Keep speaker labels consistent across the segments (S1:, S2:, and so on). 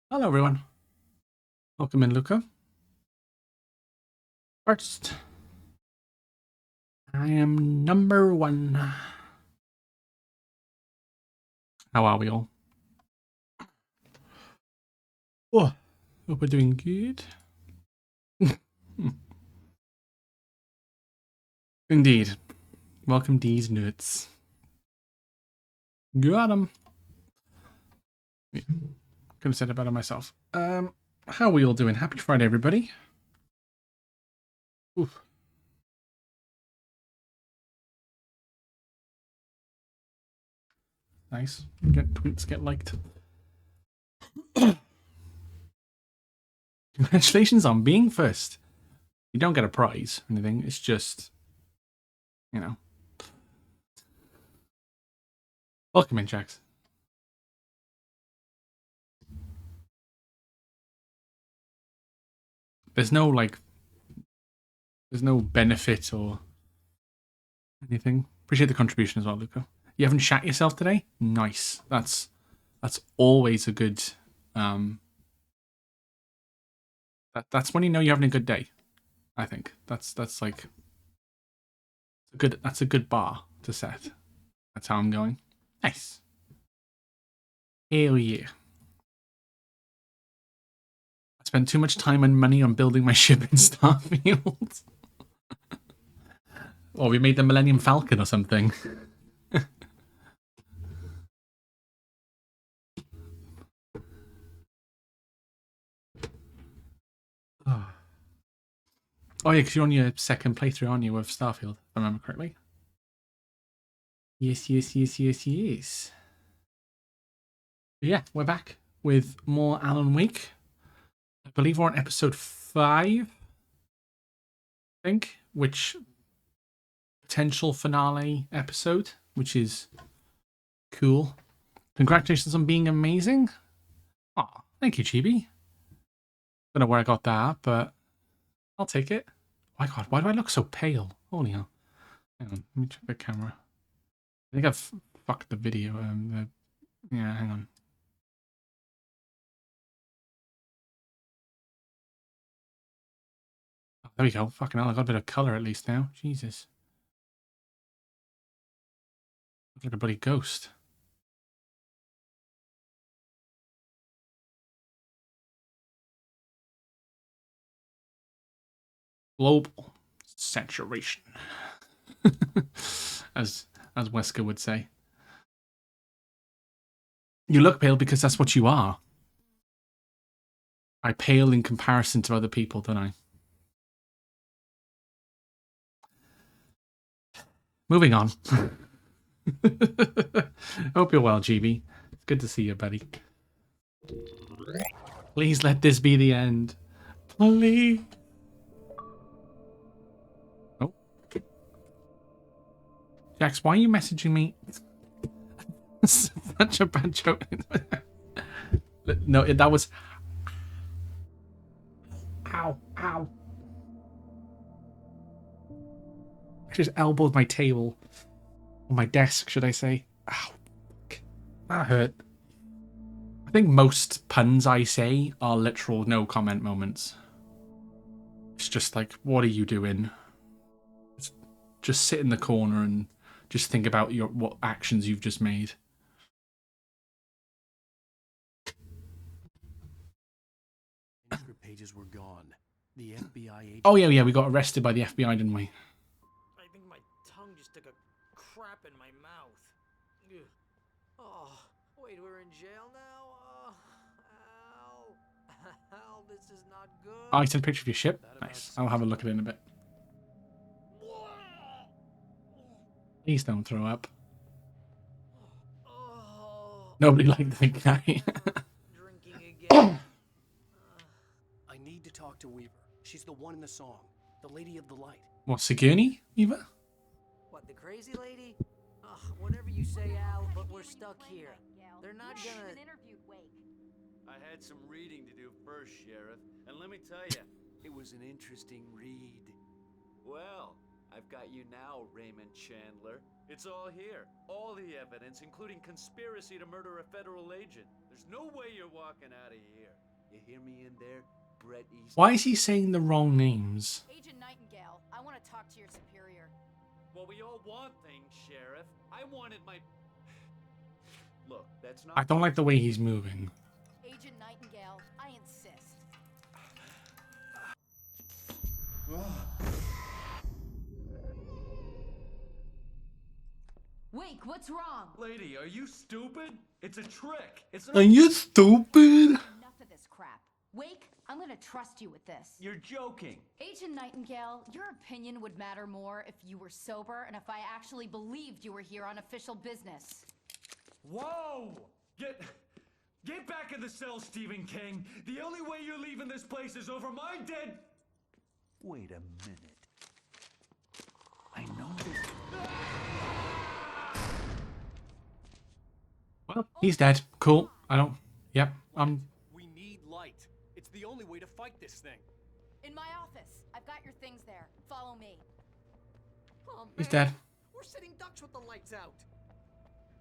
S1: Hello, everyone. Welcome in, Luca. First, I am number 1. How are we all? Oh, hope we're doing good. Indeed. Welcome, D's nuts. Got 'em. Yeah. Could have said it better myself. How are we all doing? Happy Friday, everybody. Oof. Nice. Get tweets, get liked. Congratulations on being first. You don't get a prize or anything. It's just, you know. Welcome in, Jax. There's no benefit or anything. Appreciate the contribution as well, Luca. You haven't shat yourself today? Nice. That's always a good. That's when you know you're having a good day. I think that's like that's a good bar to set. That's how I'm going. Nice. Hell yeah. I spent too much time and money on building my ship in Starfield. Or we made the Millennium Falcon or something. Oh yeah, because you're on your second playthrough, aren't you, of Starfield, if I remember correctly? Yes. Yeah, we're back with more Alan Wake. I believe we're on episode 5, I think, which potential finale episode, which is cool. Congratulations on being amazing. Oh, thank you, Chibi. Don't know where I got that, but I'll take it. Oh my god, why do I look so pale? Holy hell. Hang on, let me check the camera. I think I've fucked the video. Yeah, hang on. Oh, there we go. Fucking hell, I got a bit of colour at least now. Jesus. Look like a bloody ghost. Global saturation. as Wesker would say. You look pale because that's what you are. I pale in comparison to other people, don't I? Moving on. Hope you're well, GB. It's good to see you, buddy. Please let this be the end. Please. Oh. Jax, why are you messaging me? Such a bad joke. No, that was... Ow. I just elbowed my table. Or my desk, should I say. Ow. That hurt. I think most puns I say are literal no comment moments. It's just like, what are you doing? Just sit in the corner and just think about what actions you've just made.
S2: Pages were gone. The FBI agent...
S1: Oh yeah, we got arrested by the FBI, didn't we?
S3: I think my tongue just took a crap in my mouth. Ugh. Oh, wait, we're in jail now? Ow, this is not good.
S1: Oh, I sent a picture of your ship. Nice. I'll have a look at it in a bit. Please don't throw up.
S3: Oh,
S1: Nobody liked the guy.
S3: drinking again.
S2: I need to talk to Weaver. She's the one in the song. The Lady of the Light.
S1: What, Sigourney, Eva?
S3: What, the crazy lady? Ugh, whatever you say, Al, but we're stuck here. They're not gonna...
S4: I had some reading to do first, Sheriff, and let me tell you, it was an interesting read. Well, I've got you now, Raymond Chandler. It's all here. All the evidence, including conspiracy to murder a federal agent. There's no way you're walking out of here. You hear me in there, Brett East?
S1: Why is he saying the wrong names?
S5: Agent Nightingale, I want to talk to your superior.
S4: Well, we all want things, Sheriff. I wanted my... Look, that's not...
S1: I don't like the way he's moving.
S5: Agent Nightingale, I insist. Wake, what's wrong?
S4: Lady, are you stupid? It's a trick. It's
S1: Are you stupid?
S5: Enough of this crap. Wake, I'm gonna trust you with this.
S4: You're joking.
S5: Agent Nightingale, your opinion would matter more if you were sober and if I actually believed you were here on official business.
S4: Whoa! Get back in the cell, Stephen King. The only way you're leaving this place is over my dead... Wait a minute. I know this...
S1: Well, he's dead. Cool. I don't... Yep.
S2: We need light. It's the only way to fight this thing.
S5: In my office. I've got your things there. Follow me.
S3: Oh,
S1: He's
S3: man.
S1: dead.
S3: We're sitting ducks with the lights out.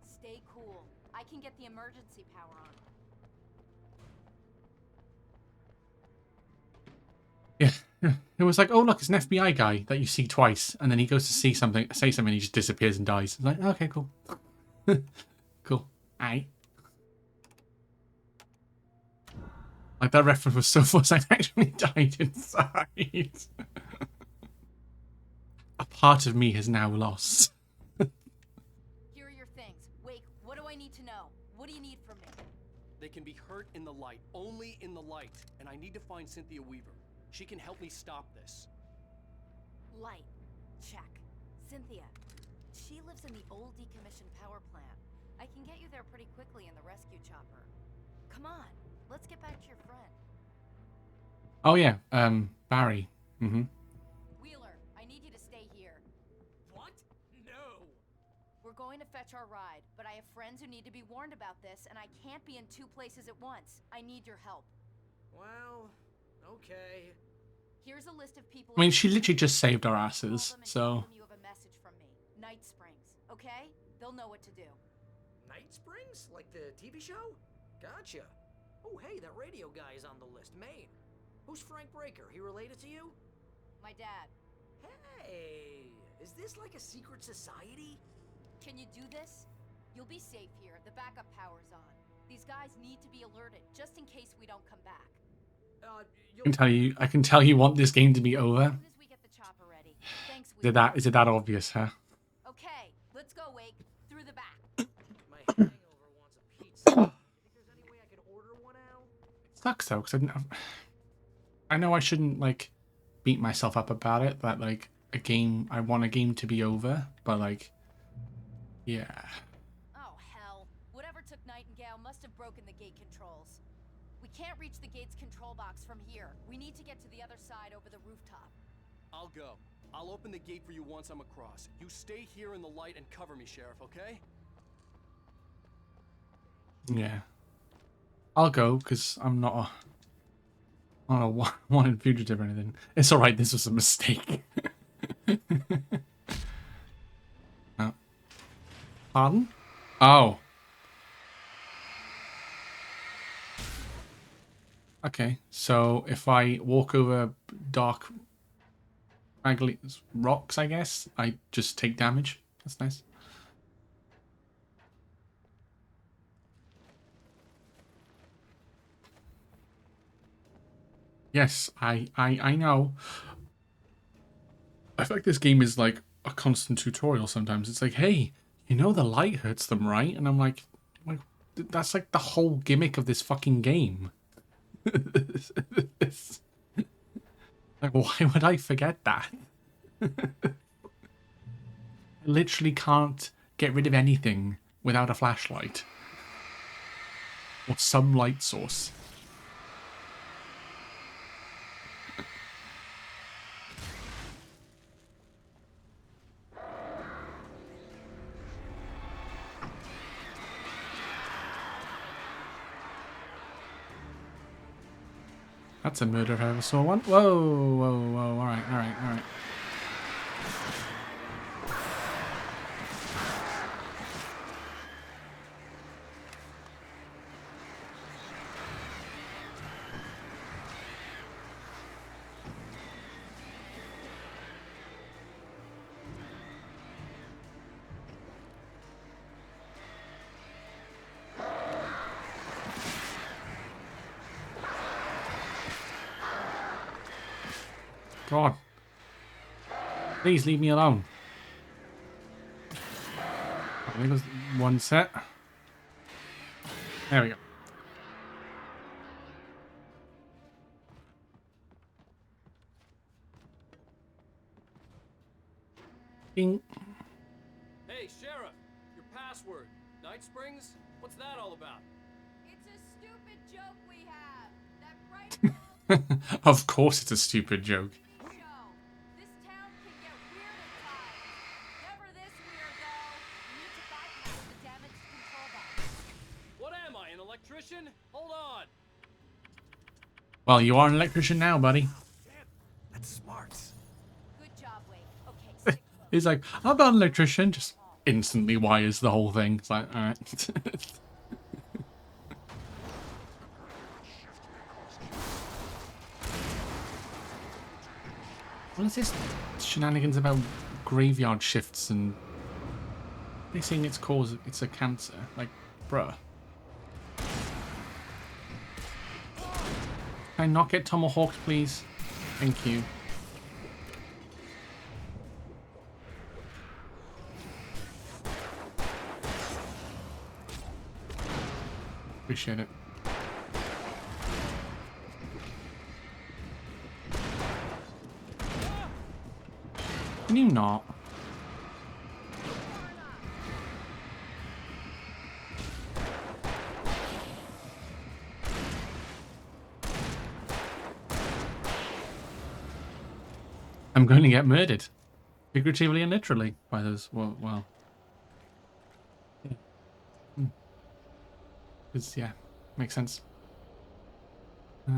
S5: Stay cool. I can get the emergency power on.
S1: Yeah. It was like, oh look, it's an FBI guy that you see twice, and then he goes to say something, he just disappears and dies. It's like, okay, cool. Cool. Aye. Like, that reference was so forced, I actually died inside. A part of me has now lost.
S5: Here are your things. Wake, what do I need to know? What do you need from me?
S2: They can be hurt in the light, only in the light. And I need to find Cynthia Weaver. She can help me stop this.
S5: Light. Check. Cynthia. She lives in the old decommissioned power plant. I can get you there pretty quickly in the rescue chopper. Come on. Let's get back to your friend.
S1: Oh yeah, Barry.
S5: Wheeler, I need you to stay here.
S3: What? No.
S5: We're going to fetch our ride, but I have friends who need to be warned about this, and I can't be in two places at once. I need your help.
S3: Well, okay.
S5: Here's a list of people...
S1: I mean, she literally just saved our asses,
S5: Call them and
S1: so...
S5: tell them you have a message from me. Night Springs, okay? They'll know what to do.
S3: Night Springs? Like the TV show? Gotcha. Oh, hey, that radio guy is on the list. Maine. Who's Frank Breaker? He related to you?
S5: My dad.
S3: Hey, is this like a secret society?
S5: Can you do this? You'll be safe here. The backup power's on. These guys need to be alerted, just in case we don't come back.
S1: I can tell you want this game to be over.
S5: As soon as we get the chopper ready. Thanks,
S1: Is it that obvious, huh?
S5: Okay, let's go, Wake. Through the back.
S3: My hangover wants a pizza. You think there's any way I can order one out?
S1: Sucks though, because I know I shouldn't like beat myself up about it. That like I want a game to be over, but like, yeah.
S5: Oh hell! Whatever took Nightingale must have broken the gate controls. We can't reach the gate's control box from here. We need to get to the other side over the rooftop.
S2: I'll go. I'll open the gate for you once I'm across. You stay here in the light and cover me, Sheriff, okay?
S1: Yeah. I'll go, because I'm not a wanted fugitive or anything. It's alright, this was a mistake. Oh. Pardon? Oh. Okay, so if I walk over dark, raggedy rocks, I guess, I just take damage. That's nice. Yes, I know. I feel like this game is like a constant tutorial sometimes. It's like, hey, you know the light hurts them, right? And I'm like that's like the whole gimmick of this fucking game. Like, why would I forget that? I literally can't get rid of anything without a flashlight. Or some light source. That's a murder if I ever saw one. Whoa, whoa, whoa. Alright, alright, alright. God. Please leave me alone. I think it was one set. There we go. Bing.
S2: Hey, Sheriff, your password. Night Springs? What's that all about?
S5: It's a stupid joke we have. That right
S1: Of course it's a stupid joke.
S5: TV show. This town can get weird at times. Never this weird, though. You need to bypass the damaged control box.
S2: What am I, an electrician? Hold on.
S1: Well, you are an electrician now, buddy.
S4: That's smart.
S5: Good job, Wake. Okay, stick close.
S1: He's like, I'm not an electrician. Just instantly wires the whole thing. It's like, alright. What is this shenanigans about graveyard shifts and they saying it's a cancer? Like, bruh. Can I not get tomahawked, please? Thank you. Appreciate it. Can you not? I'm going to get murdered. Figuratively and literally by those. Well. Yeah. It's, yeah, makes sense. Wait,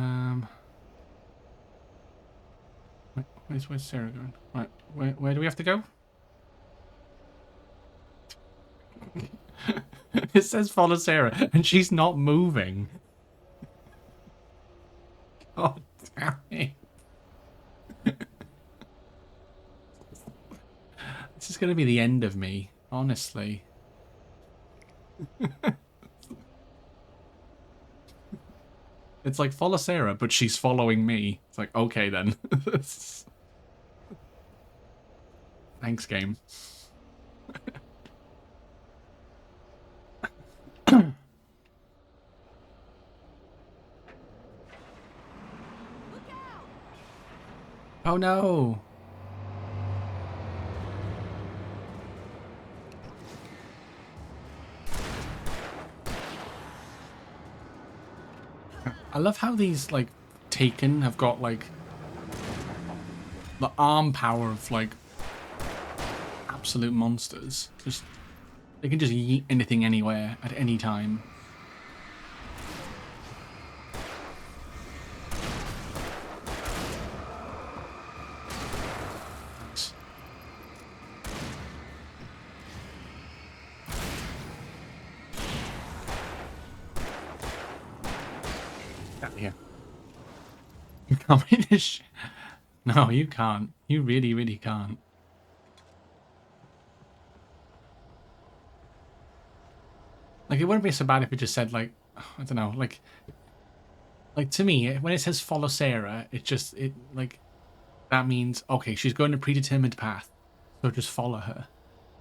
S1: where's Sarah going? Right, where do we have to go? It says follow Sarah, and she's not moving. God damn it. This is going to be the end of me, honestly. It's like, follow Sarah, but she's following me. It's like, okay then. Thanks, game. Oh no! I love how these, like, Taken have got, like, the arm power of, like, absolute monsters. Just, they can just yeet anything anywhere at any time. Out of here. You can't make this shit. No, you can't. You really, really can't. Like, it wouldn't be so bad if it just said, like, I don't know, like to me, when it says follow Sarah, like, that means, okay, she's going a predetermined path, so just follow her.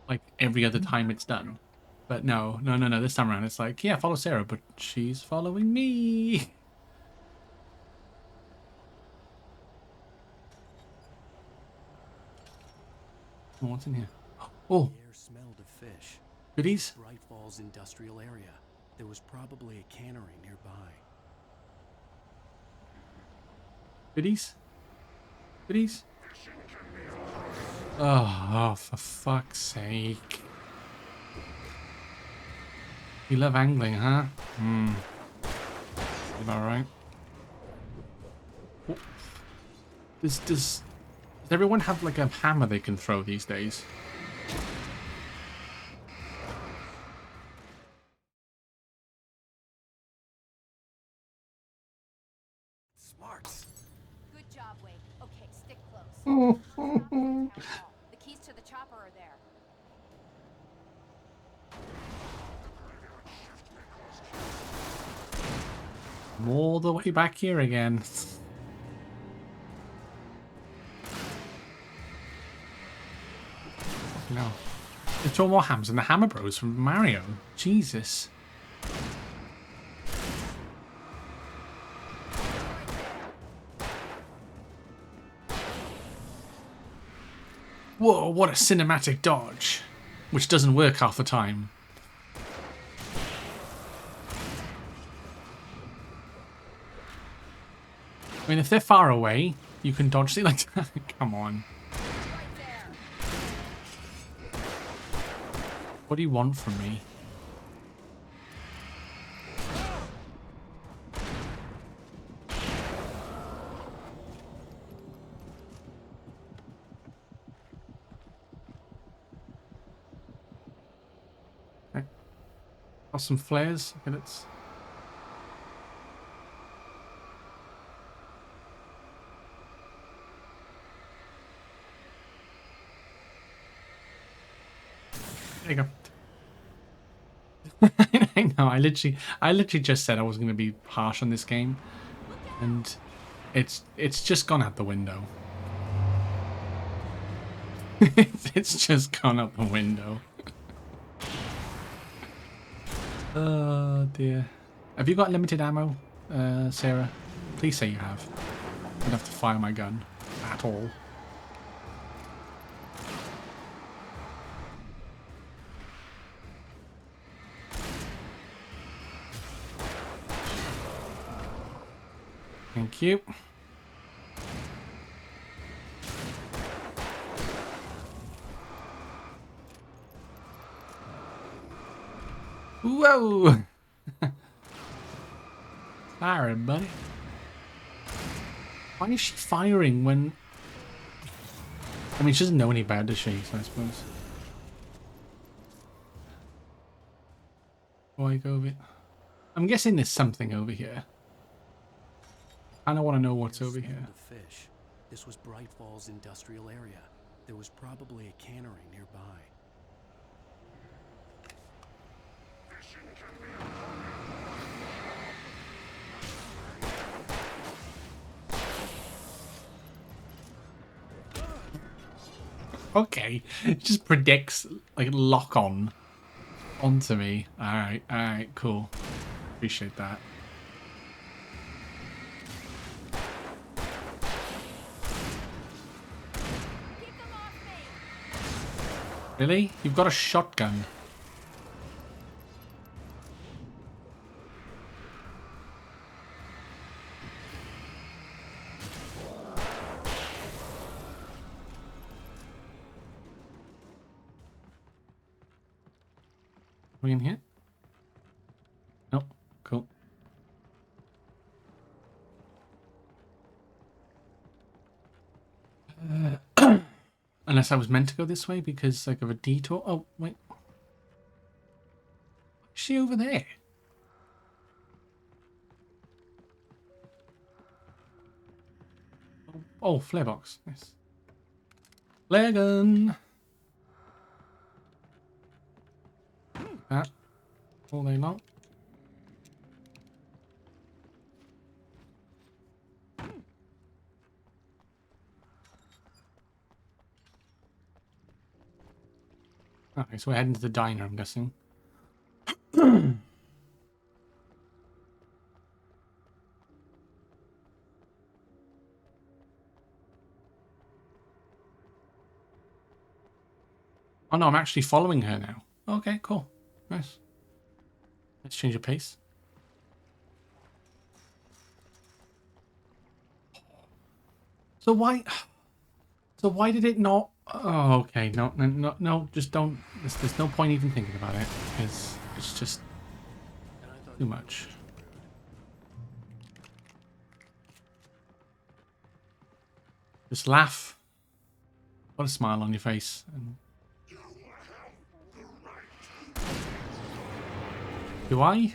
S1: Like, every other time it's done. But no, this time around, it's like, yeah, follow Sarah, but she's following me. Oh, what's in here? Oh,
S2: The air smelled of fish.
S1: goodies?
S2: Bright Falls industrial area. There was probably a cannery nearby.
S1: Goodies? Goodies? Oh, for fuck's sake. You love angling, huh? About right. Oh. Does everyone have like a hammer they can throw these days?
S4: Smart.
S5: Good job, Wake. Okay, stick close. The keys to the chopper are there.
S1: I'm all the way back here again. Fucking hell. They throw more hammers than the Hammer Bros from Mario. Jesus. Whoa, what a cinematic dodge. Which doesn't work half the time. I mean, if they're far away, you can dodge it like that. Come on. What do you want from me? Okay. Got some flares. Okay, let's... There you go. I know, I literally just said I was going to be harsh on this game, and it's just gone out the window. It's just gone out the window. Oh dear. Have you got limited ammo, Sarah? Please say you have. I don't have to fire my gun at all. Thank you. Whoa! Sorry, buddy. Why is she firing when... I mean, she doesn't know any better, does she? So I suppose. Why go over it? I'm guessing there's something over here. I don't want to know what's over here.
S2: The fish. This was Bright Falls industrial area. There was probably a cannery nearby.
S1: Okay, it just predicts like lock on onto me. All right, cool. Appreciate that. Really? You've got a shotgun. Are we in here? Nope. Cool. Unless I was meant to go this way because like of a detour. Oh, wait. Is she over there? Oh, flare box. Nice. Flare gun. That all day long. Okay, so we're heading to the diner, I'm guessing. Oh no, I'm actually following her now. Okay, cool. Nice. Let's change the pace. So why did it not? Oh, okay. No. Just don't. There's no point even thinking about it because it's just too much. Just laugh. Put a smile on your face. And... Do I?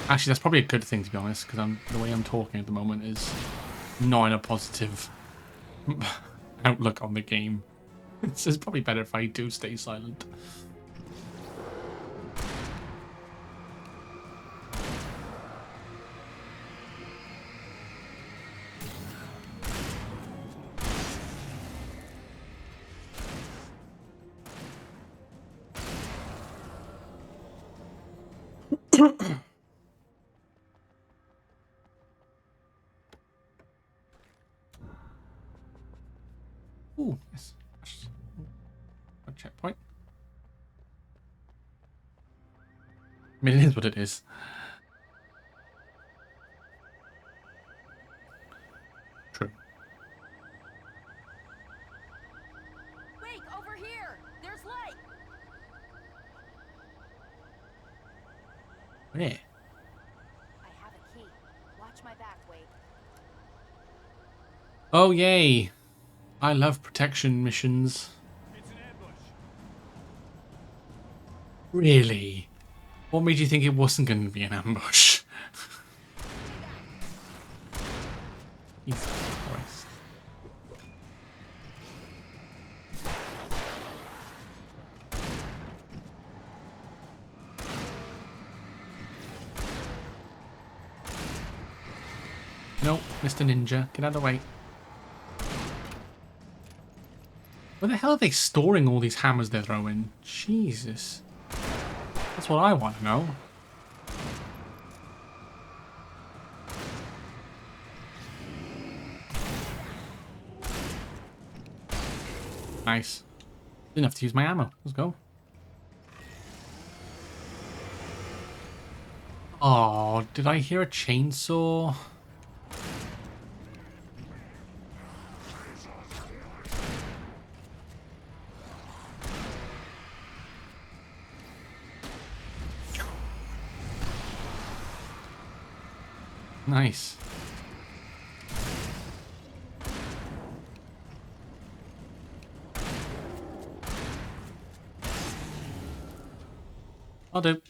S1: Actually, that's probably a good thing to be honest, because the way I'm talking at the moment is not in a positive outlook on the game. It's probably better if I do stay silent. Ooh, yes. A checkpoint. I mean, it is what it is. True.
S5: Wake, over here! There's light!
S1: Yeah.
S5: I have a key. Watch my back, Wake.
S1: Oh, yay. I love protection missions.
S4: It's an ambush.
S1: Really? What made you think it wasn't going to be an ambush? Jesus Christ. Nope, Mr. Ninja, get out of the way. Where the hell are they storing all these hammers they're throwing? Jesus. That's what I want to know. Nice. Didn't have to use my ammo. Let's go. Oh, did I hear a chainsaw? Nice. I'll do.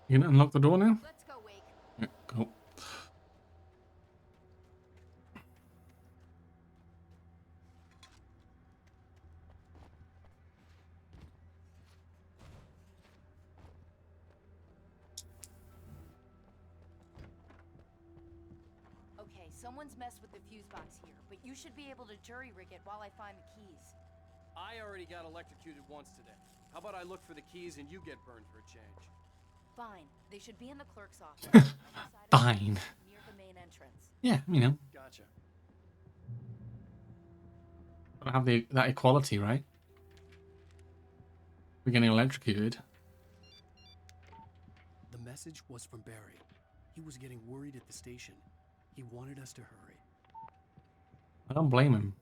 S1: You gonna unlock the door now?
S5: Let's go, Wake.
S1: Yeah, cool.
S5: Okay, someone's messed with the fuse box here, but you should be able to jury rig it while I find the keys.
S2: I already got electrocuted once today. How about I look for the keys and you get burned for a change?
S5: Fine. They should be in the clerk's office. on the side of the
S1: Fine.
S5: building, near the main entrance.
S1: Yeah, you know,
S2: Gotcha.
S1: gotta have that equality, right? We're getting electrocuted.
S2: The message was from Barry. He was getting worried at the station. He wanted us to hurry.
S1: I don't blame him.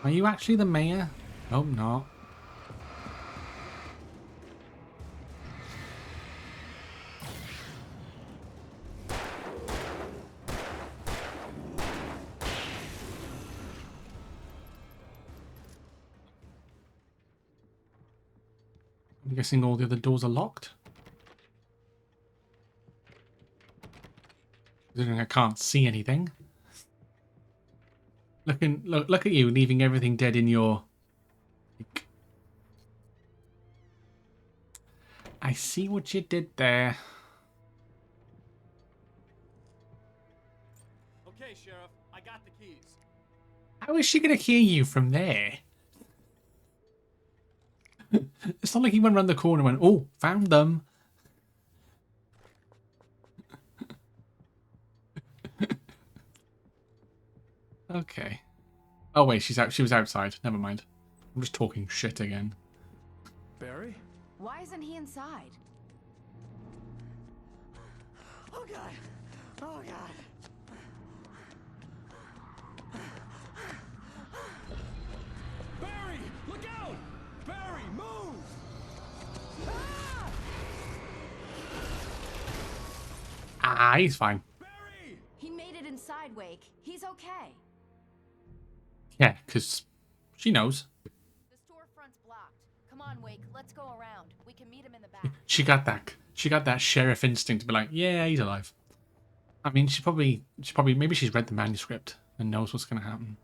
S1: Are you actually the mayor? Hope not. I'm guessing all the other doors are locked. Considering I can't see anything. Look at you leaving everything dead in your. I see what you did there.
S2: Okay, Sheriff, I got the keys.
S1: How is she gonna hear you from there? It's not like he went around the corner and went, "Oh, found them." Okay. Oh wait, she's out. She was outside. Never mind. I'm just talking shit again.
S4: Barry?
S5: Why isn't he inside?
S3: Oh god! Oh god!
S4: Barry! Look out! Barry, move!
S1: Ah, he's fine.
S4: Barry!
S5: He made it inside, Wake. He's okay.
S1: Yeah, because she knows.
S5: The storefront's blocked. Come on, Wake. Let's go around. We can meet him in the back.
S1: She got that. She got that sheriff instinct to be like, "Yeah, he's alive." I mean, maybe she's read the manuscript and knows what's going to happen.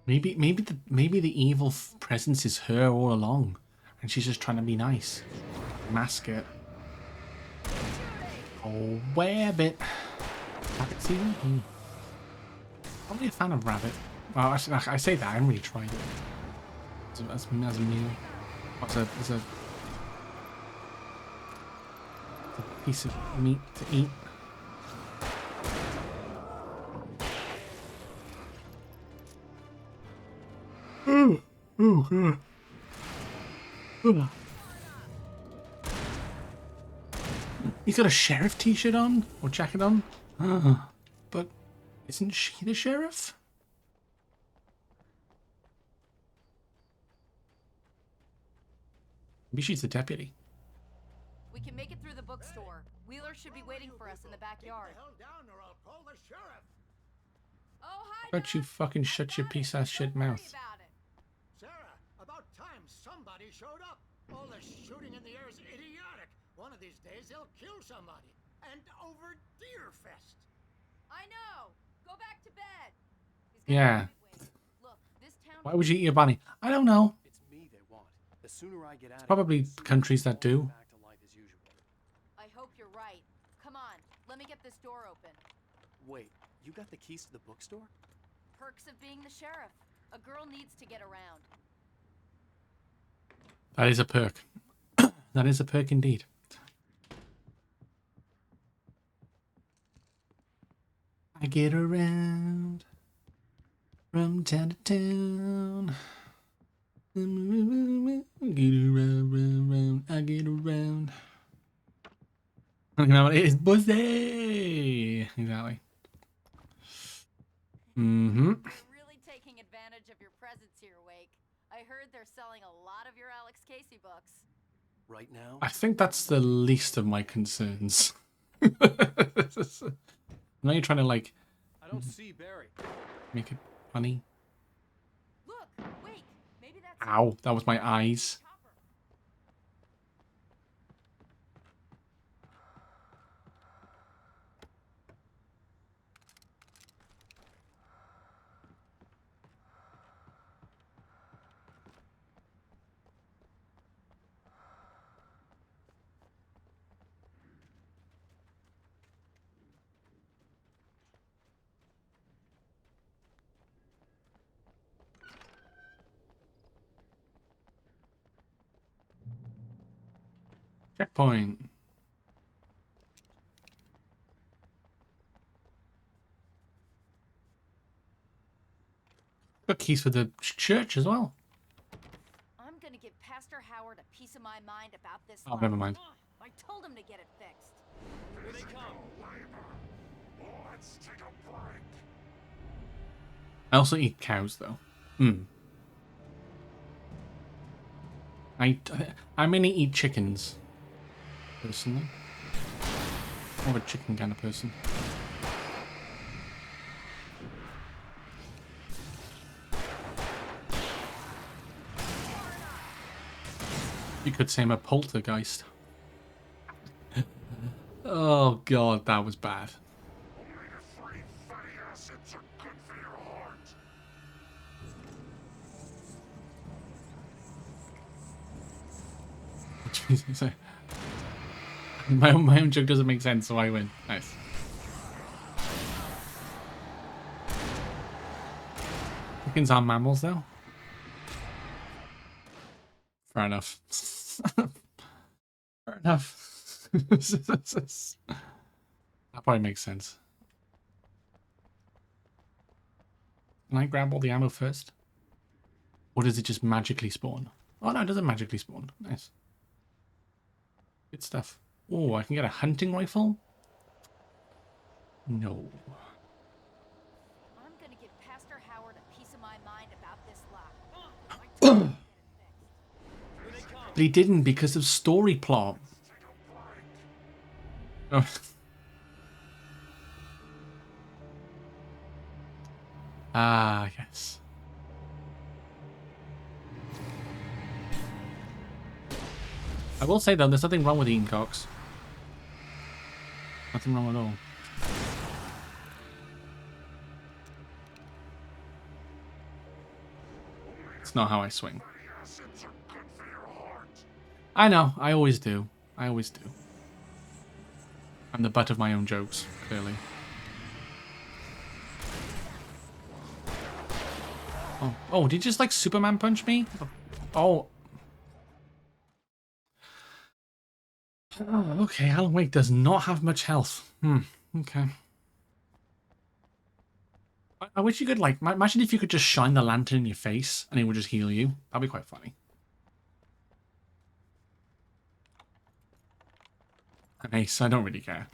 S1: Maybe the evil presence is her all along, and she's just trying to be nice. Mask it. Oh, Rabbit. Rabbit season? Mm. Probably a fan of Rabbit. Well, actually, I say that, I haven't really tried it. As a meal. As a piece of meat to eat. Oh, God. He's got a sheriff t-shirt on, or jacket on. But isn't she the sheriff? Maybe she's the deputy.
S5: We can make it through the bookstore. Wheeler should be waiting for us in the backyard. Oh, hi,
S1: Don't you
S5: Doc.
S1: fucking
S5: I
S1: shut your
S5: got
S1: piece
S5: it.
S1: ass shit
S5: Don't worry
S1: mouth.
S5: about it.
S3: Sarah, about time somebody showed up. All this shooting in the air is idiotic. One of these days they'll kill somebody. And over Deerfest.
S5: I know. Go back to bed.
S1: Yeah.
S5: Look, this town.
S1: Why would you eat a bunny? I don't know.
S2: It's me they want. The sooner I get out of
S1: Probably
S2: here, the sooner
S1: countries that
S2: I'll
S1: do.
S2: get back to life as usual.
S5: I hope you're right. Come on, let me get this door open.
S2: Wait, you got the keys to the bookstore?
S5: Perks of being the sheriff. A girl needs to get around.
S1: That is a perk. That is a perk indeed. I get around from town to town. I get around. I get around. You know what it is, pussy. Exactly. Mm-hmm.
S5: They're really taking advantage of your presence here, Wake. I heard they're selling a lot of your Alex Casey books.
S2: Right now?
S1: I think that's the least of my concerns. I know you're trying to, like,
S2: I don't see Barry.
S1: make it funny.
S5: Look, Wake. Maybe that's.
S1: Ow, that was my eyes.
S5: Chopper.
S1: Checkpoint. Got keys for the church as well.
S5: I'm gonna give Pastor Howard a piece of my mind about this.
S1: Oh,
S5: life.
S1: never mind.
S5: I told him to get it fixed.
S2: Here they come.
S1: I also eat cows, though. Hmm. I mainly eat chickens, personally. More of a chicken kind of person. You could say I'm a poltergeist. Oh god, that was bad. Jesus. My own joke doesn't make sense, so I win. Nice. Chickens are mammals, though. Fair enough. Fair enough. That probably makes sense. Can I grab all the ammo first? Or does it just magically spawn? Oh no, it doesn't magically spawn. Nice. Good stuff. Oh, I can get a hunting rifle? No.
S5: I'm gonna give Pastor Howard a piece of my mind about this lock. I told him to get it fixed.
S2: Here they come.
S1: But he didn't because of story plot. Oh. Ah, yes. I will say though, there's nothing wrong with eating cocks. Nothing wrong at all. not how I swing. I know. I always do. I always do. I'm the butt of my own jokes, clearly. Oh, did you just like Superman punch me? Oh. Oh, okay. Alan Wake does not have much health. Okay. I wish you could, like, imagine if you could just shine the lantern in your face and it would just heal you. That'd be quite funny. I'm Ace, I don't really care.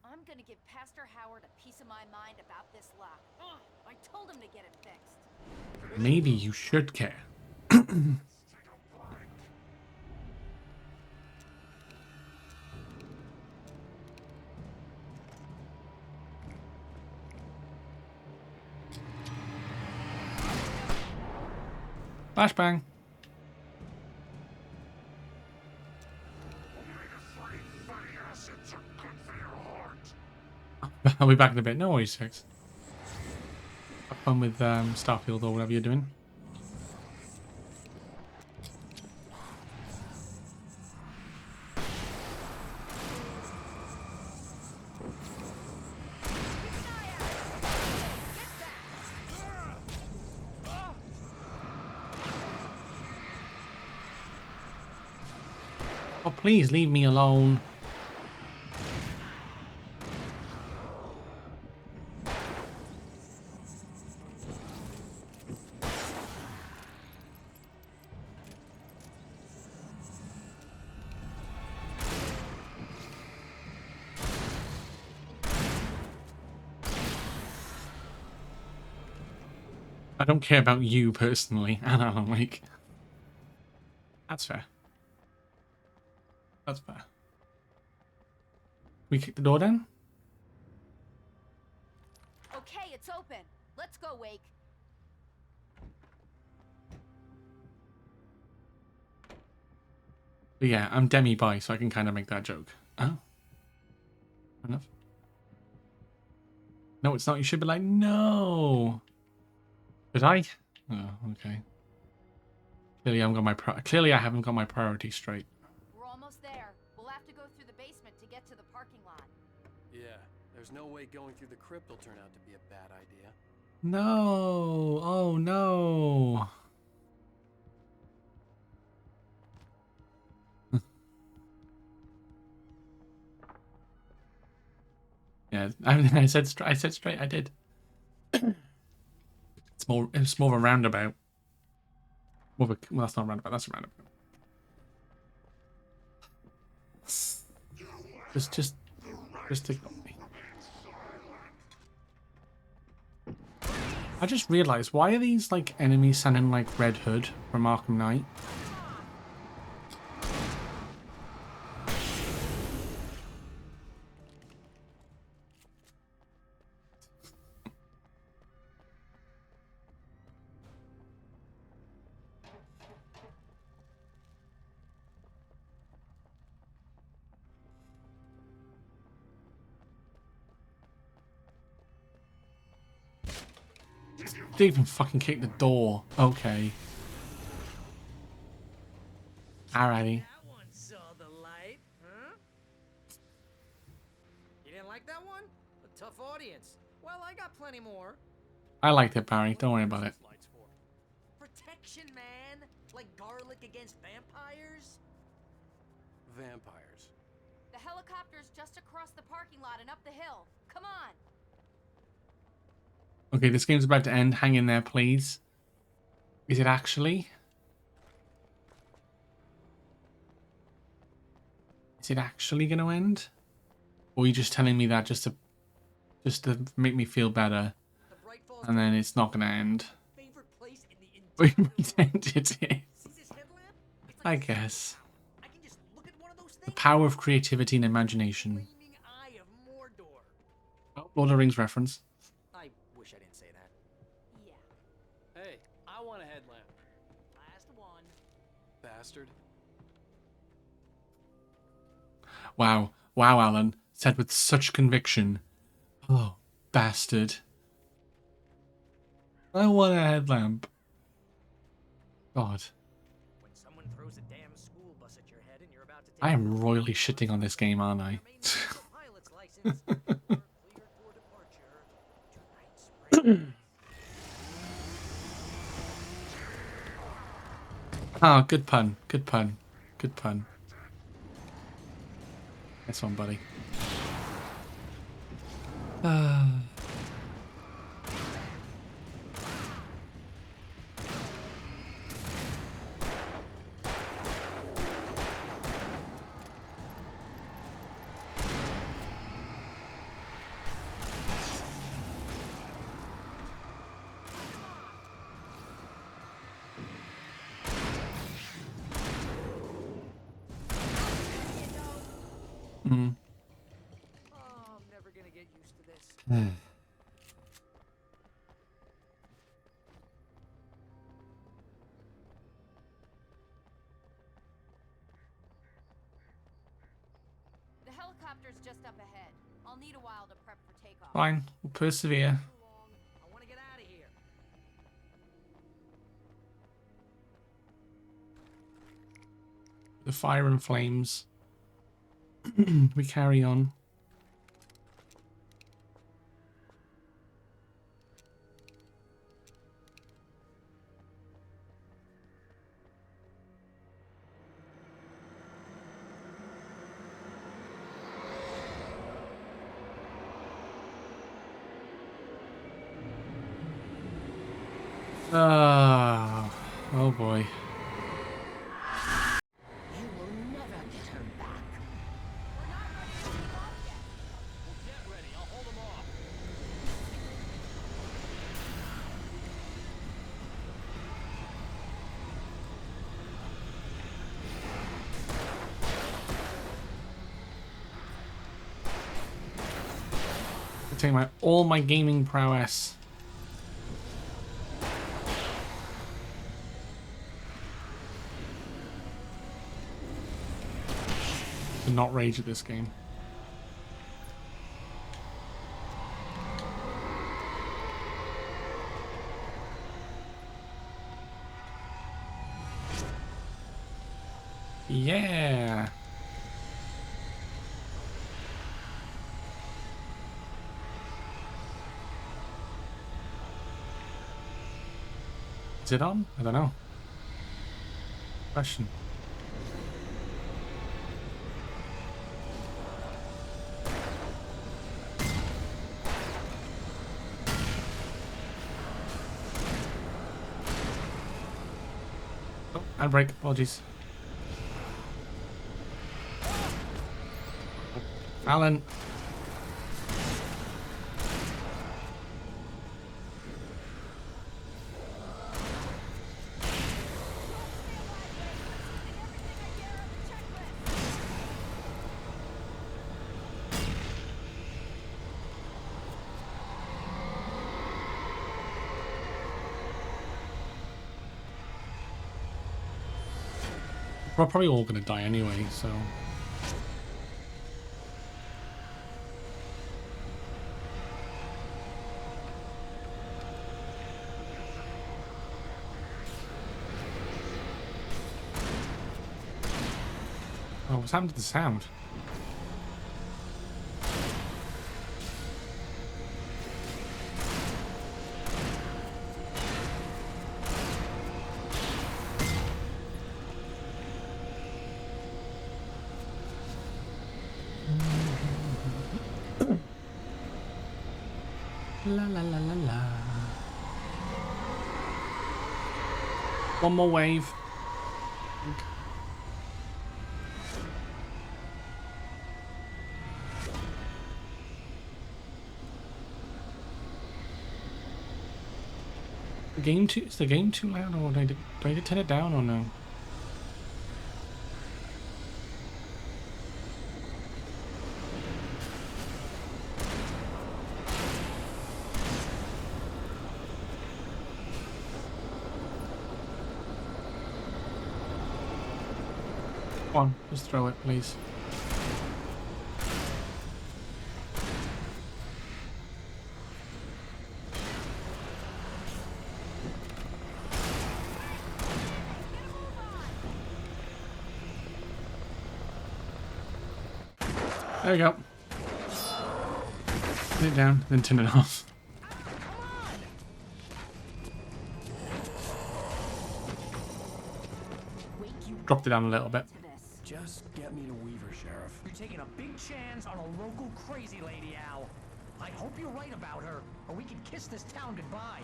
S5: I'm gonna give Pastor Howard a piece of my mind about this lock. I told him to get it fixed.
S1: Maybe you should care. Flashbang. I'll be back in a bit. No worries, Six. Have fun with Starfield or whatever you're doing. Oh, please leave me alone. I don't care about you personally, and Alan Wake. That's fair. That's fair. We kick the door down?
S5: Okay, it's open. Let's go, Wake.
S1: But yeah, I'm demi-bi, so I can kind of make that joke. Oh. Fair enough. No, it's not. You should be like, no. Did I? Oh, okay. Clearly, I haven't got my priorities straight.
S5: We're almost there. We'll have to go through the basement to get to the parking lot.
S2: Yeah, there's no way going through the crypt will turn out to be a bad idea.
S1: No. Oh, no. Yeah, I said straight. I did. It's more of a roundabout. Well, that's not a roundabout. That's a roundabout. Just ignore me. I just realized, why are these like enemies sounding like Red Hood from Arkham Knight? Didn't even fucking kick the door. Okay. Alrighty.
S6: That one saw the light, huh? You didn't like that one? A tough audience. Well, I got plenty more.
S1: I liked it, Barry. Don't worry about it.
S2: Lights for.
S6: Protection, man. Like garlic against vampires.
S2: Vampires.
S5: The helicopter's just across the parking lot and up the hill. Come on.
S1: Okay, this game's about to end. Hang in there, please. Is it actually? Is it actually going to end? Or are you just telling me that just to make me feel better,
S6: The Bright Falls
S1: and then it's not going to end?
S6: favorite place in the
S1: We
S6: entire world.
S1: pretend it is.
S6: See this headlamp? It's
S1: I
S6: like a
S1: guess.
S6: I can just look at one of those
S1: The
S6: things.
S1: power of creativity and imagination.
S6: Flaming eye of Mordor.
S1: Oh, Lord of the Rings reference.
S6: I wish I didn't say that.
S5: Yeah.
S2: Hey, I want a headlamp.
S6: Last one.
S2: Bastard.
S1: Wow. Wow, Alan. Said with such conviction. Oh, bastard. I want a headlamp. God.
S6: When someone throws a damn school bus at your head and you're about to take
S1: I am
S6: off,
S1: royally shitting on this game, aren't I?
S6: your main official pilot's license, you're cleared for departure to Night Springs.
S1: Oh, good pun. Good pun. Good pun. Nice one, buddy. Mm.
S6: Oh, I'm never gonna get used to this.
S5: The helicopter's just up ahead. I'll need a while to prep for takeoff.
S1: Fine, we'll persevere.
S6: Too long. I want to get out of here.
S1: The fire and flames. We carry on. Oh boy.
S3: You will never get her back.
S5: We're not ready to take off yet.
S2: Get ready, I'll hold them off.
S1: I take all my gaming prowess. To not rage at this game. Yeah. Is it on? I don't know. Question. Oh, handbrake. Apologies. Alan. We're probably all gonna die anyway, so. Oh, what's happened to the sound? La la la la la. One more wave. Is the game too loud, or do I need to turn it down or no? Come on, just throw it, please. There we go. Put it down, then turn it off. Dropped it down a little bit.
S2: Just get me to Weaver, Sheriff.
S6: You're taking a big chance on a local crazy lady, Al. I hope you're right about her, or we can kiss this town goodbye.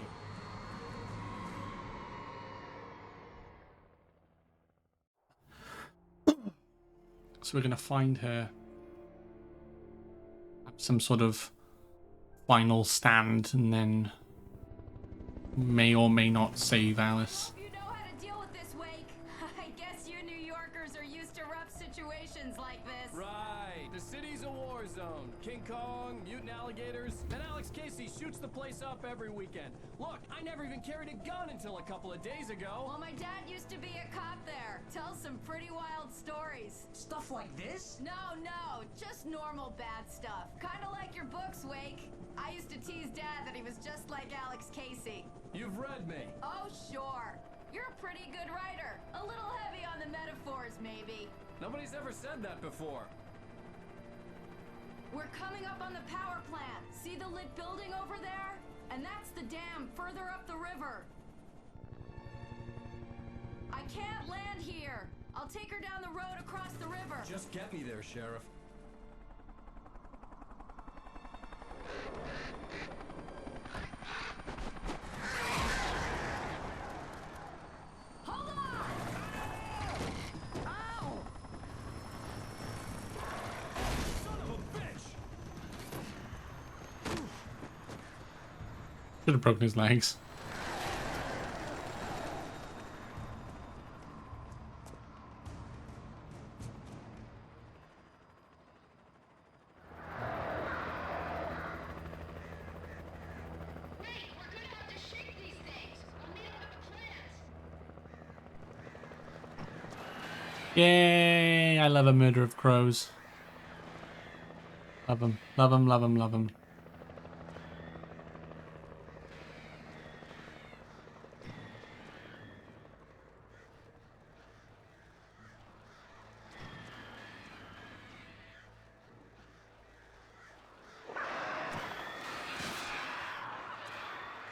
S1: So we're gonna find her at some sort of final stand, and then may or may not save Alice.
S5: You know how to deal with this, Wake. I guess you New Yorkers are used to rough situations like this.
S2: Right. The city's a war zone. King Kong, mutant alligators, and Alex Casey shoots the place up every weekend. Look, I never even carried a gun until a couple of days ago.
S5: Well, my dad used to be a cop there. Tells some pretty wild stories.
S6: Stuff like this?
S5: No, just normal bad stuff. Kind of like your books, Wake. I used to tease Dad that he was just like Alex Casey.
S2: You've read me.
S5: Oh, sure. You're a pretty good writer. A little heavy on the metaphors, maybe.
S2: Nobody's ever said that before.
S5: We're coming up on the power plant. See the lit building over there? And that's the dam further up the river. I can't land here. I'll take her down the road across the river.
S2: Just get me there, Sheriff.
S5: Hold on!
S6: Ow!
S4: Son of a bitch!
S1: Should have broken his legs.
S5: Wait, we're gonna have to shake these things. We'll need them at the plant.
S1: Yay! I love a murder of crows. Love 'em. Love 'em, love 'em, love 'em.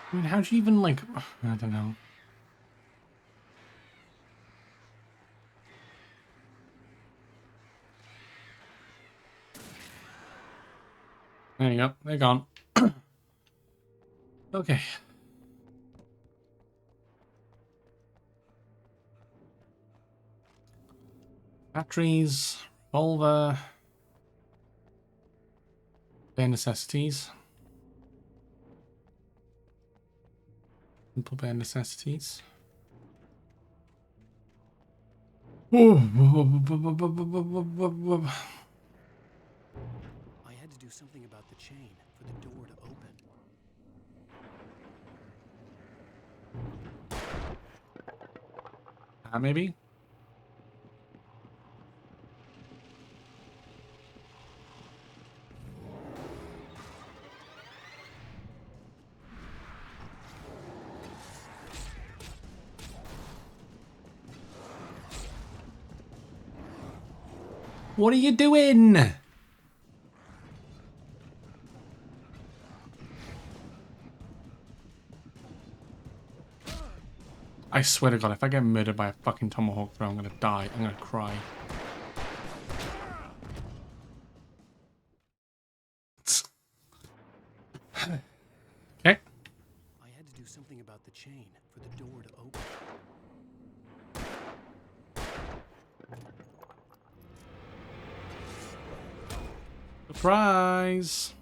S1: I mean, how'd you even, like... I don't know. There you go. They're gone. Okay. Batteries, revolver, bare necessities. Simple bare necessities.
S2: I had to do something about the chain for the door to open.
S1: Maybe? What are you doing? I swear to God, if I get murdered by a fucking tomahawk throw, I'm gonna die. I'm gonna cry. Okay.
S2: I had to do something about the chain for the door to open.
S1: Surprise!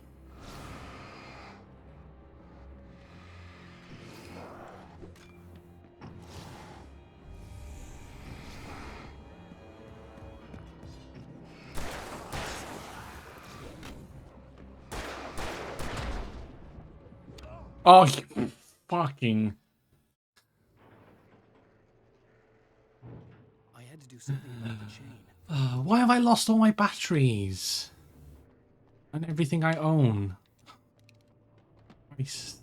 S1: Oh, you fucking...
S2: I had to do something about the chain.
S1: Why have I lost all my batteries? And everything I own? Christ.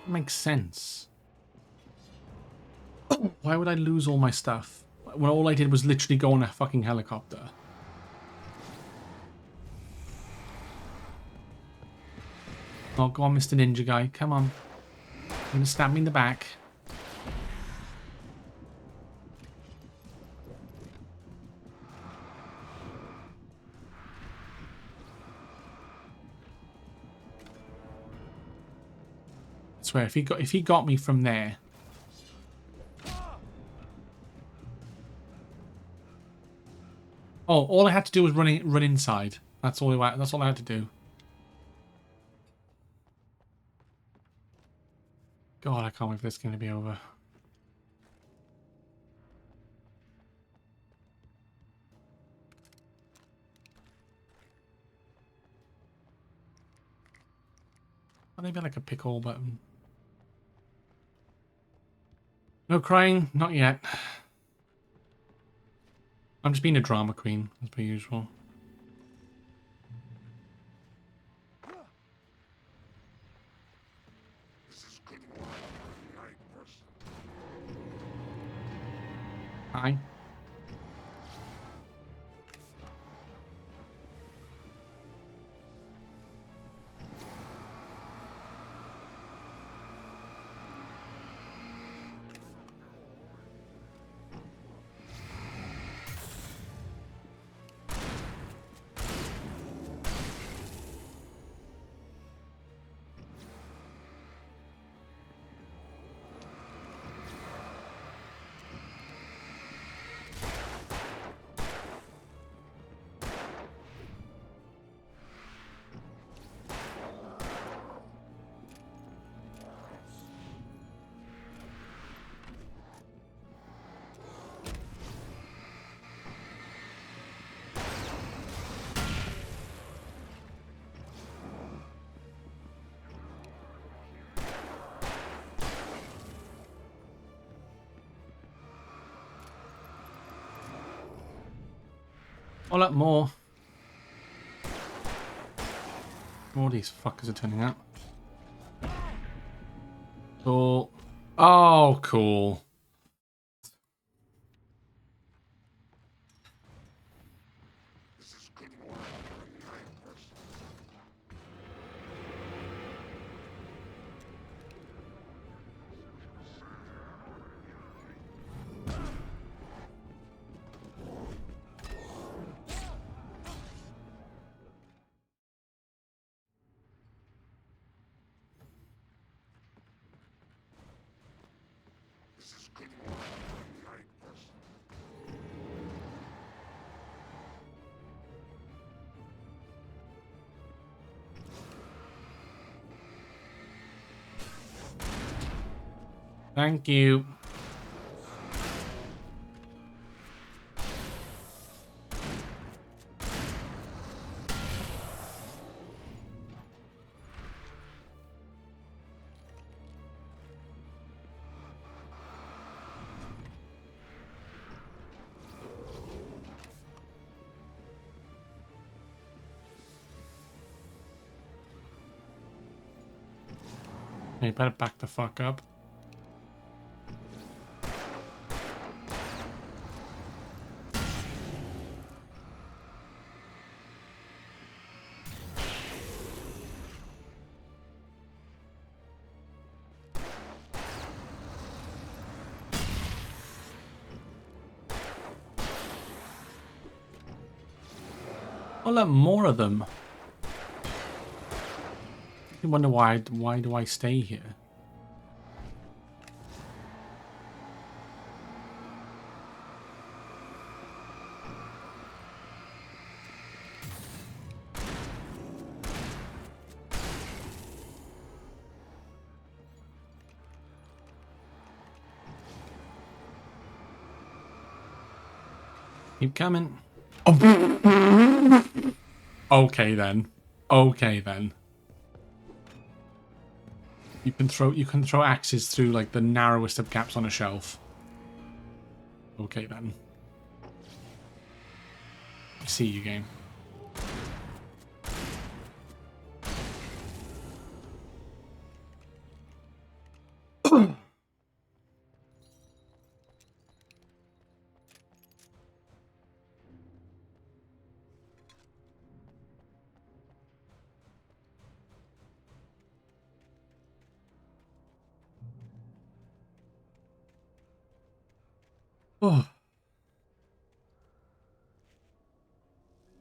S1: Makes sense. Why would I lose all my stuff when all I did was literally go on a fucking helicopter? Oh, go on, Mr. Ninja Guy. Come on. You're gonna stab me in the back. I swear, if he got me from there. Oh, all I had to do was run inside. That's all I had to do. God, I can't wait for this game to be over. Maybe like a pick all button. No crying, not yet. I'm just being a drama queen, as per usual. Hi. A lot more. All these fuckers are turning up. Cool. Oh, cool. Thank you. You better back the fuck up. A lot more of them. You wonder why do I stay here? Keep coming. Oh. Okay then. Okay then. You can throw axes through like the narrowest of gaps on a shelf. Okay then. I see you, game. Oh.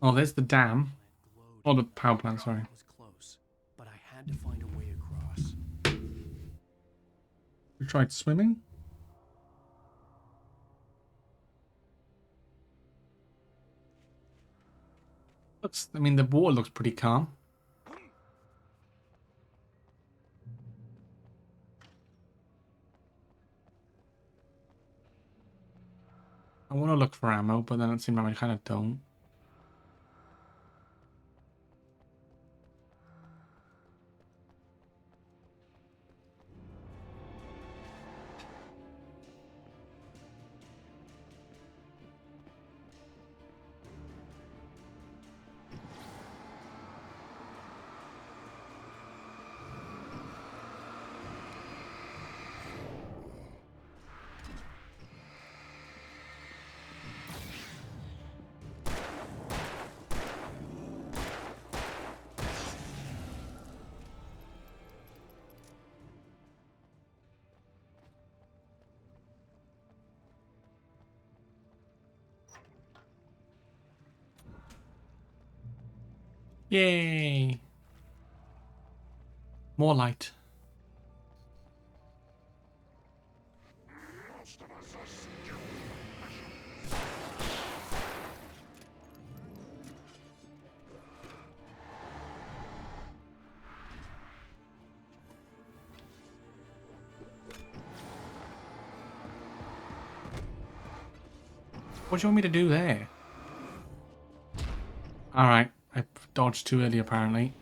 S1: Oh, there's the dam. Oh, the power plant, sorry.
S2: That was close, but I had to find a way across.
S1: You tried swimming? Looks, I mean, the water looks pretty calm. I want to look for ammo, but then it seems like I kind of don't. Yay! More light. What do you want me to do there? Alright, I dodged too early apparently.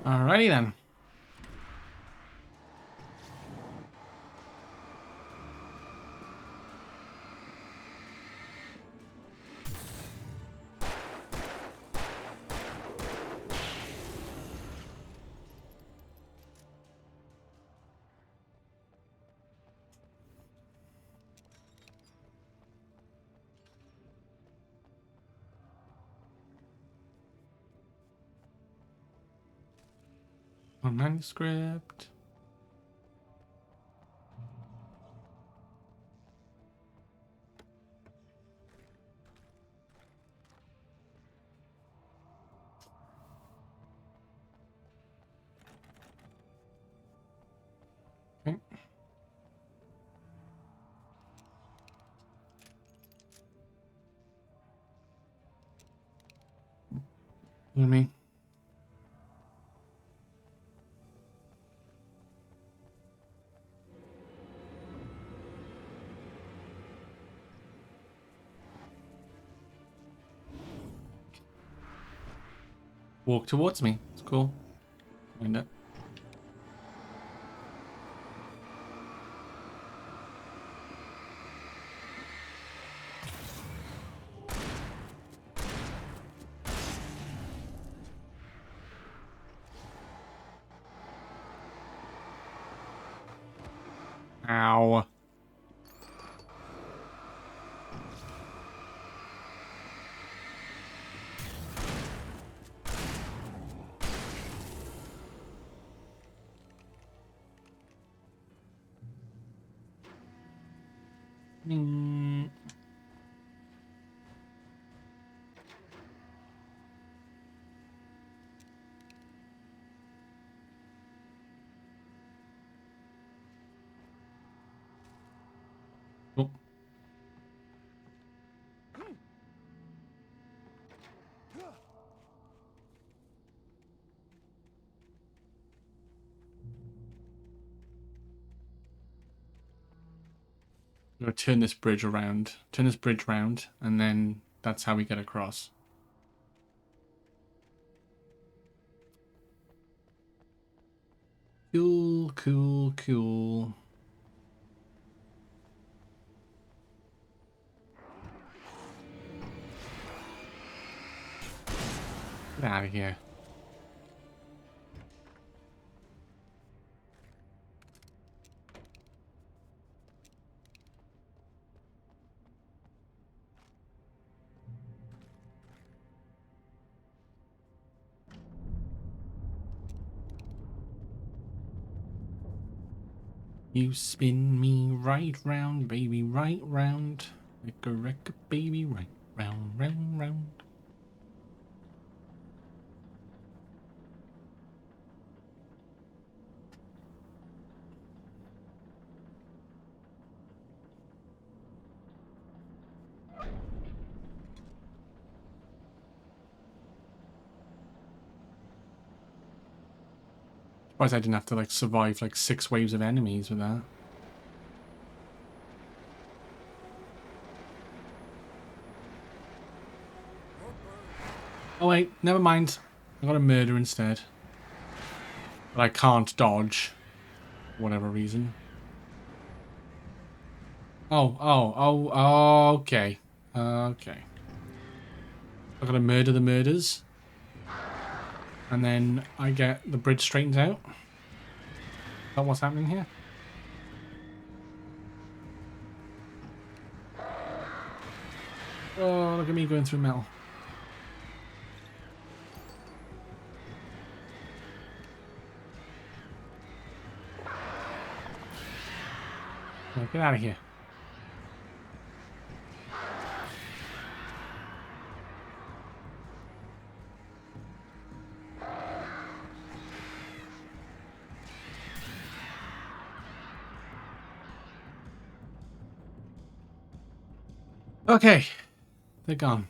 S1: Alrighty then. One manuscript. Okay. You me. Walk towards me. It's cool. Find it. Ow. Mm. Oh. I'm gonna turn this bridge around. Turn this bridge round, and then that's how we get across. Cool, cool, cool. Get out of here. You spin me right round, baby, right round. Like a record, baby, right round, round, round. Surprised I didn't have to like survive like 6 waves of enemies with that. Oh wait, never mind. I got a murder instead. But I can't dodge. For whatever reason. Oh, okay. Okay. I gotta murder the murders. And then I get the bridge straightened out. Is that what's happening here? Oh, look at me going through metal. Oh, get out of here. Okay. They're gone.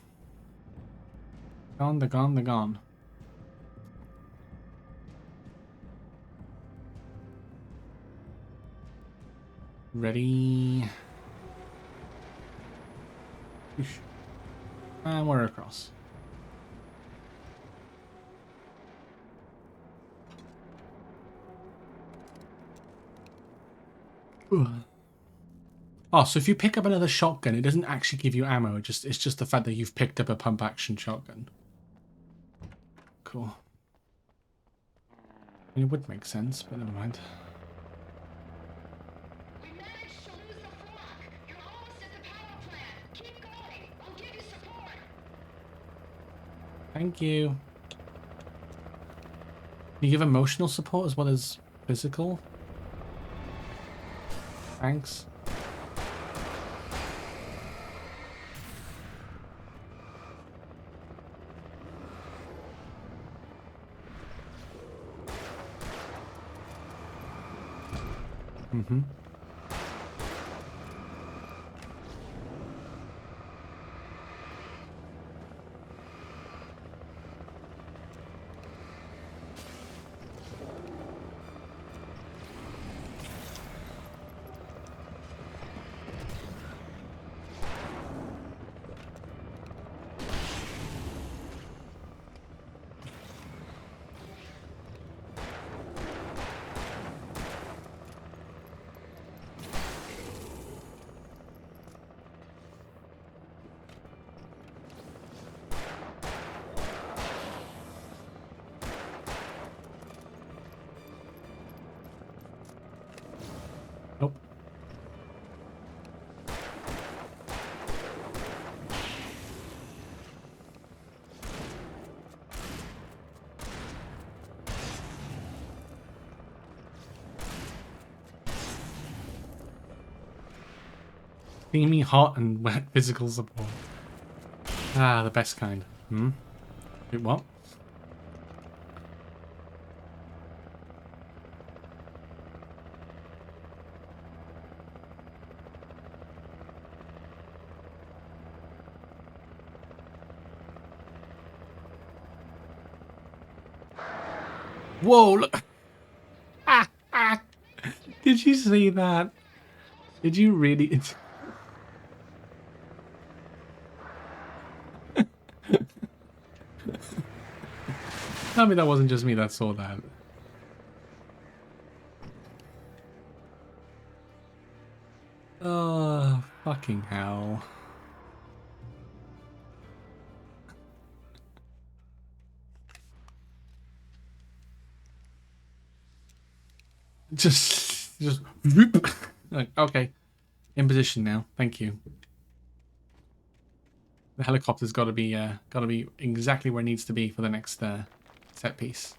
S1: Gone, they're gone, they're gone. Ready. And we're across. Ugh. Oh, so if you pick up another shotgun, it doesn't actually give you ammo. It's just the fact that you've picked up a pump action shotgun. Cool. It would make sense, but never mind.
S7: We managed to lose the flock. You're almost at the power plant. Keep going. I'll give you support.
S1: Thank you. Can you give emotional support as well as physical? Thanks. Mm-hmm. Nope. Steamy, hot, and wet physical support. Ah, the best kind. Hmm? Wait, what? Whoa, look! Ah, ah. Did you see that? Did you really? Tell me that wasn't just me that saw that. Oh, fucking hell. Just whoop. Like, okay, in position now. Thank you. The helicopter's got to be exactly where it needs to be for the next set piece.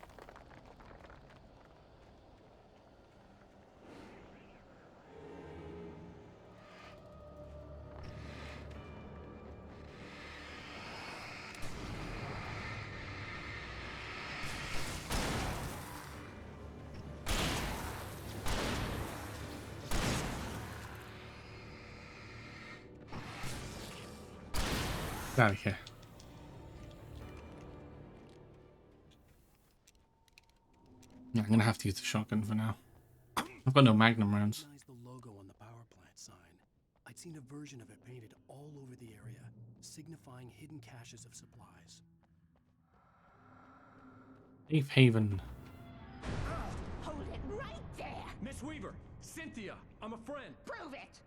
S1: Get out of here. Yeah, I'm gonna have to use the shotgun for now. I've got no magnum rounds.
S8: The logo on the power plant sign. I'd seen a version of it painted all over the area, signifying hidden caches of supplies.
S1: Safe haven.
S7: Hold it right there.
S2: Miss Weaver, Cynthia, I'm a friend.
S7: Prove it.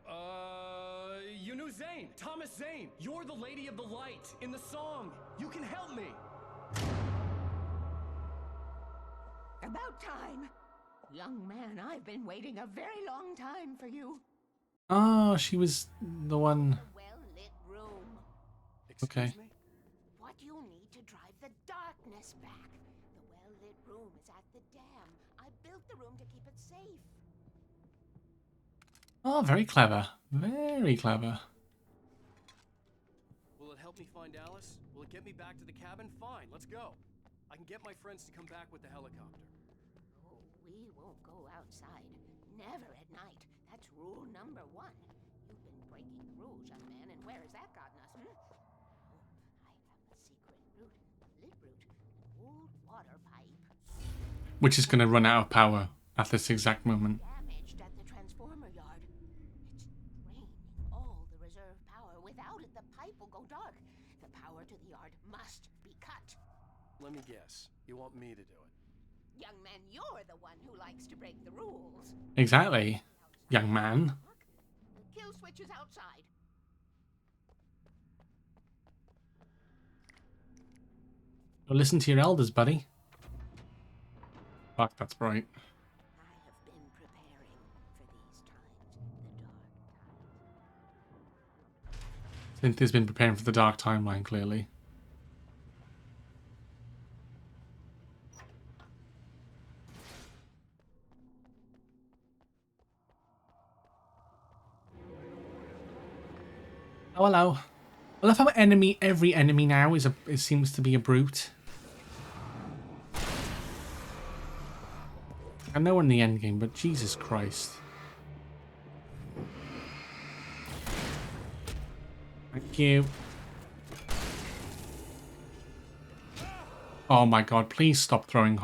S2: You knew Zane, Thomas Zane. You're the Lady of the Light in the song. You can help me.
S7: About time. Young man, I've been waiting a very long time for you.
S1: Oh, she was the one.
S7: A well-lit room.
S1: Okay.
S8: Me?
S7: What you'll need to drive the darkness back. The well-lit room is at the dam. I built the room to keep it safe.
S1: Oh, very clever. Very clever.
S2: Will it help me find Alice? Will it get me back to the cabin? Fine, let's go. I can get my friends to come back with the helicopter.
S7: Oh, we won't go outside. Never at night. That's rule number 1. You've been breaking the rules, young man, and where has that gotten us, Oh, I have a secret route. Lit route. An old water pipe.
S1: Which is going to run out of power at this exact moment.
S7: Damaged at the transformer yard. It's draining all the reserve power. Without it, the pipe will go dark. The power to the yard must be cut.
S2: Let me guess. You want me to do it?
S7: Young man, you're the one who likes to break the rules.
S1: Exactly, young man.
S7: The kill switch is outside.
S1: Well, listen to your elders, buddy. Fuck, that's bright.
S7: I have been preparing for these times, the dark times.
S1: Cynthia's been preparing for the dark timeline, clearly. Oh, hello. I love how every enemy now seems to be a brute. I know we're in the end game, but Jesus Christ. Thank you. Oh my god, please stop throwing.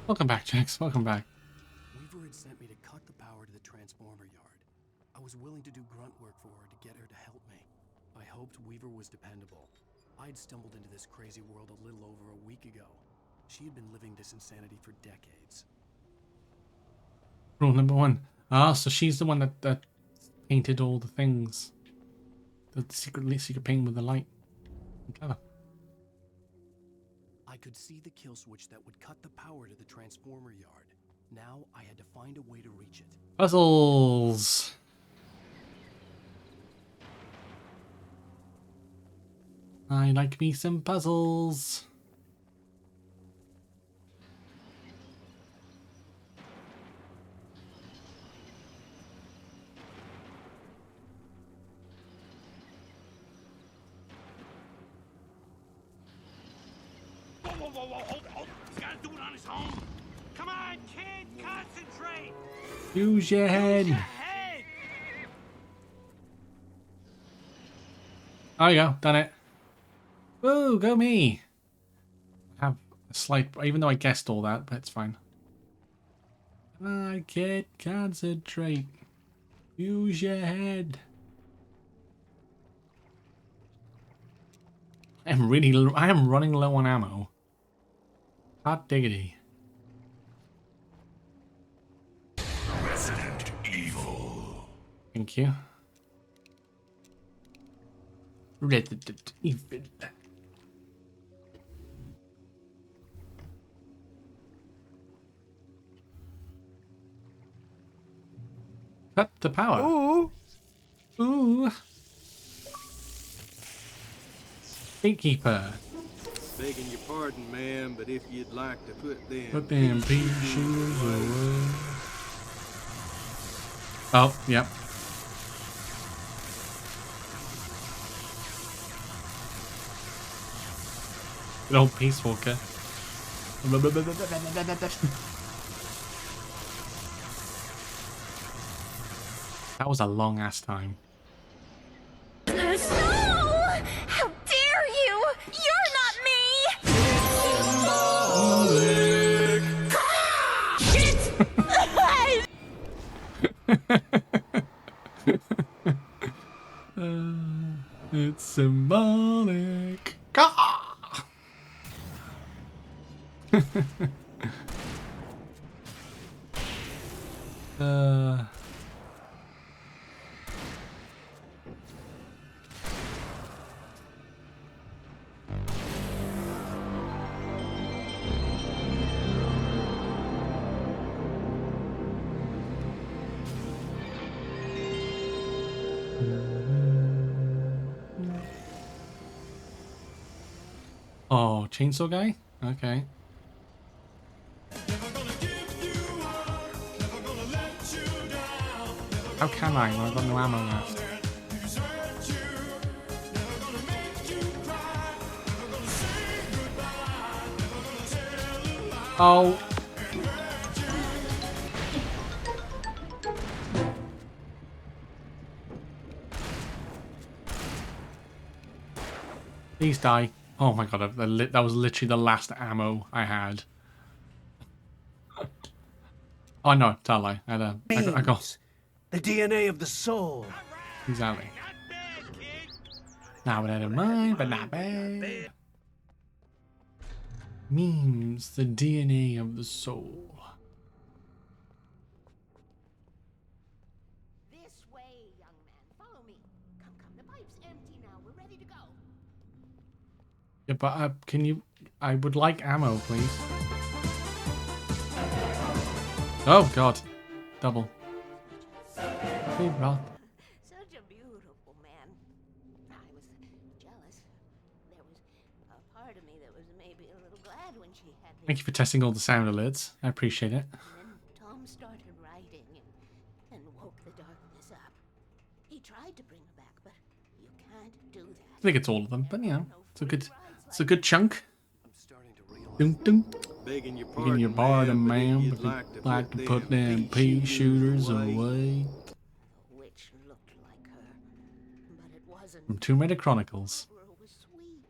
S1: Welcome back, Jax. Welcome back.
S8: Weaver had sent me to cut the power to the transformer yard. I was willing to do grunt work for her to get her to help me. I hoped Weaver was dependable. I'd stumbled into this crazy world a little over a week ago. She had been living this insanity for decades.
S1: Rule number 1. Ah, so she's the one that painted all the things. The secret paint with the light. Clever.
S8: I could see the kill switch that would cut the power to the transformer yard. Now I had to find a way to reach it.
S1: Puzzles. I like me some puzzles.
S9: Whoa, hold. He's gotta do it on his own. Come on, kid, concentrate.
S1: Use your head.
S9: Use your head.
S1: There you go, done it. Woo, go me. I have a slight, even though I guessed all that, but it's fine. I can't concentrate. Use your head. I am running low on ammo. Hot diggity.
S10: Resident Evil.
S1: Thank you. Resident Evil. Cut the power.
S11: Ooh.
S1: Ooh. Gatekeeper.
S12: Begging your pardon, ma'am, but if you'd like to put
S1: Put
S12: them
S1: them pea shooters away. Oh, yep. Good old Peace Walker. That was a long ass time.
S5: No! How dare you! You're not me!
S1: It's symbolic. Gah! Oh, chainsaw guy? Okay. How can I when I've got no ammo left? Oh. Please die. Oh my god, that was literally the last ammo I had. Oh no, it's a lie. I got
S11: The DNA of the soul.
S1: exactly. Not bad of mine, but not bad. Memes, the DNA of the soul.
S7: This way, young man. Follow me. Come, the pipe's empty now. We're ready to go.
S1: Yeah, but can you? I would like ammo, please. Oh god, double. Hey, bro.
S7: Such a beautiful man. I was jealous. There was a part of me that was maybe a little glad when she had me.
S1: Thank you for testing all the sound alerts. I appreciate it.
S7: And then Tom started writing and woke the darkness up. He tried to bring her back, but you can't do that.
S1: I think it's all of them, but yeah, it's a good chunk.
S8: I'm starting to realize.
S1: Dun, dun.
S12: begging your
S1: Begging your pardon, ma'am, but you'd like to put them pea shooters away.
S7: Which looked like her, but it wasn't.
S1: From Tomb Raider Chronicles.
S7: Her was sweet.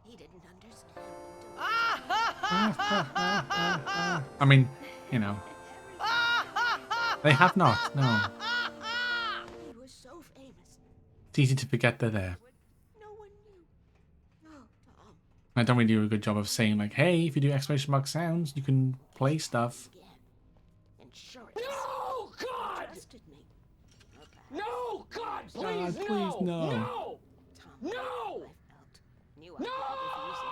S7: He didn't understand
S1: I mean, you know. They have not, no.
S7: He was so famous.
S1: It's easy to forget they're there.
S7: No one knew. Oh, Tom.
S1: I don't really do a good job of saying, like, hey, if you do exclamation mark sounds, you can play stuff.
S7: And sure
S6: No, God!
S7: trusted me.
S6: No, God,
S1: God,
S6: please,
S1: please, no.
S6: No!
S7: Tom,
S6: No!
S7: I felt. Knew I
S6: No!
S7: could refuse it.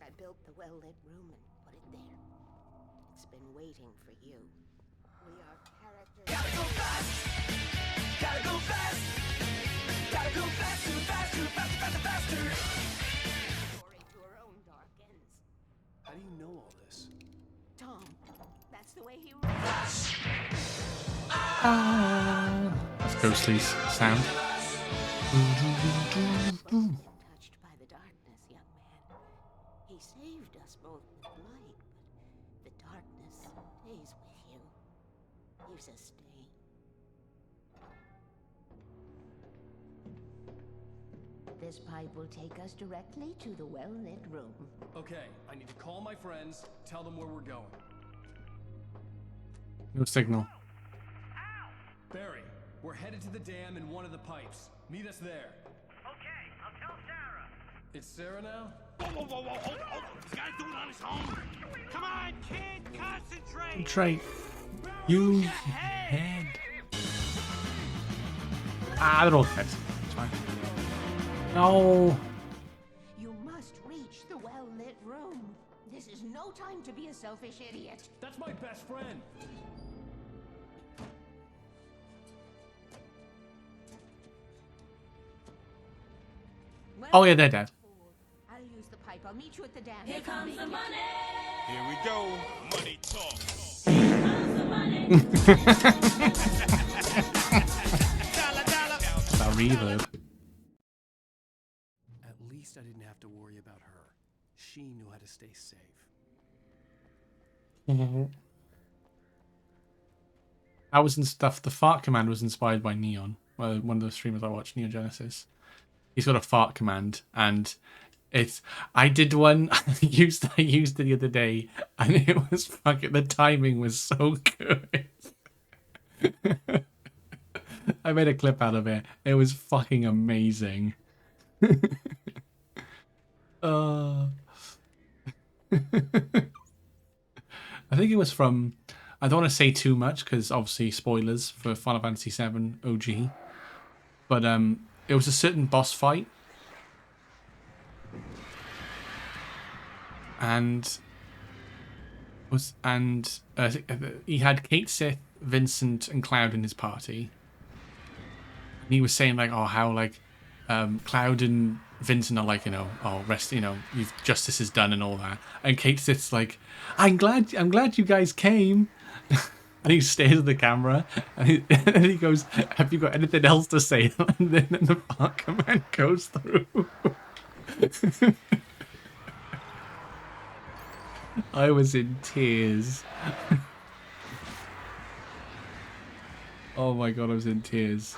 S7: I built the well-lit room and put it there. It's been waiting for you. We are characters.
S6: Gotta go fast! Gotta go fast! Gotta go faster, faster, faster, faster, faster!
S7: Story to her own dark ends.
S8: How do you know all this?
S7: Tom, that's the way he writes.
S1: That's Ghostly's sound.
S7: Touched by the darkness, young man. He saved us both with light, but the darkness stays with you. Leaves a stain. This pipe will take us directly to the well-lit room.
S2: Okay, I need to call my friends, tell them where we're going.
S1: No signal.
S2: Barry, we're headed to the dam in one of the pipes. Meet us there.
S9: Okay, I'll tell Sarah.
S2: It's Sarah now?
S9: Whoa, whoa, whoa, hold on. This guy's doing it on his own. Come on, kid, concentrate.
S1: Concentrate. Use your head. Ah, they're all dead. It's fine. No.
S7: You must reach the well-lit room. This is no time to be a selfish idiot.
S2: That's my best friend.
S1: Oh yeah, they're dead.
S7: I'll use the pipe. I'll meet you at the dam.
S10: Here comes the money.
S9: Here we go. Money talk.
S10: Here comes the money.
S1: That reverb.
S8: At least I didn't have to worry about her. She knew how to stay safe.
S1: That was in stuff. The fart command was inspired by Neon. Well, one of the streamers I watched, Neon Genesis. He's got a fart command, and it's. I did one. I used it the other day, and it was fucking. The timing was so good. I made a clip out of it. It was fucking amazing. I think it was from. I don't want to say too much because obviously spoilers for Final Fantasy VII OG. But it was a certain boss fight, and he had Kate, Sith, Vincent, and Cloud in his party. And he was saying like, oh, how like Cloud and Vincent are like, you know, oh, rest, you know, justice is done and all that. And Kate Sith's like, I'm glad you guys came. And he stares at the camera, and he goes, have you got anything else to say? And then the fart command goes through. I was in tears. Oh my god, I was in tears.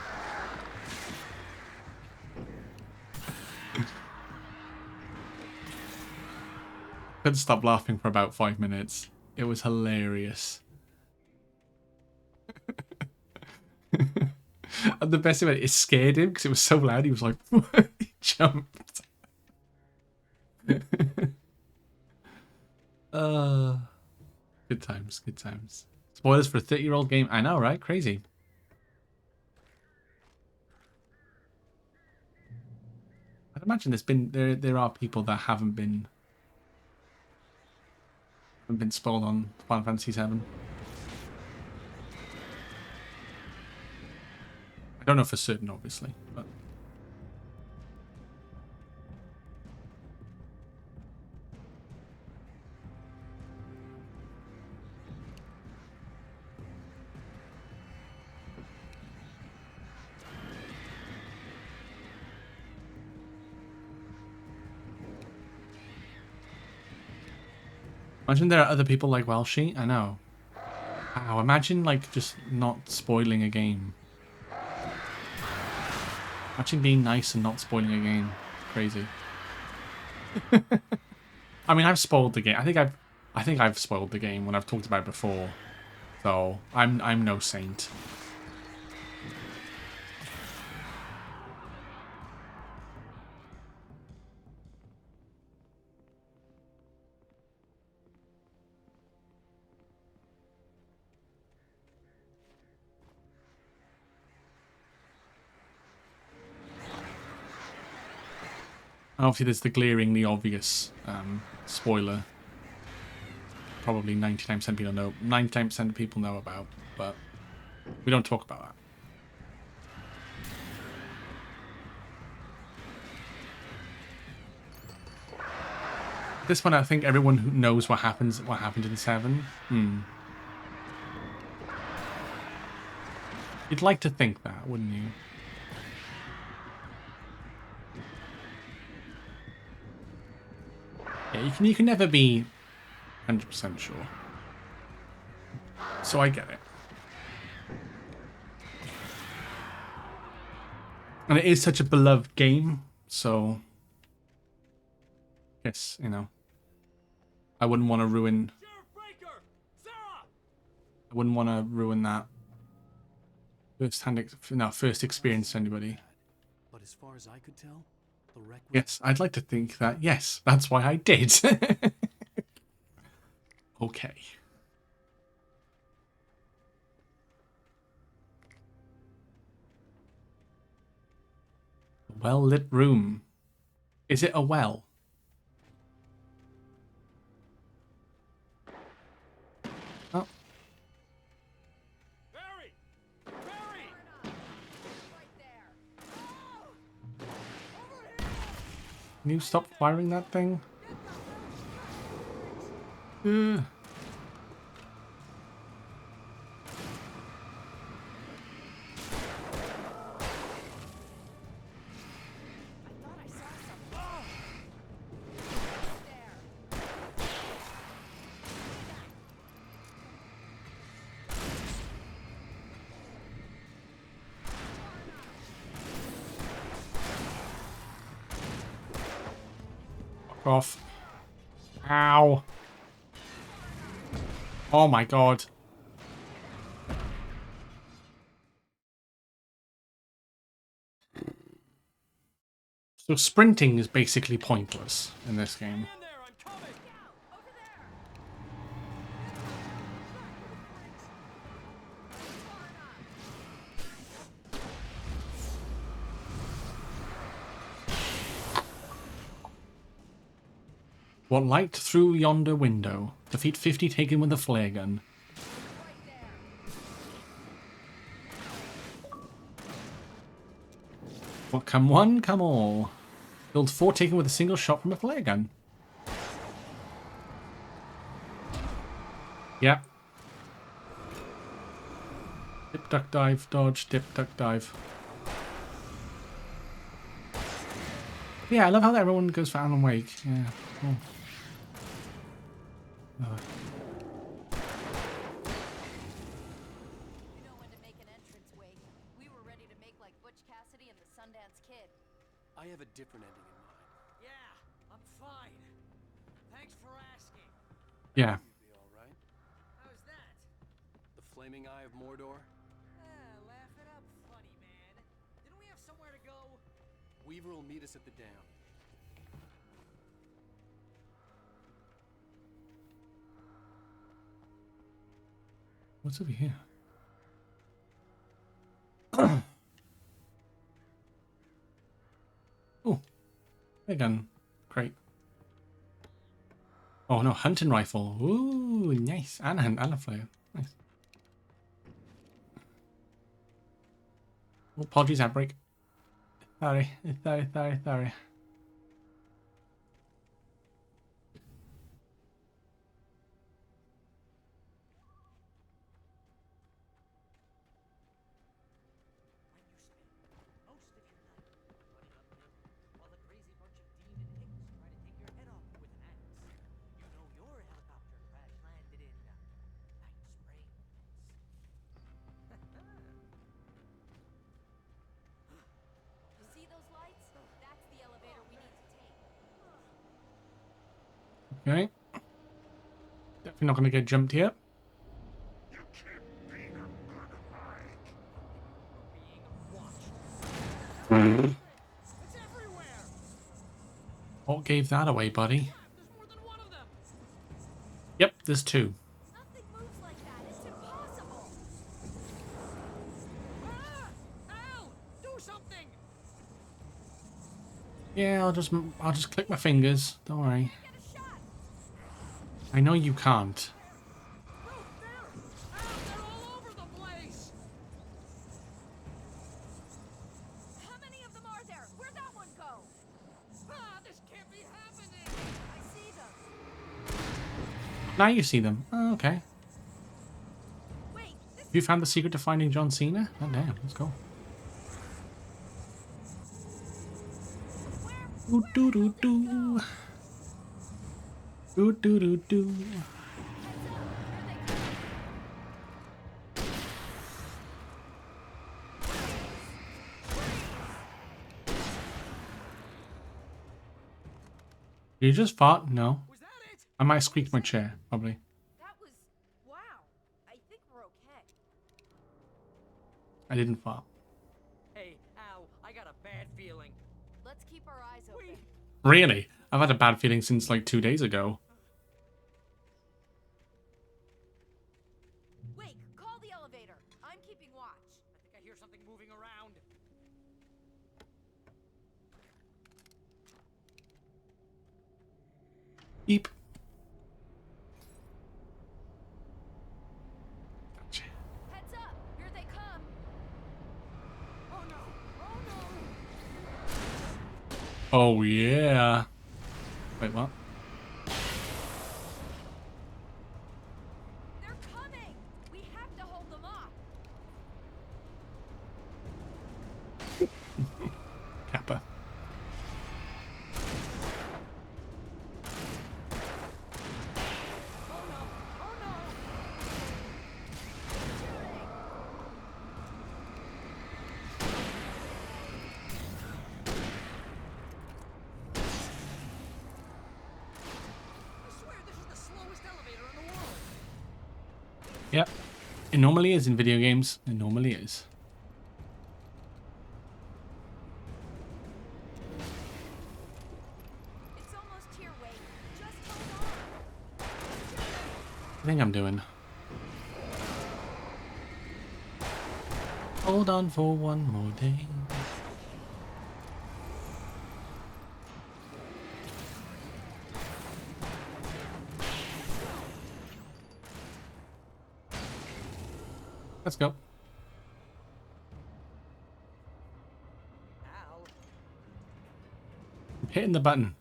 S1: Couldn't stop laughing for about 5 minutes. It was hilarious. And the best of it scared him because it was so loud. He was like, he jumped. Good times, good times. Spoilers for a 30-year-old game. I know, right? Crazy. I'd imagine there are people that haven't been spoiled on Final Fantasy VII. I don't know for certain, obviously, but imagine there are other people like Welshie. I know. Wow, imagine like just not spoiling a game. Imagine being nice and not spoiling a game. Crazy. I mean, I've spoiled the game. I think I've spoiled the game when I've talked about it before. So I'm no saint. Obviously, there's the glaringly obvious spoiler. Probably 99% of people know. 99% of people know about, but we don't talk about that. This one, I think everyone who knows what happened in 7. You'd like to think that, wouldn't you? Yeah, you can never be 100% sure. So I get it. And it is such a beloved game, so yes, you know, I wouldn't want to ruin. I wouldn't want to ruin that first experience to anybody.
S8: But as far as I could tell, the wreck was...
S1: Yes, I'd like to think that, yes, that's why I did. Okay. Well-lit room. Is it a well? Oh.
S9: Barry! Barry!
S1: Can you stop firing that thing? Off. Ow. Oh my god. So sprinting is basically pointless in this game. What light through yonder window? Defeat 50 taken with a flare gun. What come one, come all. Killed 4 taken with a single shot from a flare gun. Yeah. Dip, duck, dive, dodge, dip, duck, dive. Yeah, I love how everyone goes for Alan Wake. Yeah, cool.
S5: You know when to make an entrance, Wake. We were ready to make like Butch Cassidy and the Sundance Kid.
S8: I have a different ending in mind.
S3: Yeah, I'm fine. Thanks for asking.
S1: Yeah.
S8: You'd be all right.
S3: How's that?
S8: The flaming eye of Mordor?
S3: Laugh it up, funny man. Didn't we have somewhere to go?
S8: Weaver will meet us at the dam.
S1: What's over here? Oh, gun. Great. Oh no, hunting rifle. Ooh, nice. And a flare. Nice. Oh, apologies, outbreak. Sorry.
S5: You see those lights? That's the elevator we need to take.
S1: Okay. Definitely not going to get jumped here. What gave that away, buddy? Yep, there's 2.
S5: Nothing moves like that. It's impossible.
S3: Al! Do something!
S1: Yeah, I'll just click my fingers. Don't worry. I know you can't.
S3: They're all over the place!
S5: How many of them are there? Where'd that one go?
S3: This can't be happening!
S5: I see them.
S1: Now you see them. Oh, okay.
S5: Wait, this
S1: Have you found the secret to finding John Cena? Oh, damn. Let's go. Ooh, doo doo doo. Ooh, doo doo doo. You just fought? No.
S3: Was that it?
S1: I might squeak my chair, probably.
S5: That was... Wow. I think we're okay.
S1: I didn't fall.
S6: Hey, Al, I got a bad feeling.
S5: Let's keep our eyes open.
S1: Really? I've had a bad feeling since like 2 days ago.
S5: Wake, call the elevator. I'm keeping watch.
S6: I think I hear something moving around.
S1: Eep.
S5: Heads up! Here they come! Oh no! Oh no!
S1: Oh yeah. Wait, what?
S5: They're coming! We have to hold them off!
S1: Kappa.
S5: Oh no! Oh no! Shooting!
S6: I swear this is the slowest elevator in the world.
S1: Yep. It normally is in video games. It normally is.
S5: It's almost here, Wake. Just hold on.
S1: I think I'm doing. Hold on for one more day. Let's go.
S6: Al,
S1: I'm hitting the button.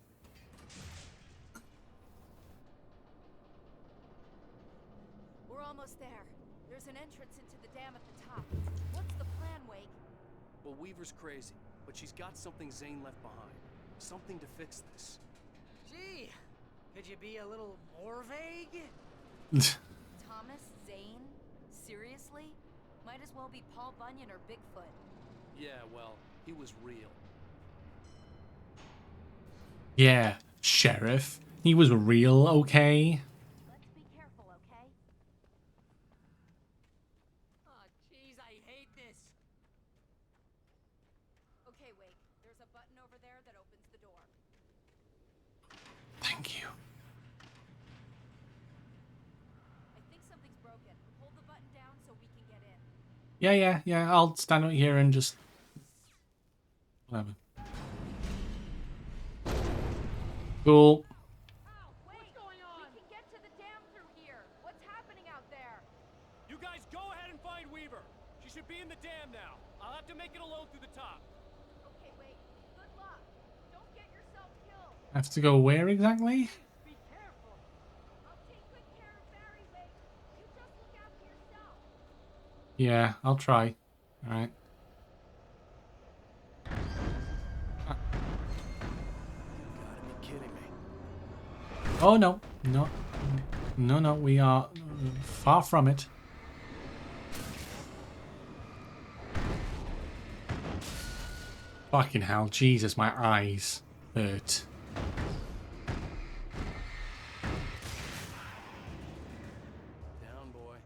S5: We're almost there. There's an entrance into the dam at the top. What's the plan, Wake?
S8: Well, Weaver's crazy, but she's got something Zane left behind. Something to fix this.
S6: gee, could you be a little more vague?
S5: Thomas Zane? Seriously? Might as well be Paul Bunyan or Bigfoot.
S8: Yeah, well, he was real.
S1: Yeah, Sheriff. He was real, okay?
S5: Let's be careful, okay?
S6: Oh, jeez, I hate this.
S5: Okay, Wake. There's a button over there that opens the door.
S1: Thank you.
S5: I think something's broken. Hold the button down so we can get in.
S1: Yeah. I'll stand out here and just... whatever. Cool.
S5: Ow, wait! What's going on? We can get to the dam through here. What's happening out there?
S2: You guys go ahead and find Weaver. She should be in the dam now. I'll have to make it a load through the top.
S5: Okay, wait. Good luck. Don't get yourself killed.
S1: I have to go where exactly?
S5: Be careful. I'll take good care of Barry, Wake. You just look after yourself.
S1: Yeah, I'll try. Alright.
S8: Gotta be kidding me.
S1: Oh, no. No, we are far from it. Fucking hell, Jesus, my eyes hurt.
S8: Down, boy.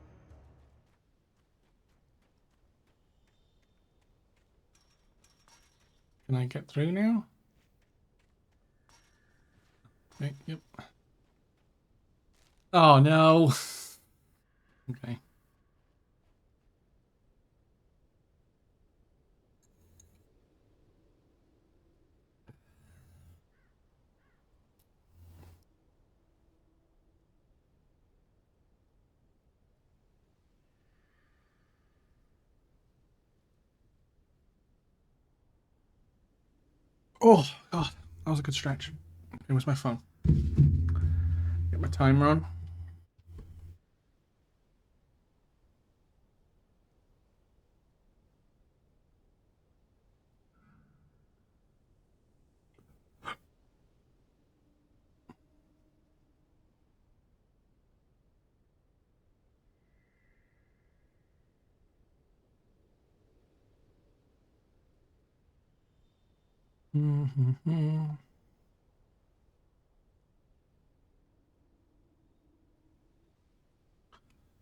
S1: Can I get through now? Okay, yep. Oh, no. Okay. Oh, God. That was a good stretch. It was my phone. Get my timer on.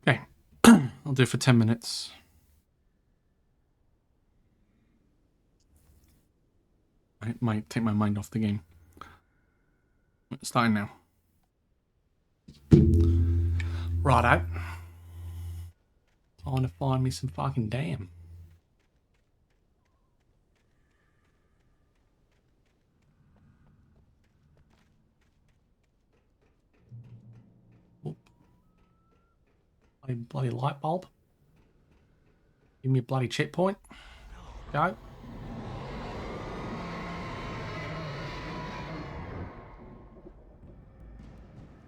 S1: Okay. I'll do it for 10 minutes. I might take my mind off the game. It's starting now. Righto. Time to find me some fucking damn. Oh. Bloody light bulb. Give me a bloody checkpoint. Go.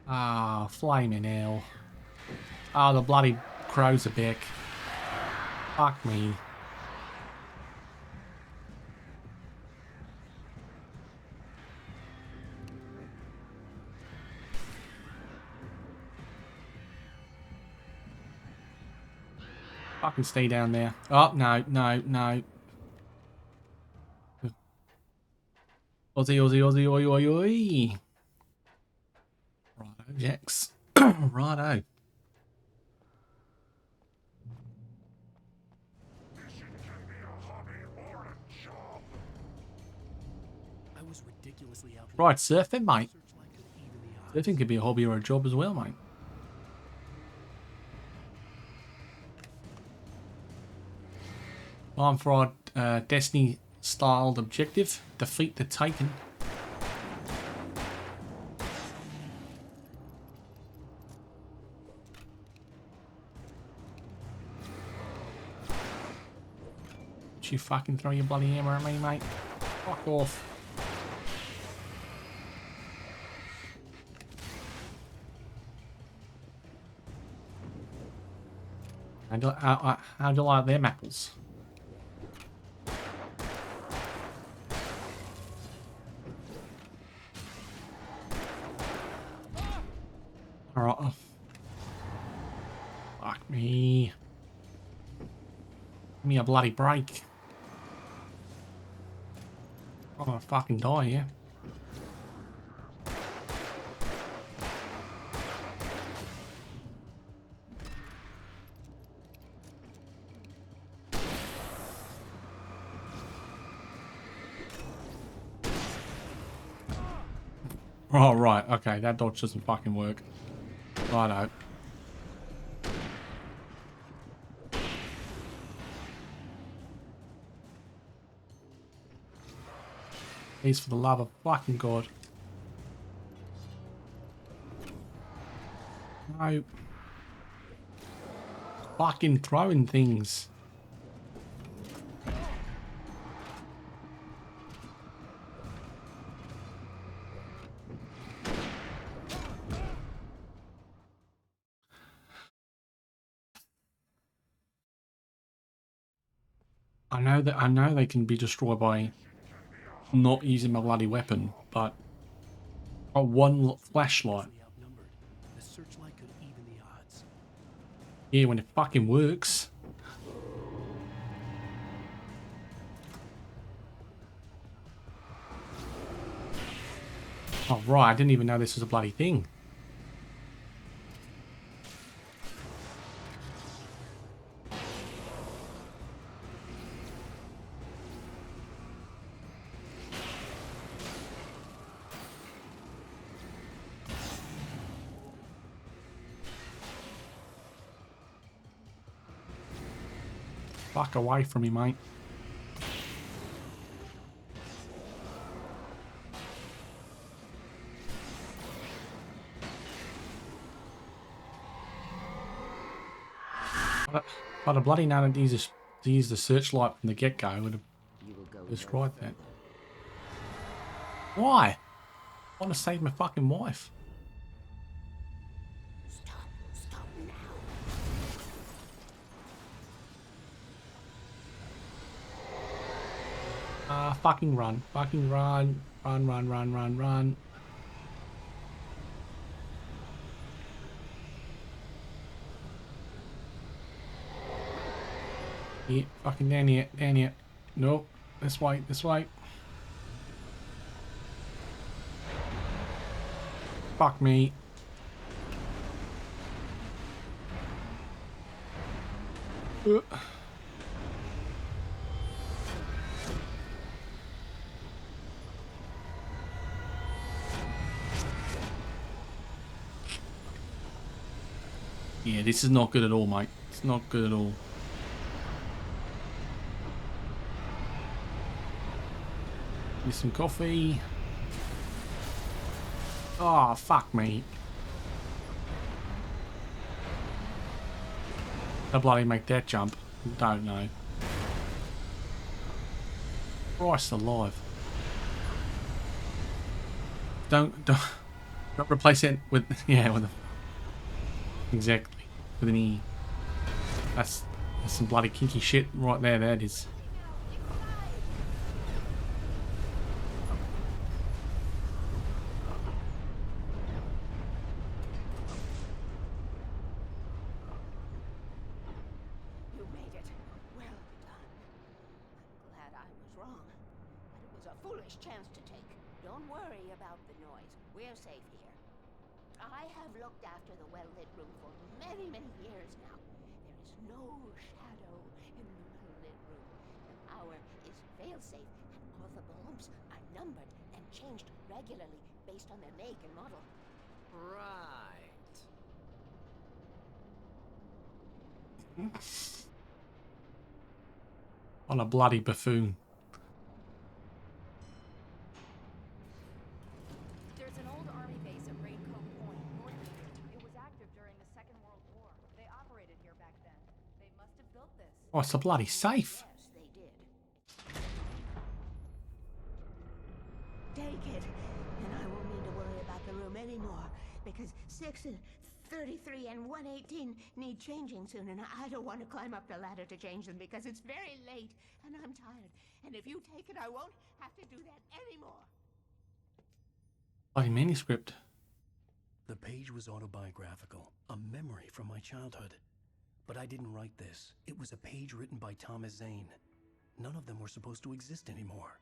S1: Ah, flaming hell. Ah, the bloody crows are back. Fuck me. Fucking stay down there. Oh, no, no, no. Aussie, Aussie, Aussie, oi, oi, oi. Righto, Jax. Righto.
S8: I was ridiculously out.
S1: Right, surfing, mate. Surfing could be a hobby or a job as well, mate. Time for our Destiny-styled objective. Defeat the Taken. Don't you fucking throw your bloody hammer at me, mate. Fuck off. How do you like them apples? Alright. Fuck me. Give me a bloody break. I'm gonna fucking die here. Oh, right. Okay, that dodge doesn't fucking work. Righto. Please, for the love of fucking God. No. Fucking throwing things. I know they can be destroyed by not using my bloody weapon, but one flashlight.
S8: The searchlight could even the odds.
S1: Yeah, when it fucking works. Oh right, I didn't even know this was a bloody thing. Fuck away from me, mate. But a bloody none of these to use the searchlight from the get-go would have destroyed that. Why? I want to save my fucking wife.
S7: Stop now.
S1: Fucking run. Fucking run. Run, run, run, run, run. Yeah, fucking down here, down here. Nope. This way, this way. Fuck me. Yeah, this is not good at all, mate. It's not good at all. Get some coffee. Oh, fuck me. How bloody make that jump? Don't know. Christ alive. Don't replace it with, yeah, with a, exactly, with an E. That's some bloody kinky shit right there, that is.
S7: You made it. Well done. I'm glad I was wrong. But it was a foolish chance to take. Don't worry about the noise. We're safe here. I have looked after the well-lit room for many, many years now. There is no shadow in the well-lit room. The power is fail-safe, and all the bulbs are numbered and changed regularly based on their make and model.
S2: Right.
S1: On a bloody buffoon.
S5: There's an old army base at Raid Cove Point, north of here. It was active during the Second World War. They operated here back then. They must have built this.
S1: Oh, it's a bloody safe.
S7: Yes, they did. Take it, and I won't need to worry about the room anymore, because 6 and 33 and 118 need changing soon, and I don't want to climb up the ladder to change them because it's very late, and I'm tired. And if you take it, I won't have to do that anymore.
S1: Bloody manuscript.
S8: The page was autobiographical, a memory from my childhood. But I didn't write this. It was a page written by Thomas Zane. None of them were supposed to exist anymore.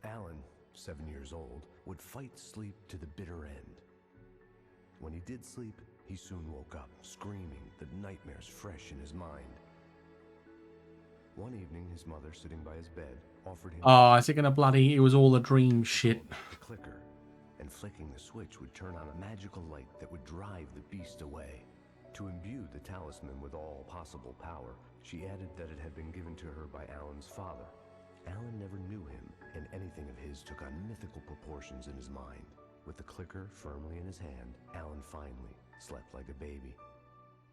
S13: Alan, 7 years old, would fight sleep to the bitter end. When he did sleep, he soon woke up, screaming, the nightmares fresh in his mind. One evening, his mother, sitting by his bed, offered him...
S1: Oh, is it gonna bloody... It was all a dream shit.
S13: ...the clicker, and flicking the switch would turn on a magical light that would drive the beast away. To imbue the talisman with all possible power, she added that it had been given to her by Alan's father. Alan never knew him, and anything of his took on mythical proportions in his mind. With the clicker firmly in his hand, Alan finally slept like a baby.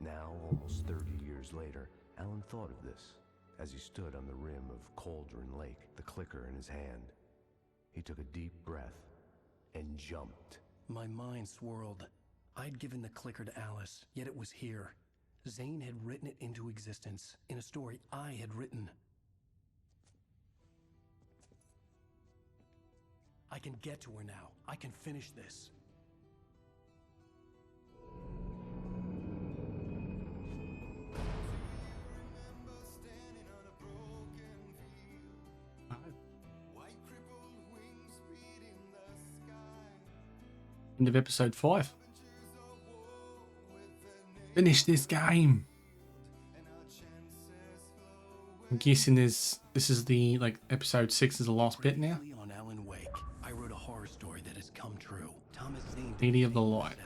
S13: Now, almost 30 years later, Alan thought of this as he stood on the rim of Cauldron Lake, the clicker in his hand. He took a deep breath and jumped.
S8: My mind swirled. I'd given the clicker to Alice, yet it was here. Zane had written it into existence in a story I had written. I can get to her now. I can finish this.
S1: End of episode 5. Finish this game. I'm guessing this is the episode 6 is the last bit now.
S8: On Alan Wake, I wrote a horror story that has come true. Thomas Zane,
S1: Lady of the Light.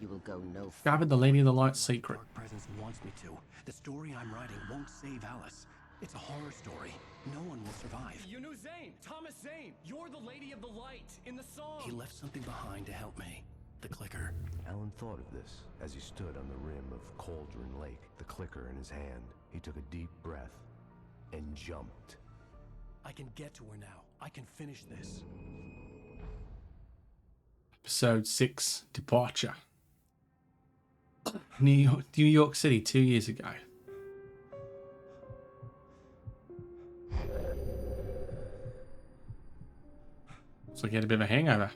S14: You will go no
S1: Discovered the Lady of the Light secret.
S8: Dark Presence wants me to. The story I'm writing won't save Alice. It's a horror story. No one will survive.
S2: You knew Zane, Thomas Zane. You're the Lady of the Light in the song.
S8: He left something behind to help me. The clicker.
S13: Alan thought of this as he stood on the rim of Cauldron Lake, the clicker in his hand. He took a deep breath and jumped.
S8: I can get to her now. I can finish this.
S1: Episode 6, Departure. New York City 2 years ago. Looks like he had a bit of a hangover.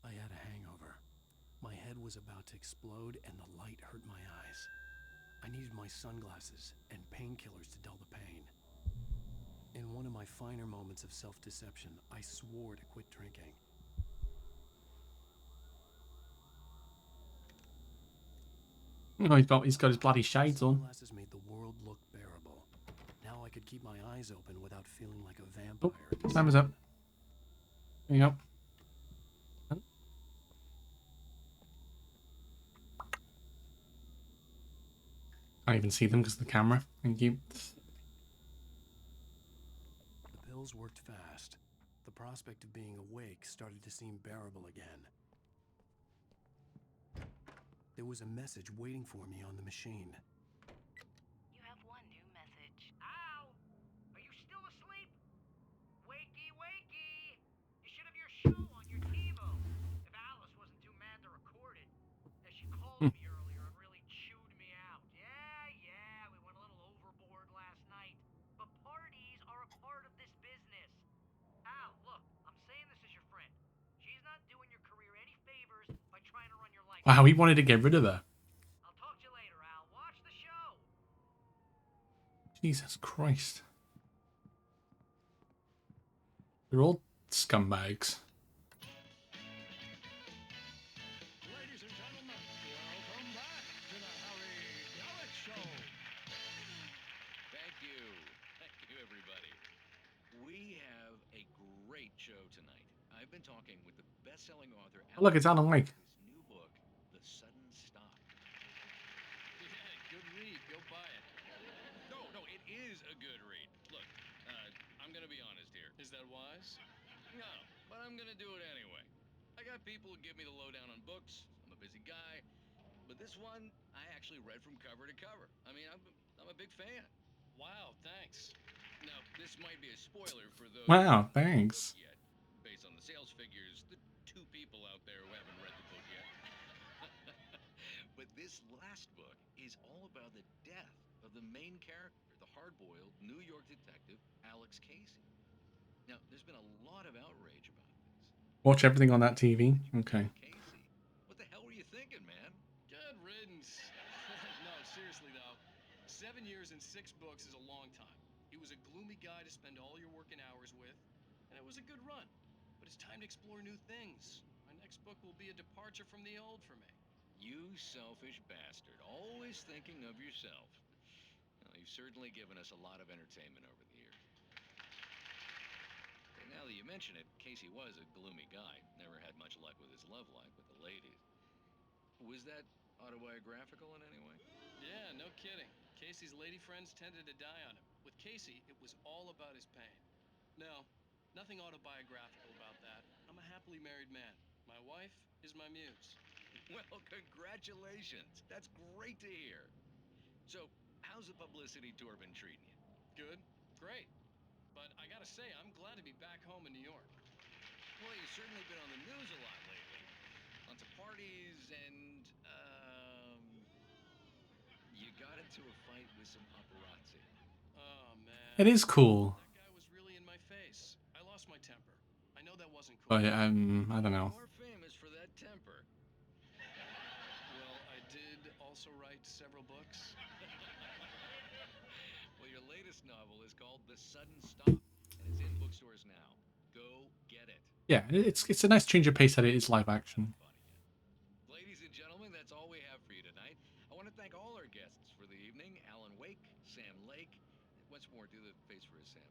S8: I had a hangover. My head was about to explode and the light hurt my eyes. I needed my sunglasses and painkillers to dull the pain. In one of my finer moments of self-deception, I swore to quit drinking.
S1: Oh, he's got his bloody shades on.
S8: Sunglasses made the world look bearable. Now I could keep my eyes open without feeling like a
S1: Oh,
S8: vampire.
S1: timer's up. There you go. Can't even see them because of the camera. Thank you.
S8: The pills worked fast. The prospect of being awake started to seem bearable again. There was a message waiting for me on the machine.
S6: You have one new message. Ow! Are you still asleep? Wakey, wakey! You should have your show on your TiVo. If Alice wasn't too mad to record it. As she called me earlier and really chewed me out. Yeah, we went a little overboard last night. But parties are a part of this business. Al, look, I'm saying this as your friend. She's not doing your career any favors by trying to run your life.
S1: Wow, he wanted to get rid of her.
S6: I'll talk to you later, Al. Watch the show.
S1: Jesus Christ. They're all scumbags.
S3: Ladies and gentlemen, welcome back to the Harry Gallic Show.
S14: Thank you. Thank you, everybody. We have a great show tonight. I've been talking with the best-selling author,
S1: Oh, look, it's Alan Wake.
S14: his new book, The Sudden Stop.
S15: Yeah, good read. Go buy it.
S14: No, it is a good read. Look, I'm gonna be honest here.
S15: Is that wise?
S14: No, but I'm gonna do it anyway. I got people who give me the lowdown on books. I'm a busy guy. But this one, I actually read from cover to cover. I mean, I'm a big fan.
S15: Wow, thanks.
S14: Now, this might be a spoiler for those
S1: Wow,
S14: who haven't read the
S1: thanks.
S14: book yet. Based on the sales figures, the 2 people out there who haven't read the book yet. But this last book is all about the death of the main character, the hard-boiled New York detective, Alex Casey. Now, there's been a lot of outrage about this.
S1: Watch everything on that TV. Okay.
S14: Casey, what the hell were you thinking, man?
S15: Good riddance. No, seriously though, 7 years and 6 books is a long time. He was a gloomy guy to spend all your working hours with, and it was a good run. But it's time to explore new things. My next book will be a departure from the old for me.
S14: You selfish bastard, always thinking of yourself. Well, you've certainly given us a lot of entertainment over the years. And now that you mention it, Casey was a gloomy guy. Never had much luck with his love life with the ladies. Was that autobiographical in any way?
S15: Yeah, no kidding. Casey's lady friends tended to die on him. With Casey, it was all about his pain. No, nothing autobiographical about that. I'm a happily married man. My wife is my muse.
S14: Well, congratulations. That's great to hear. So, how's the publicity tour been treating you?
S15: Good, great. But I gotta say, I'm glad to be back home in New York.
S14: Well, you've certainly been on the news a lot lately. Lots of parties and, you got into a fight with some paparazzi.
S15: Oh, man.
S1: It is cool.
S15: That guy was really in my face. I lost my temper. I know that wasn't cool.
S1: But, I don't know.
S14: You're famous for that temper.
S15: Well, I did also write several books.
S14: Well, your latest novel is called The Sudden Stop, and it's in bookstores now. Go get it.
S1: Yeah, it's a nice change of pace that it is live action.
S14: Ladies and gentlemen, that's all we have for you tonight. I want to thank all our guests for the evening. Alan Wake, Sam Lake. Once more, do the face for a Sam.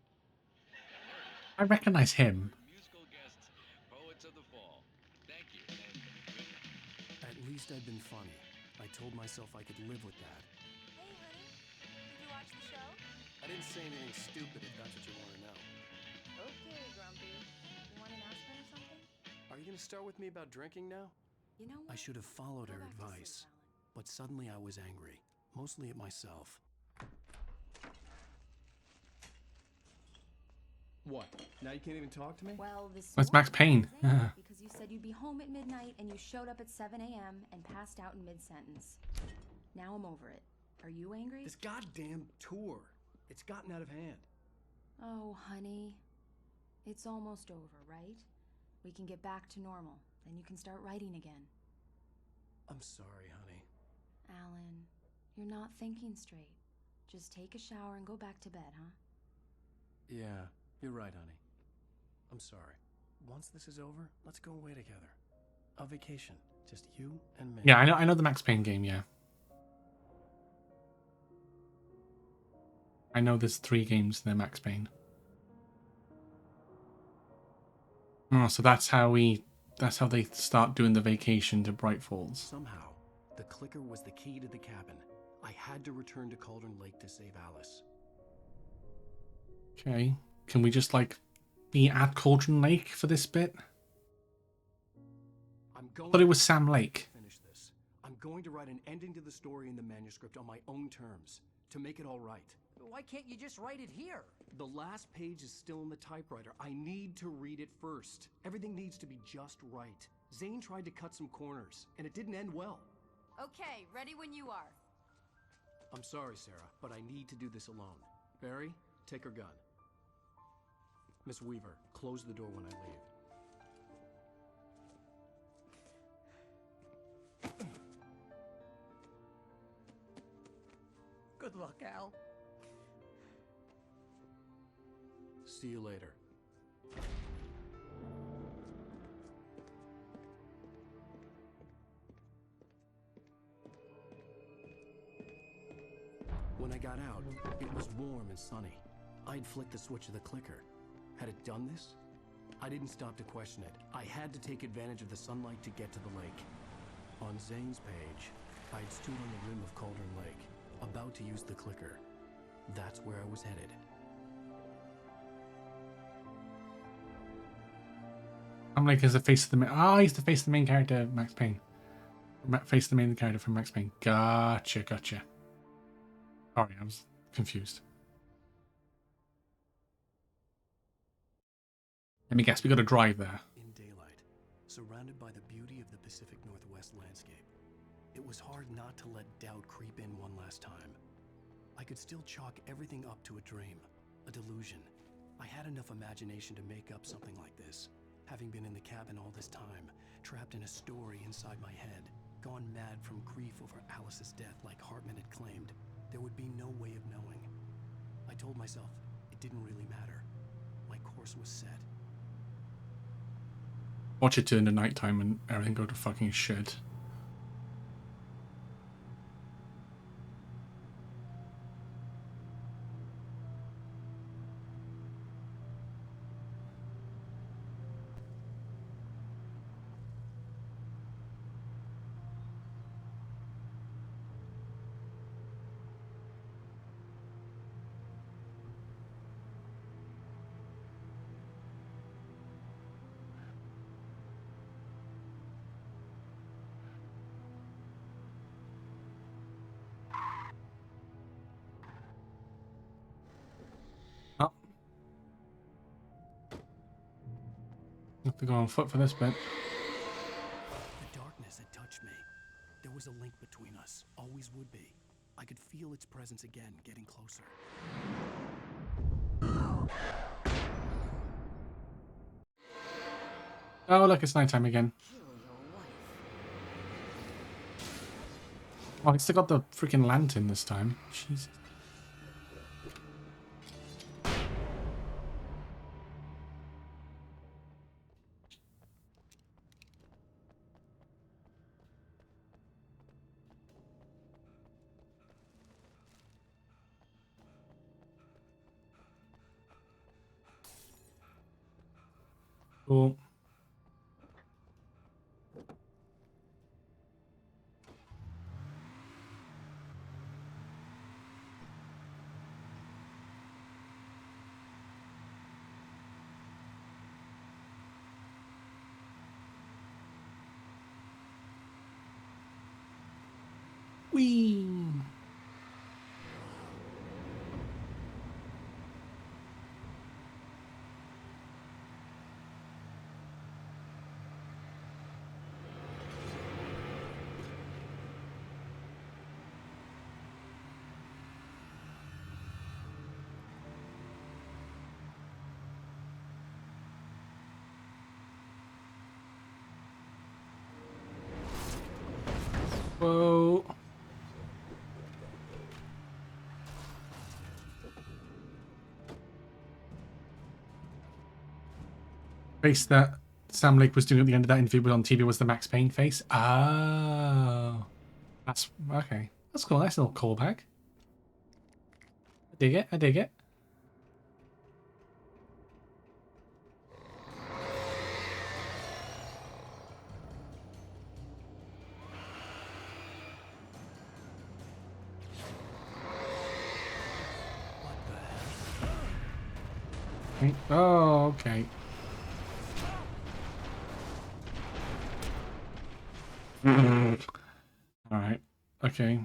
S1: I recognize him.
S14: Musical guests, Poets of the Fall. Thank you, and good night.
S8: At least I'd been funny. I told myself I could live with that.
S5: Hey, honey. Did you watch the show?
S8: I didn't say anything stupid if that's what you want to know.
S5: Okay, Grumpy. You want an aspirin or something?
S8: Are you going to start with me about drinking now?
S5: You know what?
S8: I should have followed
S5: Go
S8: her
S5: back to sleep,
S8: advice.
S5: Alan.
S8: But suddenly I was angry. Mostly at myself.
S16: What? Now you can't even talk to me?
S5: Well, this
S1: That's Max
S5: morning
S1: Payne.
S5: I was angry because you said you'd be home at midnight and you showed up at 7 a.m. and passed out in mid-sentence. Now I'm over it. Are you angry?
S16: This goddamn tour. It's gotten out of hand.
S5: Oh, honey. It's almost over, right? We can get back to normal. Then you can start writing again.
S8: I'm sorry, honey.
S5: Alan, you're not thinking straight. Just take a shower and go back to bed, huh?
S8: Yeah, you're right, honey. I'm sorry. Once this is over, let's go away together. A vacation. Just you and me.
S1: Yeah, I know the Max Payne game, yeah. I know there's 3 games in there, Max Payne. Oh, so that's how they start doing the vacation to Bright Falls.
S8: Somehow, the clicker was the key to the cabin. I had to return to Cauldron Lake to save Alice.
S1: Okay. Can we just, like, be at Cauldron Lake for this bit? I thought it was Sam Lake.
S8: Finish this. I'm going to write an ending to the story in the manuscript on my own terms, to make it all right.
S2: Why can't you just write it here?
S8: The last page is still in the typewriter. I need to read it first. Everything needs to be just right. Zane tried to cut some corners, and it didn't end well.
S5: Okay, ready when you are.
S8: I'm sorry, Sarah, but I need to do this alone. Barry, take her gun. Miss Weaver, close the door when I leave.
S3: Good luck, Al.
S8: See you later. When I got out, it was warm and sunny. I'd flicked the switch of the clicker. Had it done this? I didn't stop to question it. I had to take advantage of the sunlight to get to the lake. On Zane's page, I'd stood on the rim of Cauldron Lake, about to use the clicker. That's where I was headed.
S1: I'm like, as the face of the main. Ah, he's the face of the main character, Max Payne. Face of the main character from Max Payne. Gotcha. Sorry, I was confused. Let me guess, we got to drive there.
S8: In daylight, surrounded by the beauty of the Pacific Northwest landscape, it was hard not to let doubt creep in one last time. I could still chalk everything up to a dream, a delusion. I had enough imagination to make up something like this. Having been in the cabin all this time, trapped in a story inside my head, gone mad from grief over Alice's death like Hartman had claimed, there would be no way of knowing. I told myself it didn't really matter. My course was set.
S1: Watch it turn to nighttime and everything go to fucking shit. Have to go on foot for this bit.
S8: The darkness had touched me. There was a link between us, always would be. I could feel its presence again, getting closer.
S1: Oh, look, it's nighttime again. Oh, I still got the freaking lantern this time. Jesus. Cool. Whee! Whoa. Face that Sam Lake was doing at the end of that interview on TV was the Max Payne face. Oh. That's okay. That's cool. Nice little callback. I dig it. I dig it. Oh, okay. All right. Okay.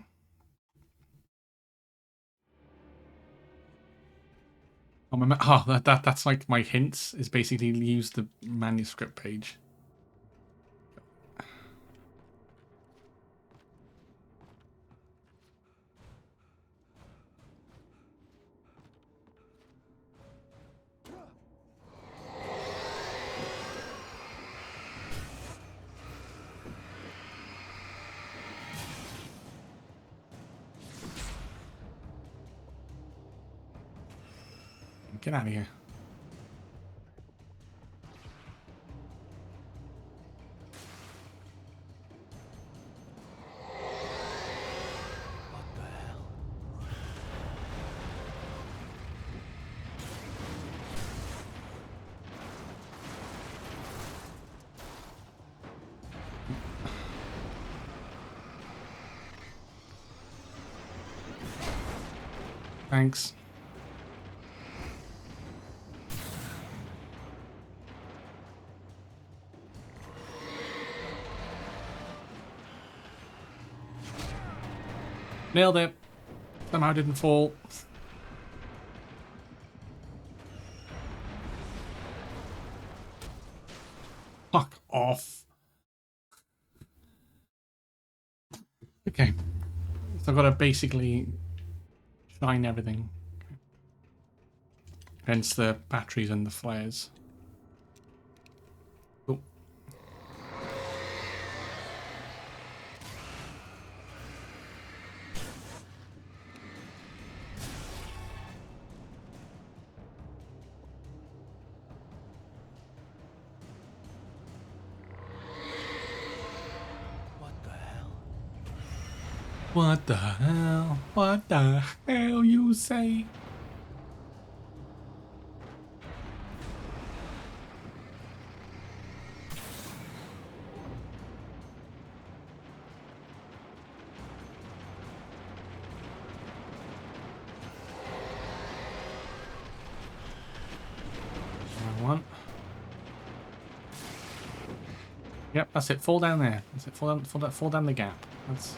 S1: Oh, that's like my hints is basically use the manuscript page. Get out of here. Thanks. Nailed it. Somehow didn't fall. Fuck off. Okay. So I've got to basically shine everything. Hence the batteries and the flares. Oh.
S8: What the hell?
S1: What the hell? What the hell you say? One. Yep, that's it. Fall down there. That's it. Fall down the gap. That's.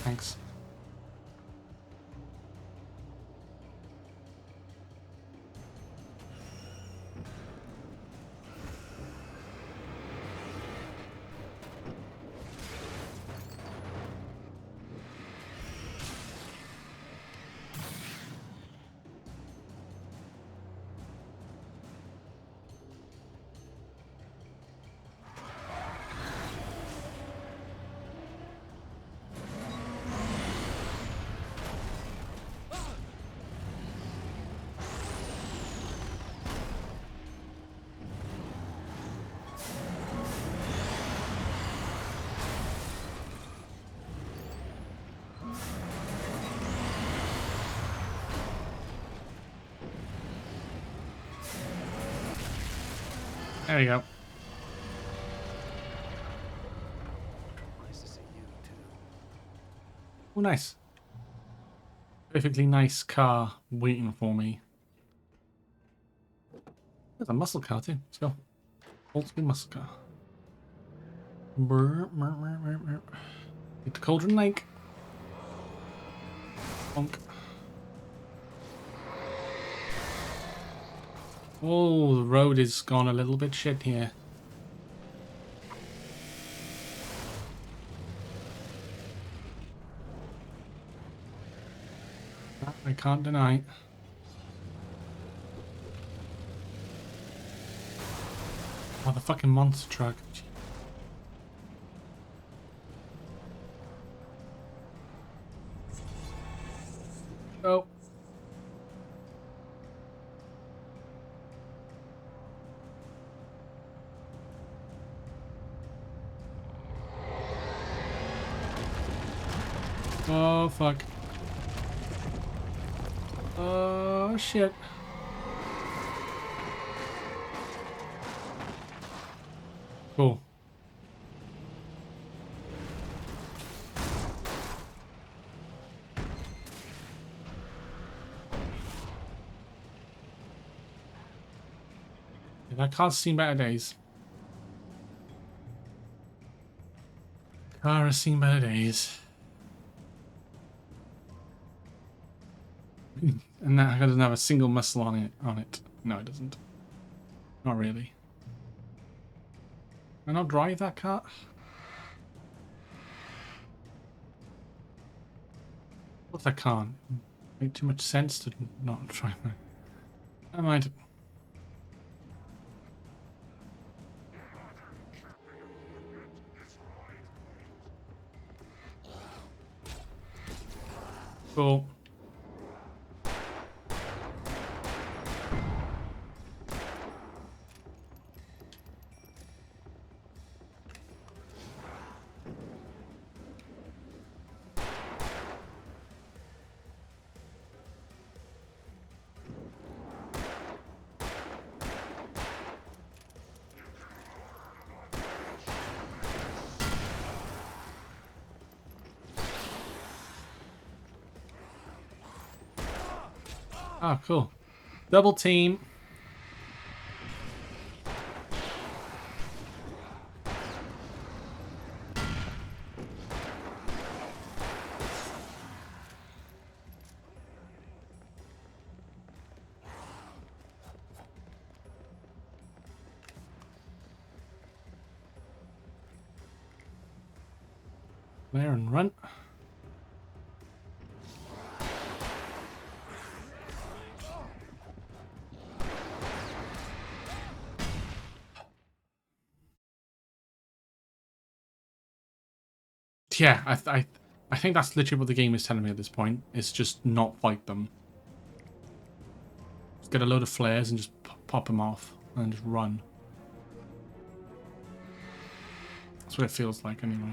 S1: Thanks. There you go.
S8: Nice to see you too.
S1: Oh, nice. Perfectly nice car waiting for me. There's a muscle car too. Let's go. Old school muscle car. Get the Cauldron Lake. Bonk. Oh, the road is gone a little bit shit here. That I can't deny. Oh, the fucking monster truck. Oh, fuck. Oh, shit. Cool. That car's seen better days. Car has seen better days. And that doesn't have a single muscle on it. No, it doesn't. Not really. Can I not drive that car? What if I can't? Make too much sense to not try that. Never mind. Cool. Ah, cool. Double team. There and run. Yeah, I think that's literally what the game is telling me at this point. It's just not fight them. Just get a load of flares and just pop them off and just run. That's what it feels like anyway.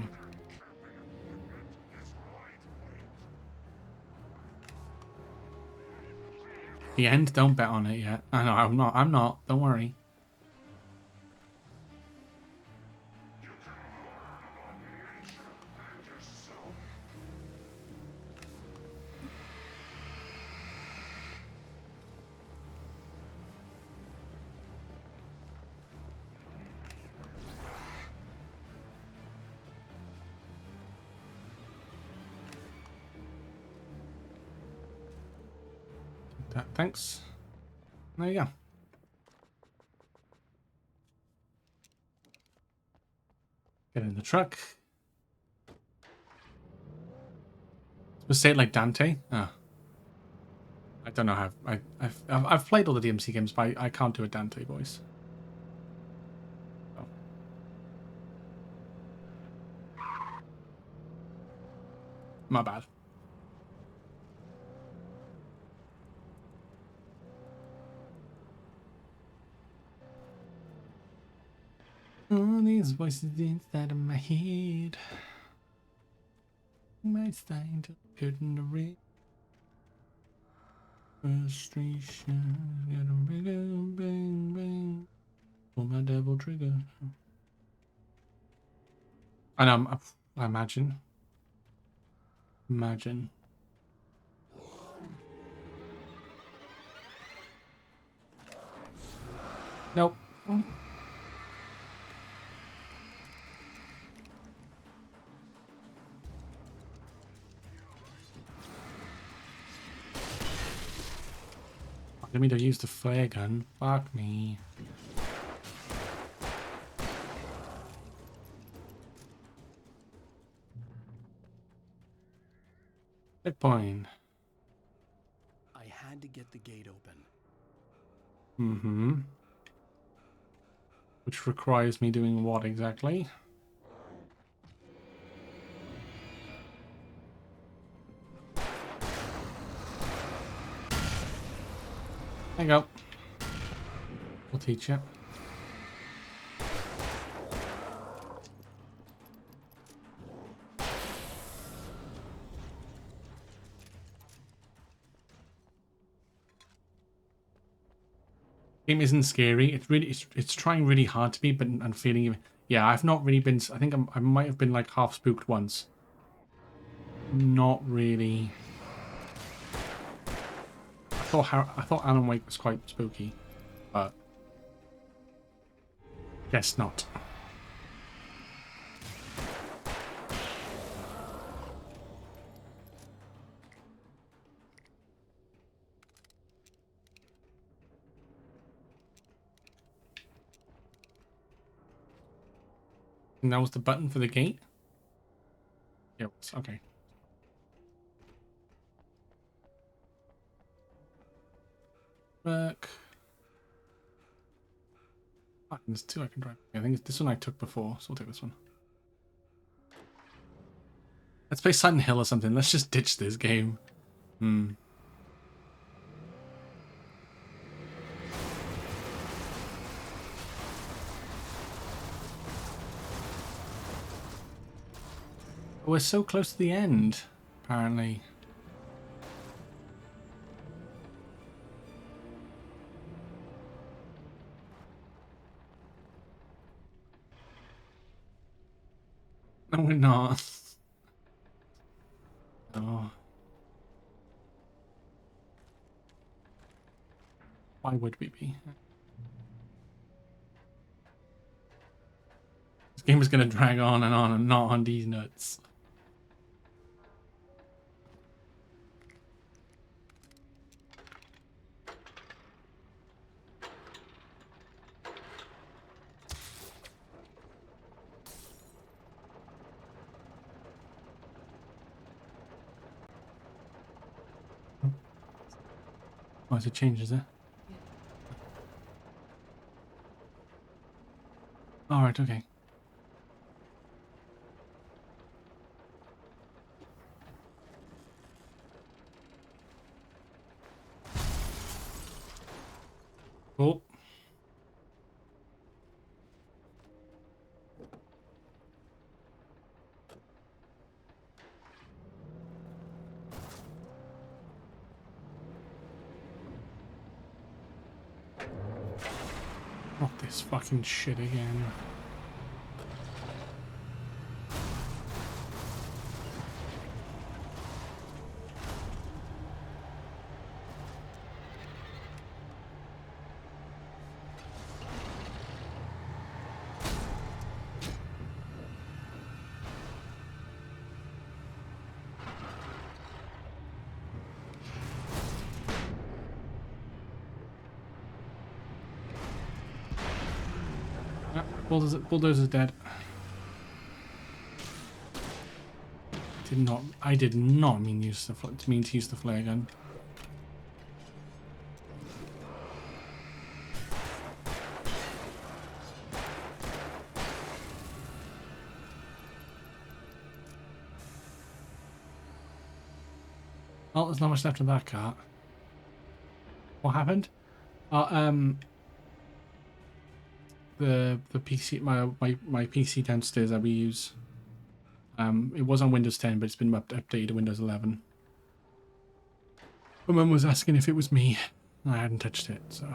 S1: The end? Don't bet on it yet. I know, I'm not. Don't worry. Thanks. There you go. Get in the truck. Supposed to say it like Dante? Ah. I don't know how. I've played all the DMC games, but I can't do a Dante voice. Oh. My bad. All these voices inside of my head. My sign to curtain the red. Frustration. Got a bang, bang, bang. Pull my devil trigger. And I imagine. Imagine. Nope. I didn't mean to use the flare gun. Fuck me. Checkpoint.
S8: I had to get the gate open.
S1: Mm-hmm. Which requires me doing what exactly? There you go. We'll teach you. Game isn't scary. It's trying really hard to be, but I'm feeling. Yeah, I've not really been. I think I might have been like half spooked once. Not really. I thought Alan Wake was quite spooky, but guess not. And that was the button for the gate? Yeah, it was. Okay. Back. Ah, there's two I can drive. I think this one I took before, so we'll take this one. Let's play Silent Hill or something. Let's just ditch this game. We're so close to the end, apparently. No, we're not. Oh. Why would we be? This game is going to drag on and not on these nuts. Oh, it's a change, is it? Alright, okay. Oh. Not this fucking shit again. Bulldozer's dead. I did not mean to use the flare gun. Oh, there's not much left of that cart. What happened? The PC my PC downstairs that we use. It was on Windows 10, but it's been updated to Windows 11. My mum was asking if it was me. I hadn't touched it, so.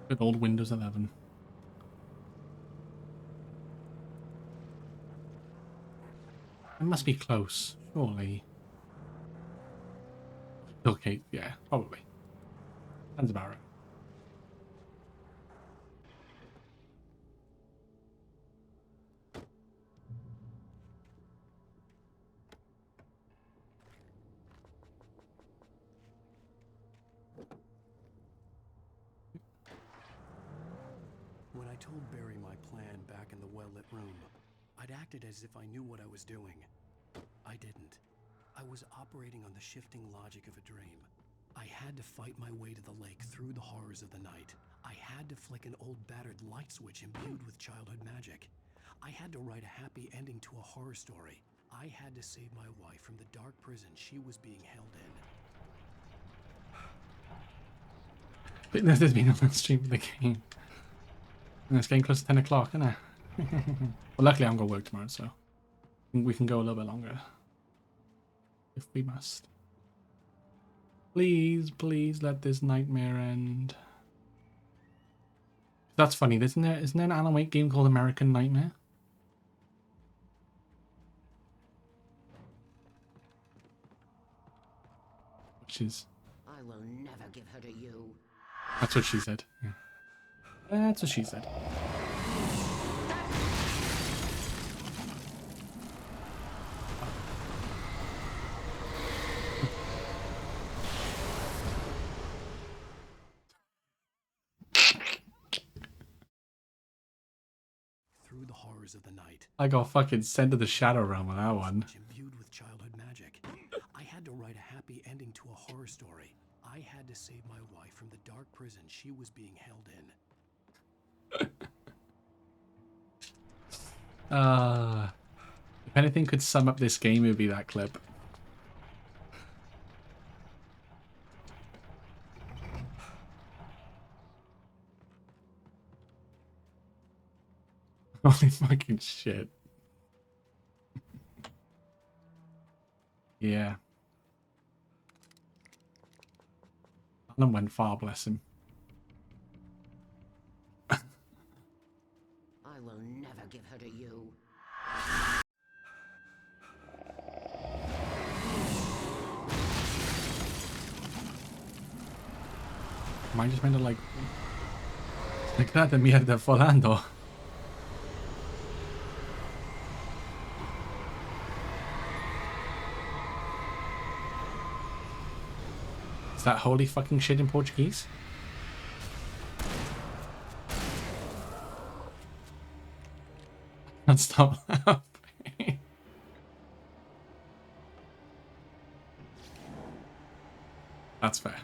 S1: Good old Windows 11. It must be close, surely. Okay, yeah, probably. Sounds about right.
S8: When I told Barry my plan back in the well-lit room, I'd acted as if I knew what I was doing. I didn't. I was operating on the shifting logic of a dream. I had to fight my way to the lake through the horrors of the night. I had to flick an old battered light switch imbued with childhood magic. I had to write a happy ending to a horror story. I had to save my wife from the dark prison she was being held in.
S1: But there's been a stream of the game. And it's getting close to 10 o'clock, isn't it? Well, luckily I'm going to work tomorrow, so we can go a little bit longer. If we must. Please, please let this nightmare end. That's funny, isn't there? Isn't there an Alan Wake game called American Nightmare? Which is...
S7: I will never give her to you.
S1: That's what she said. Yeah. That's what she said.
S8: Through the horrors of the night,
S1: I got fucking sent to the Shadow Realm on that one.
S8: imbued with childhood magic, I had to write a happy ending to a horror story. I had to save my wife from the dark prison she was being held in.
S1: If anything could sum up this game, it would be that clip. Holy fucking shit. Yeah. Alan went far, bless him.
S7: I will never give her to you.
S1: Am I just meant to like... Grande mierda volando. Is that holy fucking shit in Portuguese? Can't stop laughing. That's fair.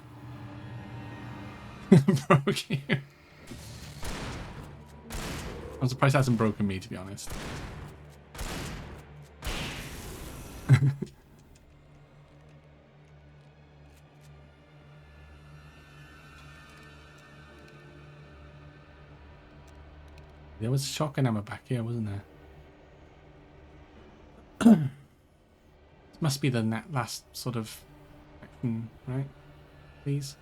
S1: Broke you. I'm surprised it hasn't broken me, to be honest. There was shotgun ammo back here, wasn't there? This must be the last sort of section, right? Please.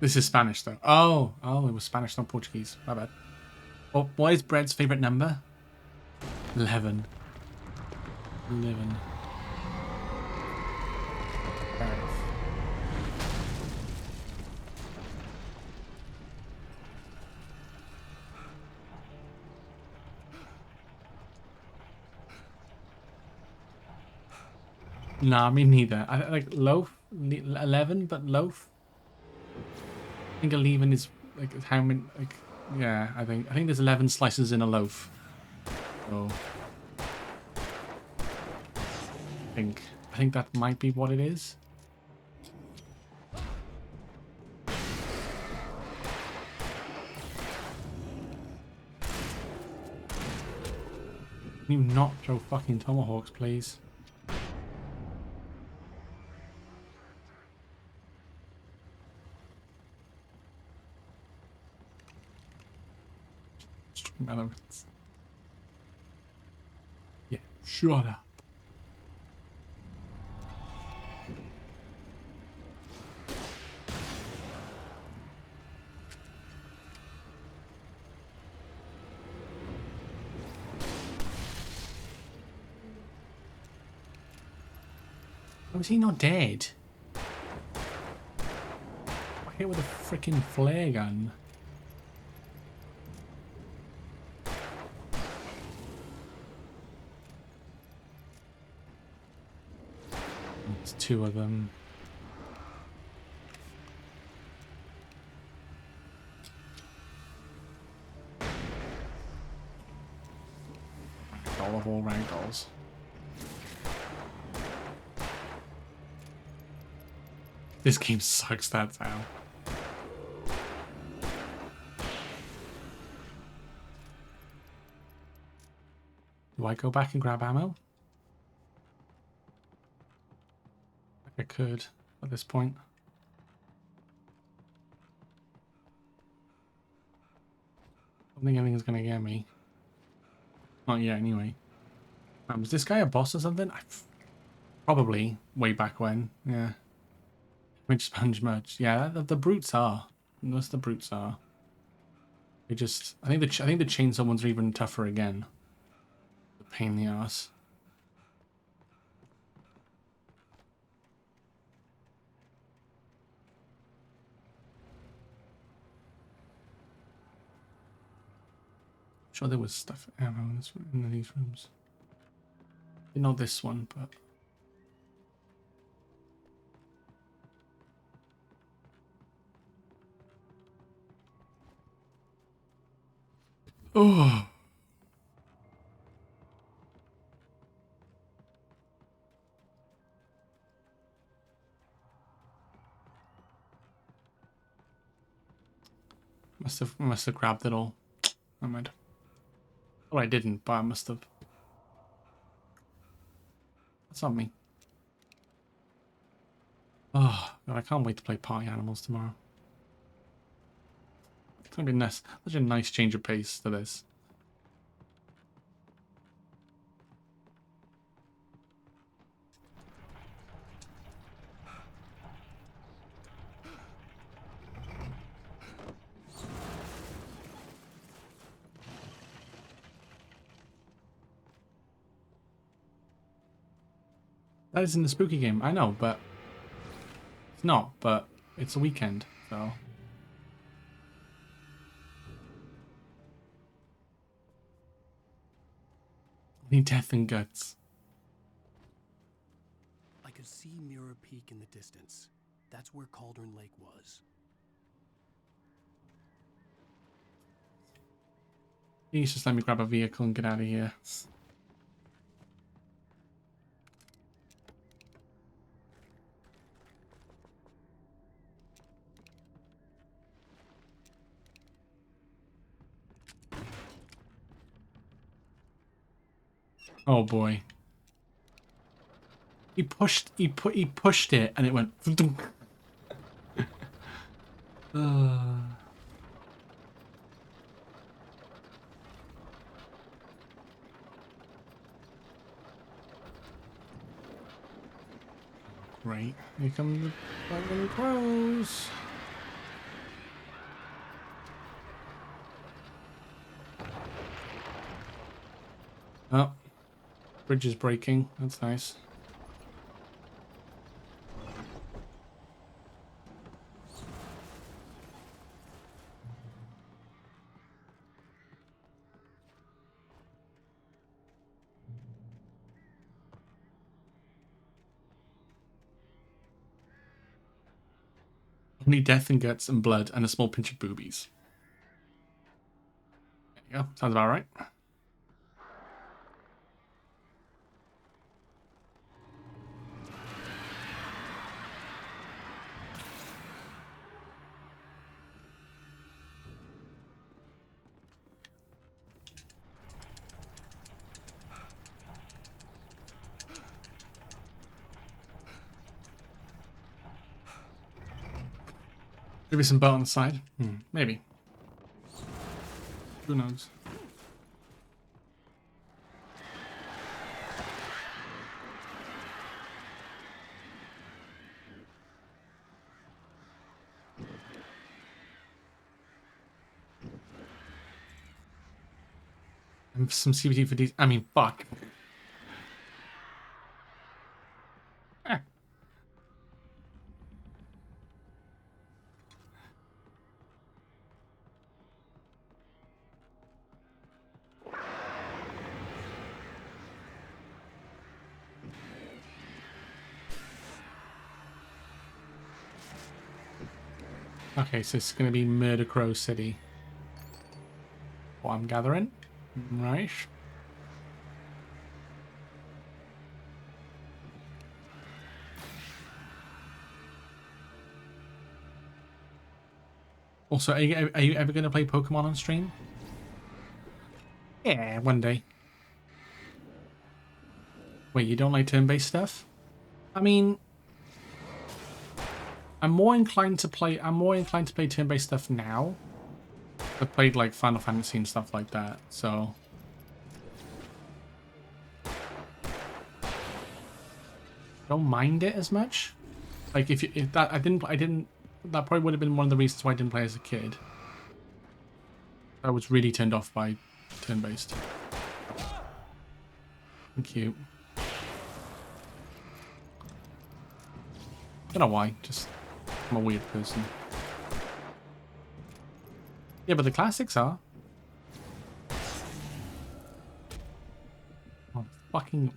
S1: This is Spanish, though. Oh, it was Spanish, not Portuguese. My bad. Oh, what is Bread's favorite number? 11. 11. Fair enough. Nah, me neither. I like loaf, 11, but loaf. I think 11 is like how many? Like, yeah, I think there's 11 slices in a loaf. So I think that might be what it is. Can you not throw fucking tomahawks, please? Elements. Yeah, shut up. How is he not dead? I hit with a freaking flare gun. There's two of them. All of all ragdolls. This game sucks, that's how. Do I go back and grab ammo? I could at this point. don't think anything's gonna get me. Not yet, anyway. Was this guy a boss or something? Probably way back when. Yeah. Which sponge much? Yeah, the brutes are. Most the brutes are. They just. I think the chainsaw ones are even tougher again. A pain in the ass. Sure, there was stuff ammo in these rooms. Not this one, but. Oh. Must have grabbed it all. I might. Oh, I didn't, but I must have. That's not me. Oh, God, I can't wait to play Party Animals tomorrow. It's gonna be nice. Such a nice change of pace to this. That isn't a spooky game. I know, but it's not. But it's a weekend, so. I need death and guts.
S8: I could see Mirror Peak in the distance. That's where Cauldron Lake was.
S1: Please just let me grab a vehicle and get out of here. Oh boy. He pushed it and it went Great. Here come the fucking crows. Oh. Bridge is breaking. That's nice. Only death and guts and blood and a small pinch of boobies. There you go. Sounds about right. Maybe some boat on the side. Maybe. Who knows? And some CBT for these. I mean, fuck. Okay, so it's going to be Murder Crow City. What I'm gathering. Right. Also, are you ever going to play Pokemon on stream? Yeah, one day. Wait, you don't like turn-based stuff? I mean, I'm more inclined to play turn-based stuff now. I played like Final Fantasy and stuff like that, so don't mind it as much. Like if that I didn't that probably would have been one of the reasons why I didn't play as a kid. I was really turned off by turn-based. Cute. Don't know why, just I'm a weird person. Yeah, but the classics are. Oh, fucking.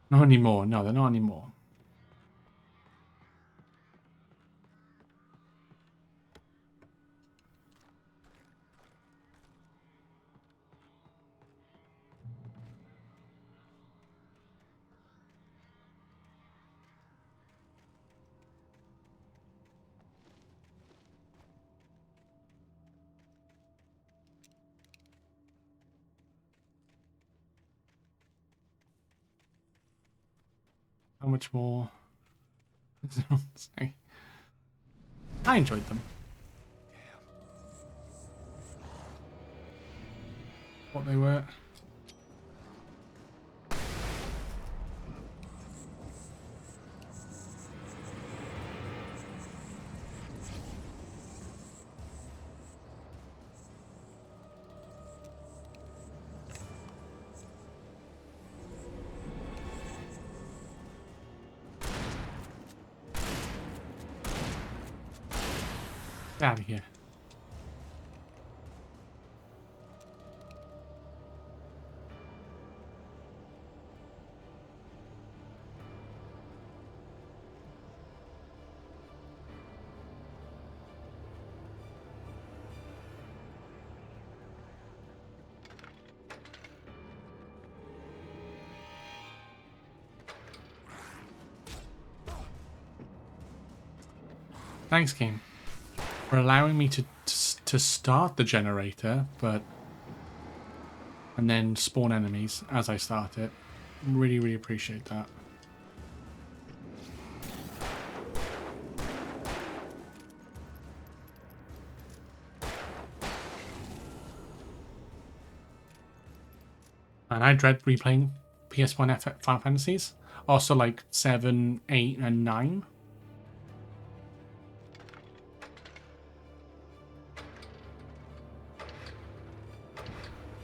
S1: Not anymore. No, they're not anymore. How much more? I enjoyed them. What they were. Get out of here. Thanks, game, for allowing me to start the generator, and then spawn enemies as I start it. Really, really appreciate that. And I dread replaying PS1 Final Fantasies. Also like 7, 8, and 9.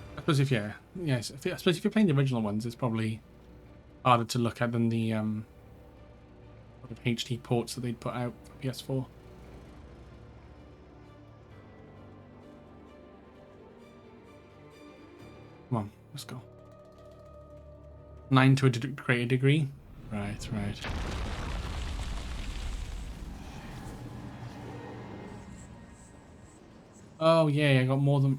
S1: I suppose if I suppose if you're playing the original ones, it's probably harder to look at than the sort of HD ports that they'd put out for PS4. Come on, let's go. 9 to a greater degree. Right. Oh yeah, I got more than.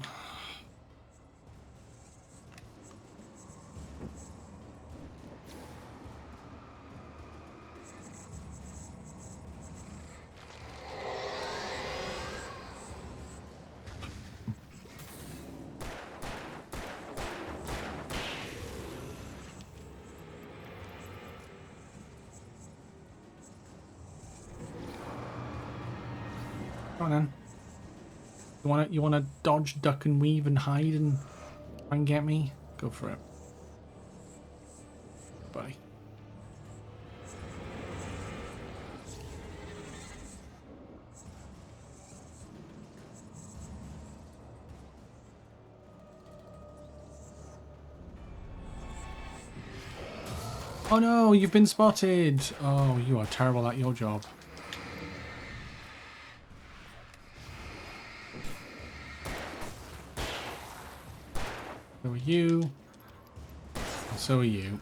S1: Come on then. You wanna dodge, duck, and weave and hide and try and get me? Go for it, buddy. Oh no, you've been spotted. Oh, you are terrible at your job. So are you. And so are you.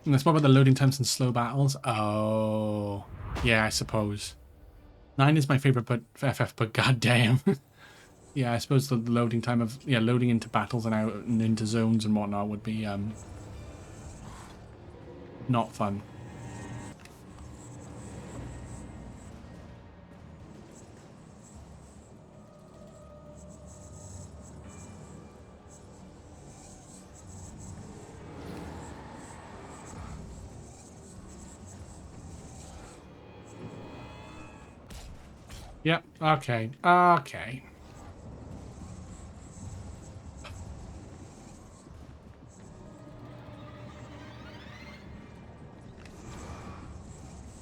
S1: And that's more about the loading times and slow battles. Oh, yeah, I suppose. 9 is my favorite, but FF, but goddamn. Yeah, I suppose the loading time of loading into battles and out and into zones and whatnot would be not fun. Yep. Okay. Okay.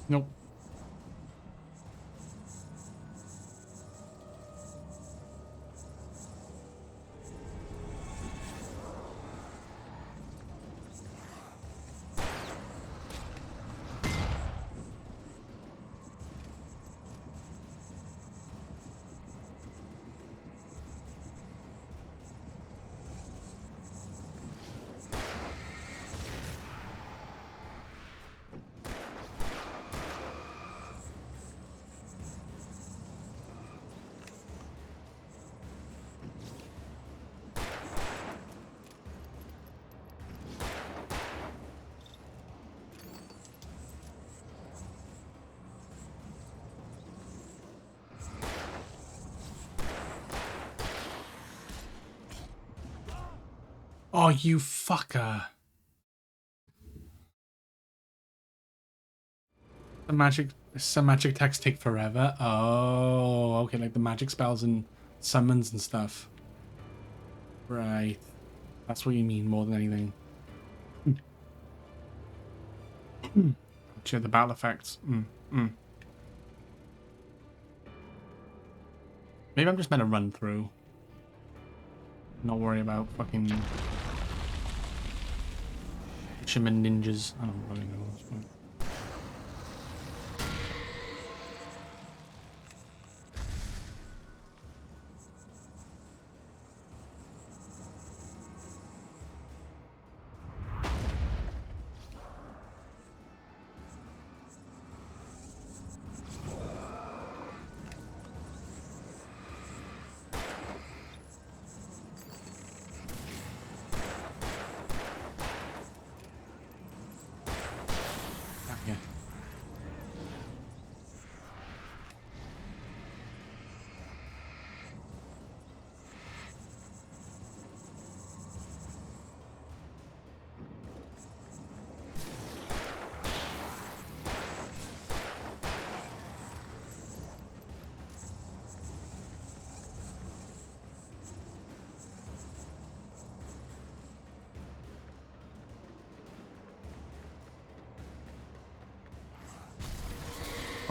S1: Nope. Oh, you fucker. Some magic attacks take forever. Oh, okay, like the magic spells and summons and stuff. Right. That's what you mean more than anything. Gotcha, the battle effects. Maybe I'm just meant to run through. Not worry about fucking Shaman ninjas. I don't really know this point. Yeah.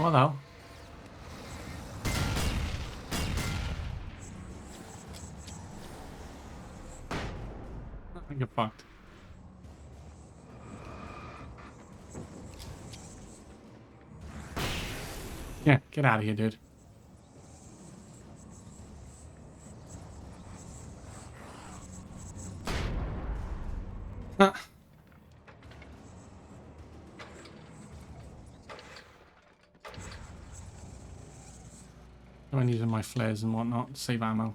S1: Oh, hello. You're fucked. Yeah, get out of here, dude. Huh. I'm using my flares and whatnot to save ammo.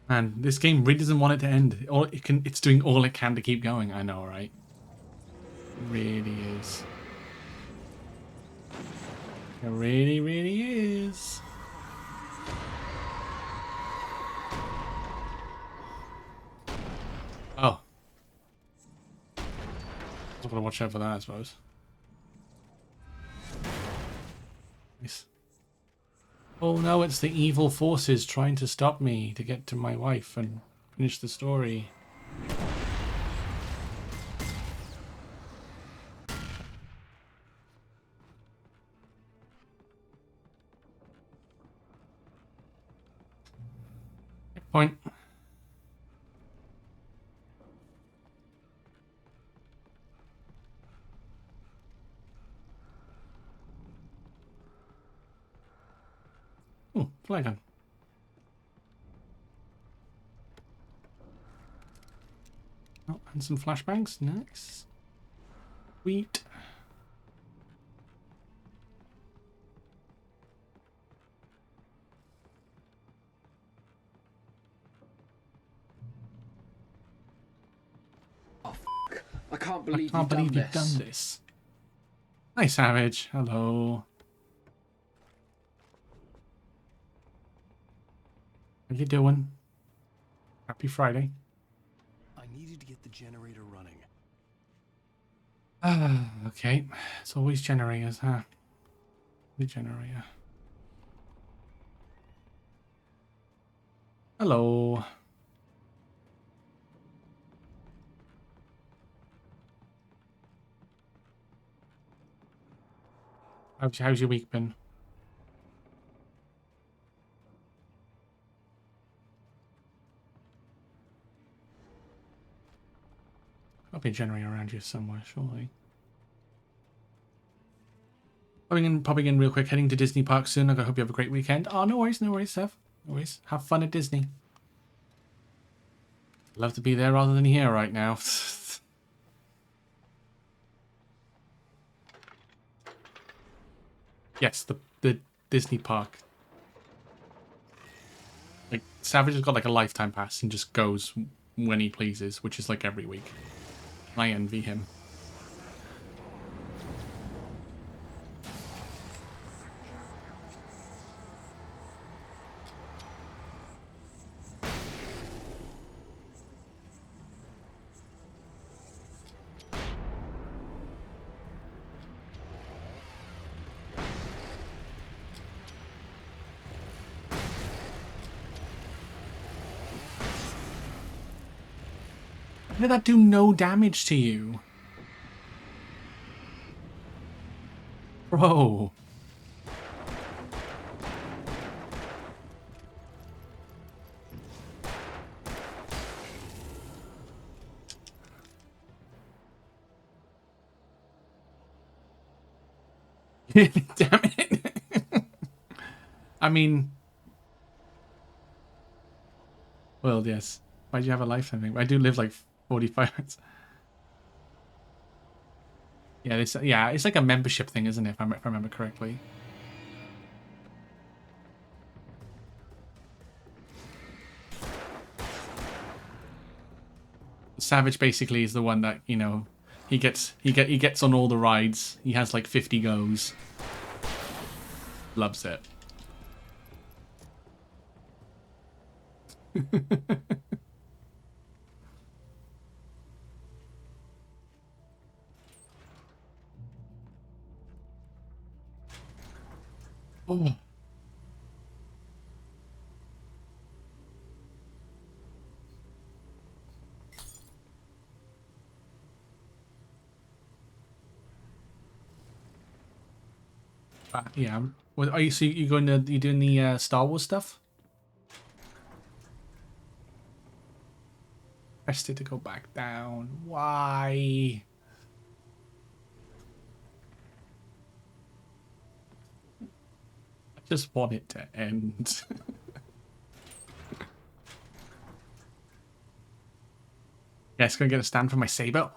S1: Man, this game really doesn't want it to end. It's doing all it can to keep going. I know, right? It really is. It really, really is. Oh. I've got to watch out for that, I suppose. Nice. Oh no, it's the evil forces trying to stop me to get to my wife and finish the story. Point. Oh, flag gun. Oh, and some flashbangs. Nice. Sweet.
S16: Oh, fuck. I can't believe
S1: you've done this. Hi, Savage. Hello. How you doing? Happy Friday.
S8: I needed to get the generator running.
S1: Okay. It's always generators, huh? The generator. Hello. How's your week been? There'll be a generator around here somewhere, surely. Popping in real quick, heading to Disney Park soon. I hope you have a great weekend. Oh, no worries, Seth. No worries. Have fun at Disney. Love to be there rather than here right now. Yes, the Disney Park. Like, Savage has got like a lifetime pass and just goes when he pleases, which is like every week. I envy him. How did that do no damage to you? Bro. Damn it. I mean... Well, yes. Why'd you have a lifetime thing? I do live like 45 minutes. Yeah, it's like a membership thing, isn't it? If I remember correctly. Savage basically is the one that, you know, he gets on all the rides. He has like 50 goes. Loves it. Oh. Yeah. What are you? So you going to? You doing the Star Wars stuff? Pressed it to go back down. Why? I just want it to end. Yes, gonna get a stand for my saber.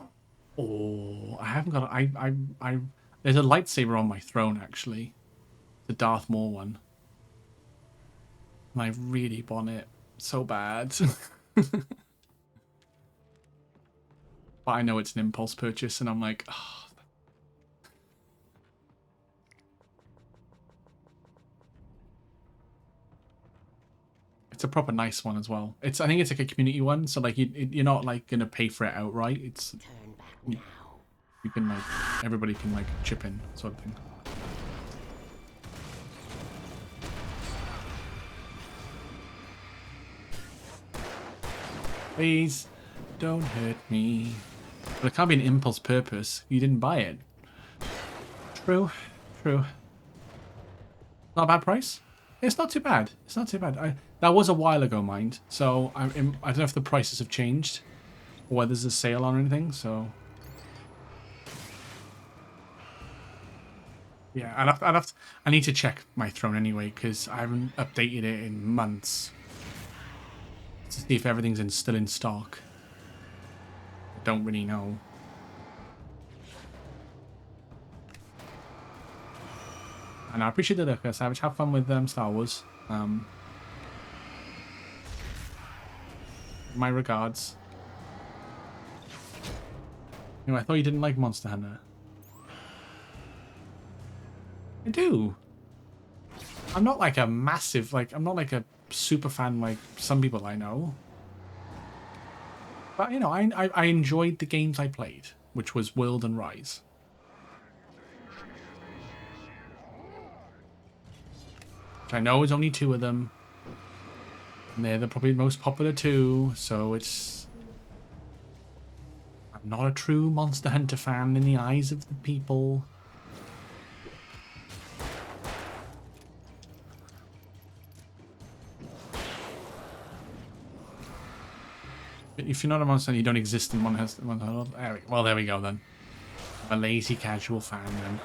S1: Oh, I haven't got. I. There's a lightsaber on my throne actually, the Darth Maul one. And I really want it so bad. But I know it's an impulse purchase, and I'm like, oh. It's a proper nice one as well. I think it's like a community one, so like you're not like gonna pay for it outright. It's you can like everybody can like chip in sort of thing. Please don't hurt me. But it can't be an impulse purpose. You didn't buy it. True. Not a bad price. It's not too bad. It's not too bad. That was a while ago, mind. So I don't know if the prices have changed or whether there's a sale on anything. So yeah, I need to check my throne anyway because I haven't updated it in months to see if everything's still in stock. I don't really know. And I appreciate the look, Savage. Have fun with Star Wars. My regards. Anyway, I thought you didn't like Monster Hunter. I do. I'm not like a massive, I'm not like a super fan like some people I know. But, you know, I enjoyed the games I played, which was World and Rise. Which I know is only 2 of them. And they're probably the most popular 2, so it's... I'm not a true Monster Hunter fan in the eyes of the people. If you're not a Monster Hunter, you don't exist in Monster Hunter. Well, there we go then. I'm a lazy casual fan then.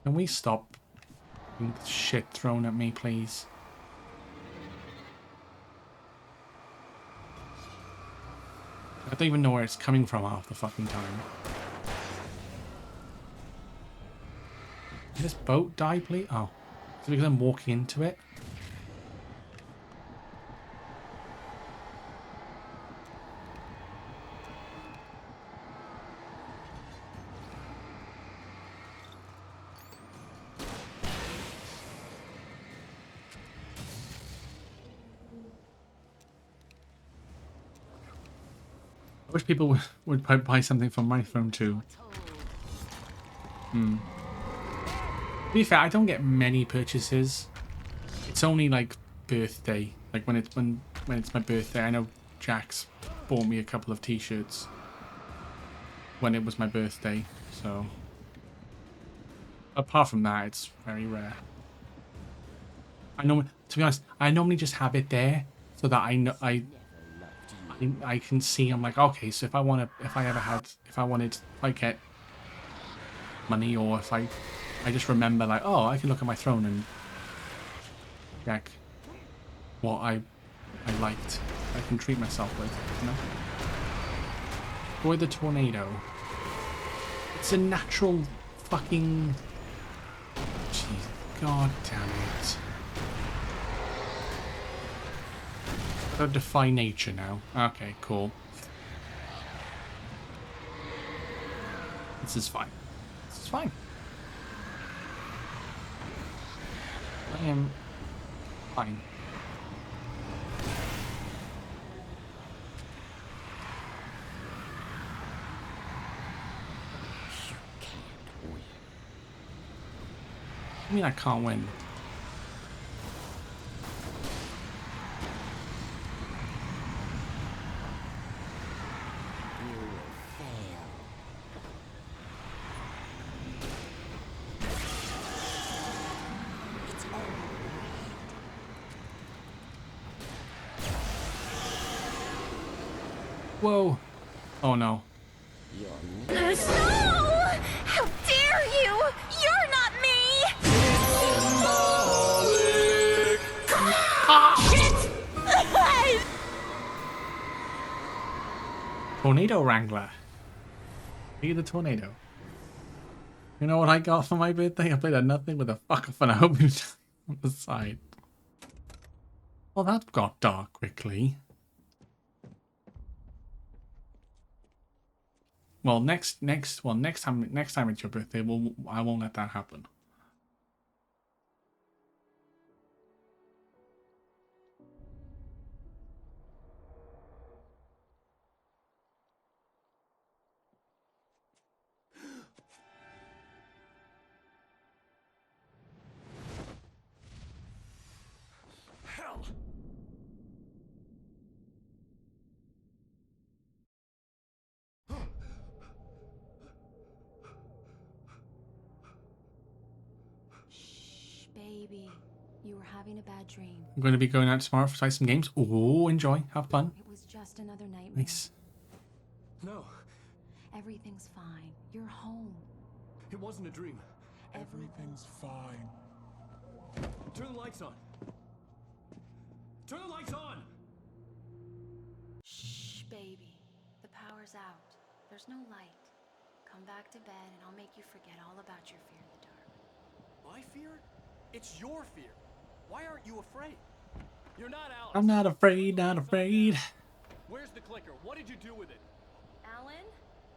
S1: Can we stop getting shit thrown at me, please? I don't even know where it's coming from half the fucking time. Did this boat die, please? Oh. Is it because I'm walking into it? I wish people would buy something from my phone too. To be fair, I don't get many purchases. It's only like birthday. Like when it's my birthday. I know Jax bought me a couple of t-shirts when it was my birthday. So apart from that, it's very rare. To be honest, I normally just have it there so that I know I can see. I'm like, okay, so if I get money, or if I just remember, like, oh, I can look at my throne and check what I liked. I can treat myself with, you know. Boy, the tornado. It's a natural fucking. Jeez, god damn it. Gotta defy nature now. Okay, cool. This is fine. This is fine. I am fine. I mean, I can't win. Whoa. Oh no.
S10: No! How dare you! You're not me! Shit!
S1: Tornado Wrangler. Be the tornado. You know what I got for my birthday? I played a nothing with a fuck off and I hope it's on the side. Well, that got dark quickly. Well, next time it's your birthday, I won't let that happen.
S4: Hell!
S5: Shh, baby. You were having a bad dream.
S1: I'm going to be going out tomorrow to play some games. Oh, enjoy. Have fun.
S5: It was just another nightmare.
S1: Nice.
S4: No.
S5: Everything's fine. You're home.
S4: It wasn't a dream.
S17: Everything's fine.
S4: Turn the lights on. Turn the lights on!
S5: Shh, baby. The power's out. There's no light. Come back to bed and I'll make you forget all about your fear in the dark.
S8: My fear? It's your fear. Why aren't you afraid?
S2: You're not Alex.
S1: I'm not afraid, not afraid.
S2: Where's the clicker? What did you do with it?
S5: Alan,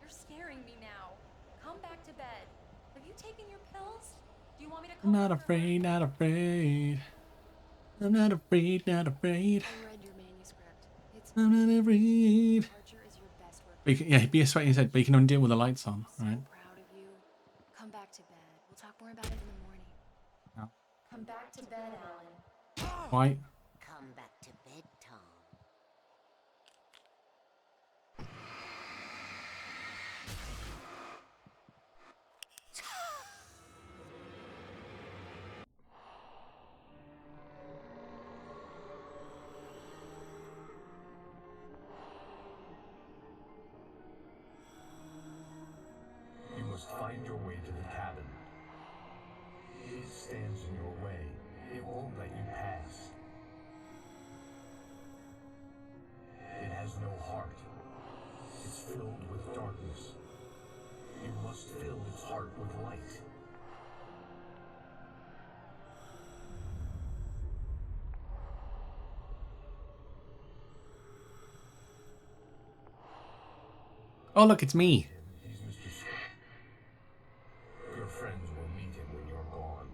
S5: you're scaring me now. Come back to bed. Have you taken your pills? Do you want me to call
S1: I'm not
S5: Dr.
S1: afraid, not afraid. I'm not afraid, not afraid.
S5: I read your manuscript. It's
S1: I'm not afraid.
S5: Departure is your best work.
S1: But you can, yeah, be a sweaty head, but you can only deal with the lights on, right?
S5: Proud of you. Come back to bed. We'll talk more about it in the morning.
S1: No.
S5: Come back to bed, Alan.
S1: Why?
S7: Come back to bed, Tom.
S13: You must find your way to the cabin. It stands in your way. It won't let you pass. It has no heart. It's filled with darkness. You must fill its heart with light.
S1: Oh, look, it's me.
S13: He's Mr. Scott. Your friends will meet him when you're gone.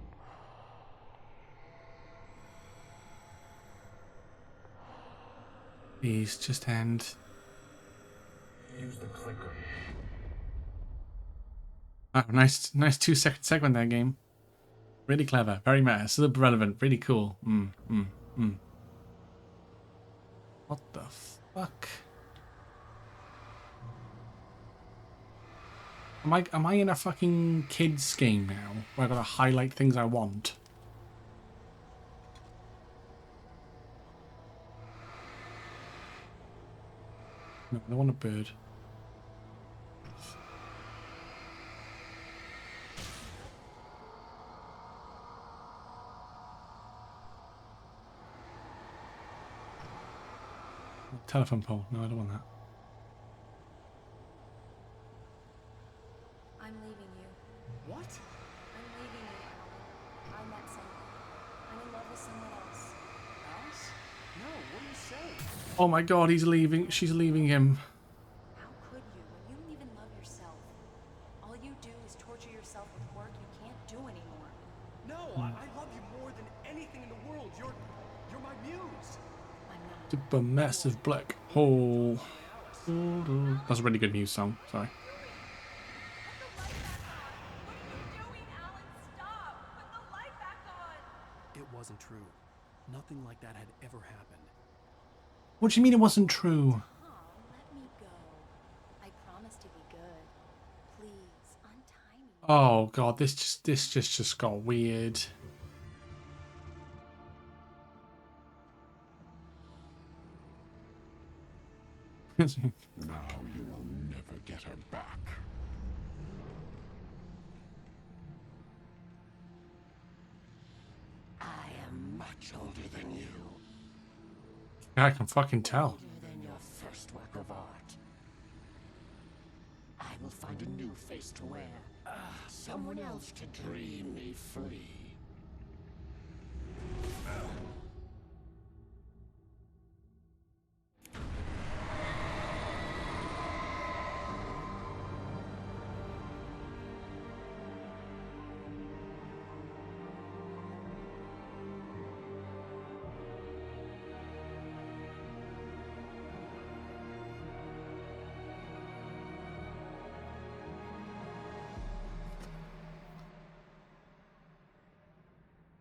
S1: Please, just end.
S13: Use the clicker.
S1: Oh, nice 2-second segment there, game. Really clever, very meta, still relevant, really cool. What the fuck? Am I in a fucking kids game now where I gotta highlight things I want? No, I don't want a bird. Telephone pole. No, I don't want that.
S5: I'm leaving you.
S8: What?
S5: I'm leaving you, Alan. I met someone. I'm in love with someone else.
S8: Alice? No, what do you say?
S1: Oh my god, he's leaving. She's leaving him.
S5: How could you when you don't even love yourself? All you do is torture yourself with work you can't do anymore.
S8: No, I love you more than anything in the world. You're my muse.
S5: I'm not.
S1: Super massive black hole. That's a really good news song. Sorry.
S8: It wasn't true. Nothing like that had ever happened.
S1: What do you mean it wasn't true?
S5: Tom, let me go. I promise to be good. Please, untie me.
S1: Oh god, this just got weird.
S17: Now you will never get her back.
S7: I am
S17: Much older than you.
S1: I can fucking tell.
S7: older than your first work of art. I will find a new face to wear. Someone else to dream me free.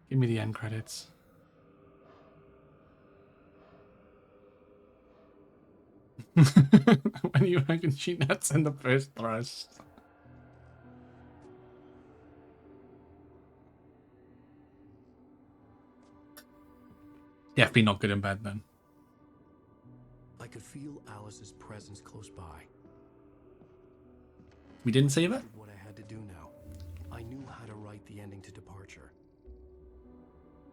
S1: Give me the end credits. When you can shoot nuts in the first thrust. Definitely not good in bed then.
S8: I could feel Alice's presence close by.
S1: We didn't save it?
S8: I did what I had to do now. I knew how to write the ending to Departure.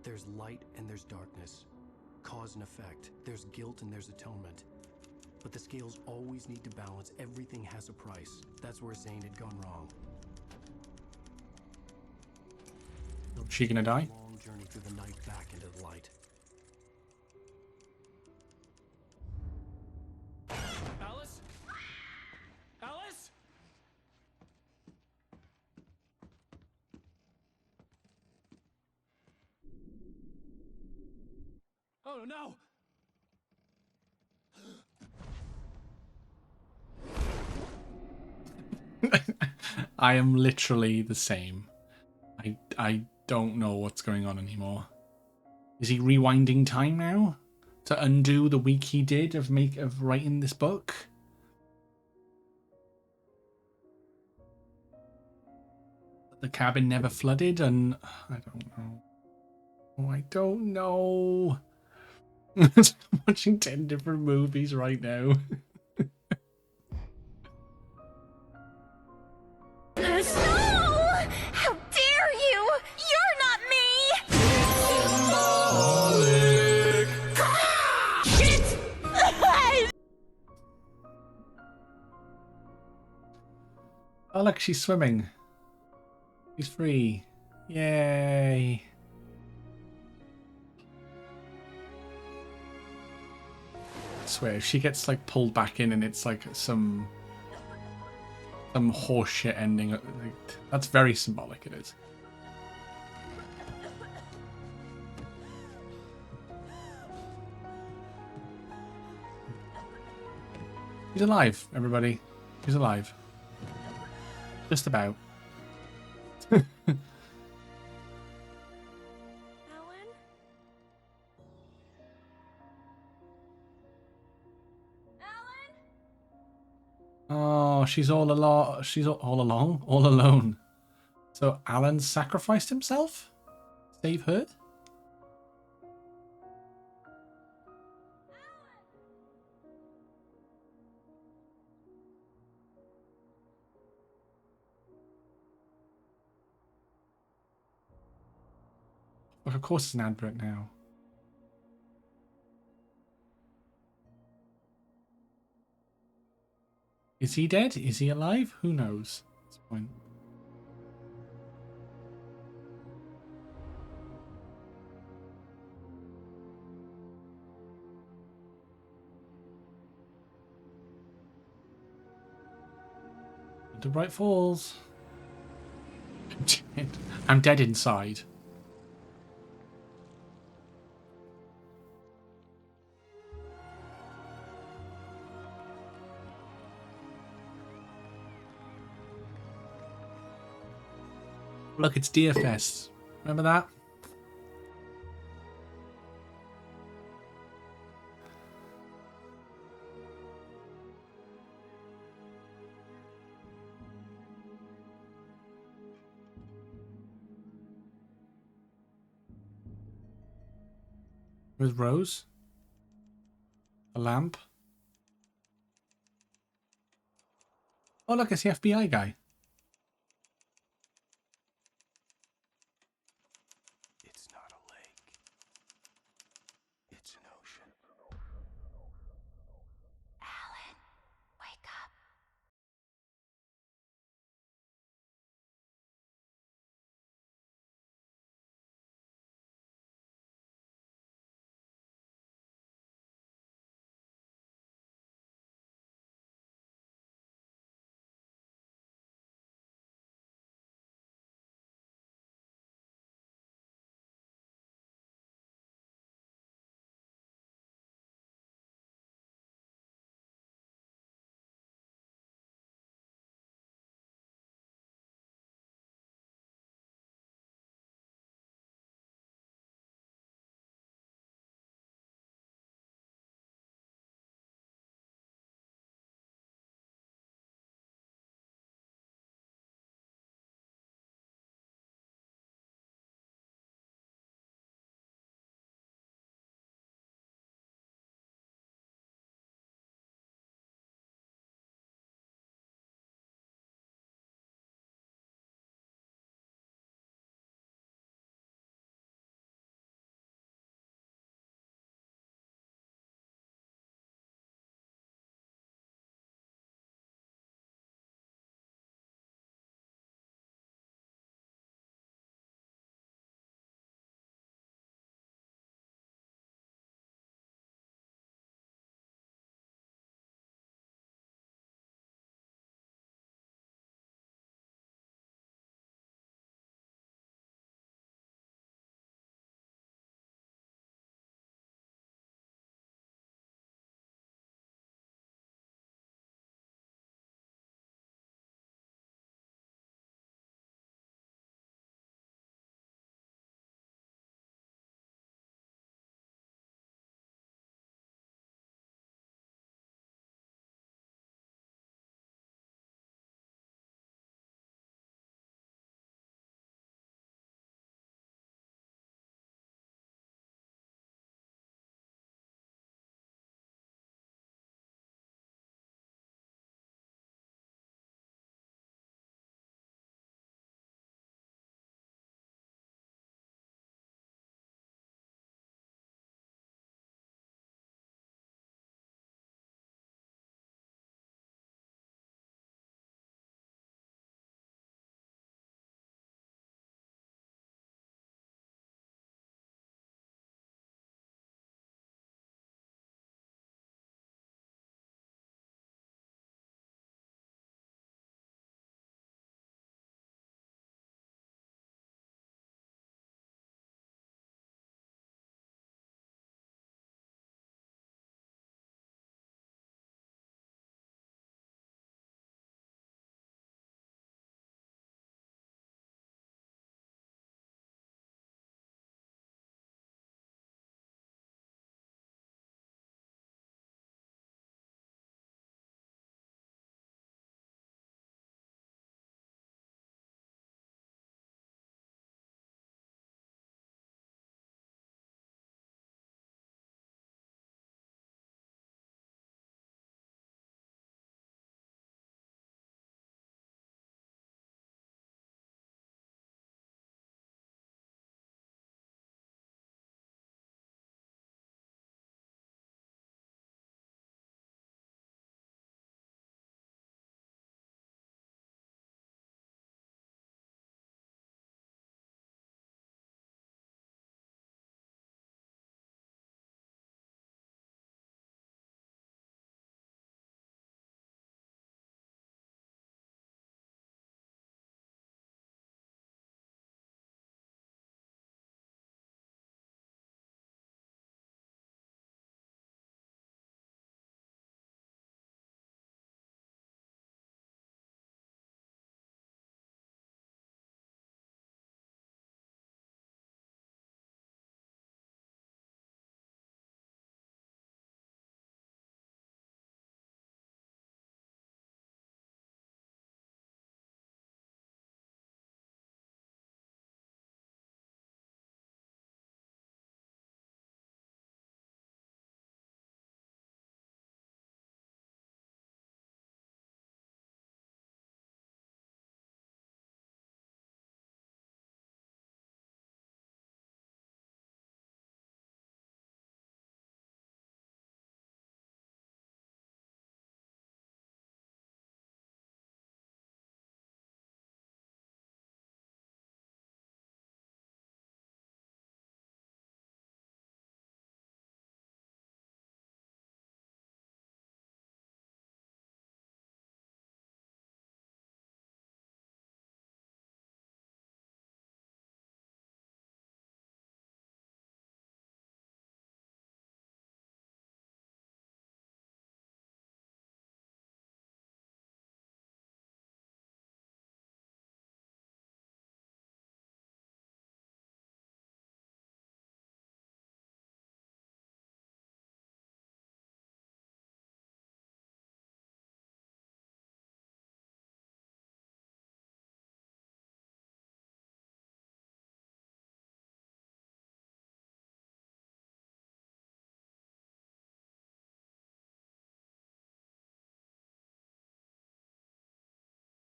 S8: There's light and there's darkness. Cause and effect. There's guilt and there's atonement. But the scales always need to balance. Everything has a price. That's where Zane had gone wrong.
S1: She gonna die?
S8: Long journey through the night back into the light.
S2: Alice? Alice? no!
S1: I am literally the same. I don't know what's going on anymore. Is he rewinding time now to undo the week he did of writing this book? The cabin never flooded, and I don't know. Oh, I don't know. I'm watching 10 different movies right now.
S10: No! How dare you! You're not me! Shit!
S1: Oh, look, she's swimming. She's free. Yay. I swear, if she gets like pulled back in and it's like some horseshit ending, like, that's very symbolic, it is. He's alive, everybody. He's alive. Just about.
S10: Alan?
S1: Oh, she's all alone. She's all along, all alone. So Alan sacrificed himself? Save her? Look, of course it's an advert now. Is he dead? Is he alive? Who knows at this point. The bright falls. I'm dead inside. Look, it's DFS. Remember that? Where's Rose? A lamp? Oh, look, it's the FBI guy.
S13: It's not a lake. It's an ocean.
S10: Alan, wake up.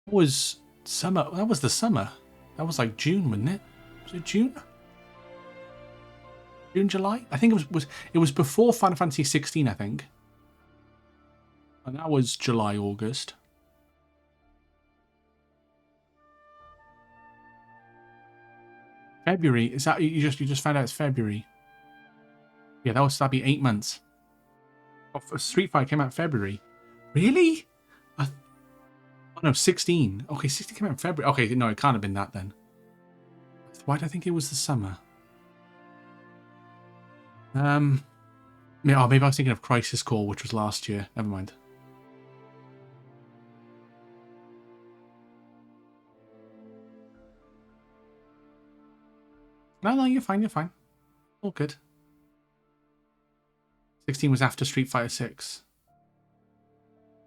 S1: It was summer. That was the summer. That was like June, wasn't it? Was it June? June, July? I think it was before Final Fantasy 16, I think. And that was July, August. February. Is that you just found out it's February? Yeah, that'd be 8 months. Oh, Street Fighter came out in February. Really? Oh no, 16. Okay, 16 came out in February. Okay, no, it can't have been that then. Why do I think it was the summer? Yeah, maybe I was thinking of Crisis Core, which was last year. Never mind. No, you're fine, you're fine. All good. 16 was after Street Fighter 6.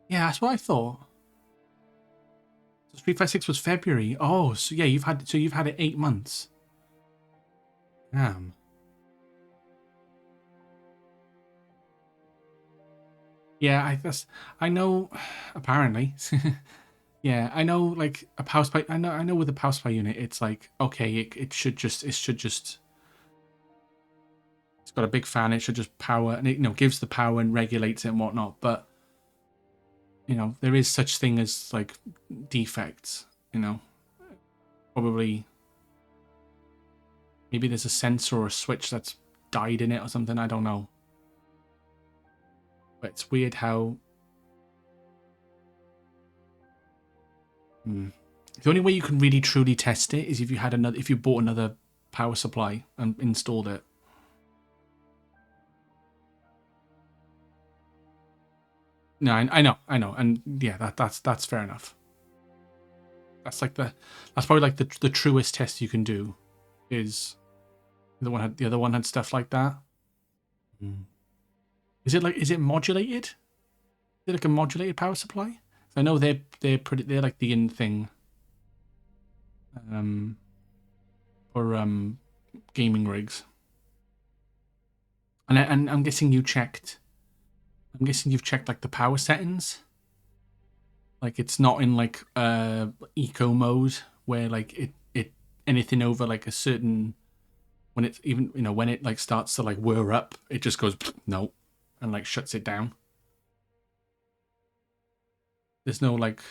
S1: Yeah, that's what I thought. So Street Fighter 6 was February. Oh, so yeah, you've had it 8 months. Damn. Yeah, I know. Apparently, yeah, I know. Like a power supply, I know with a power supply unit, it's like okay, it should just. It's got a big fan. It should just power, and it gives the power and regulates it and whatnot. But there is such thing as like defects. Probably maybe there's a sensor or a switch that's died in it or something. I don't know. But it's weird how. The only way you can really truly test it is if you bought another power supply and installed it. No, I know, and yeah, that's fair enough. That's probably like the truest test you can do, is the other one had stuff like that. Is it modulated? Is it like a modulated power supply? I know they're like the in thing. For gaming rigs. And I'm guessing you checked. I'm guessing you've checked like the power settings. Like it's not in like eco mode where like it anything over like a certain, when it's even when it like starts to like whir up, it just goes no, and like shuts it down. There's no like,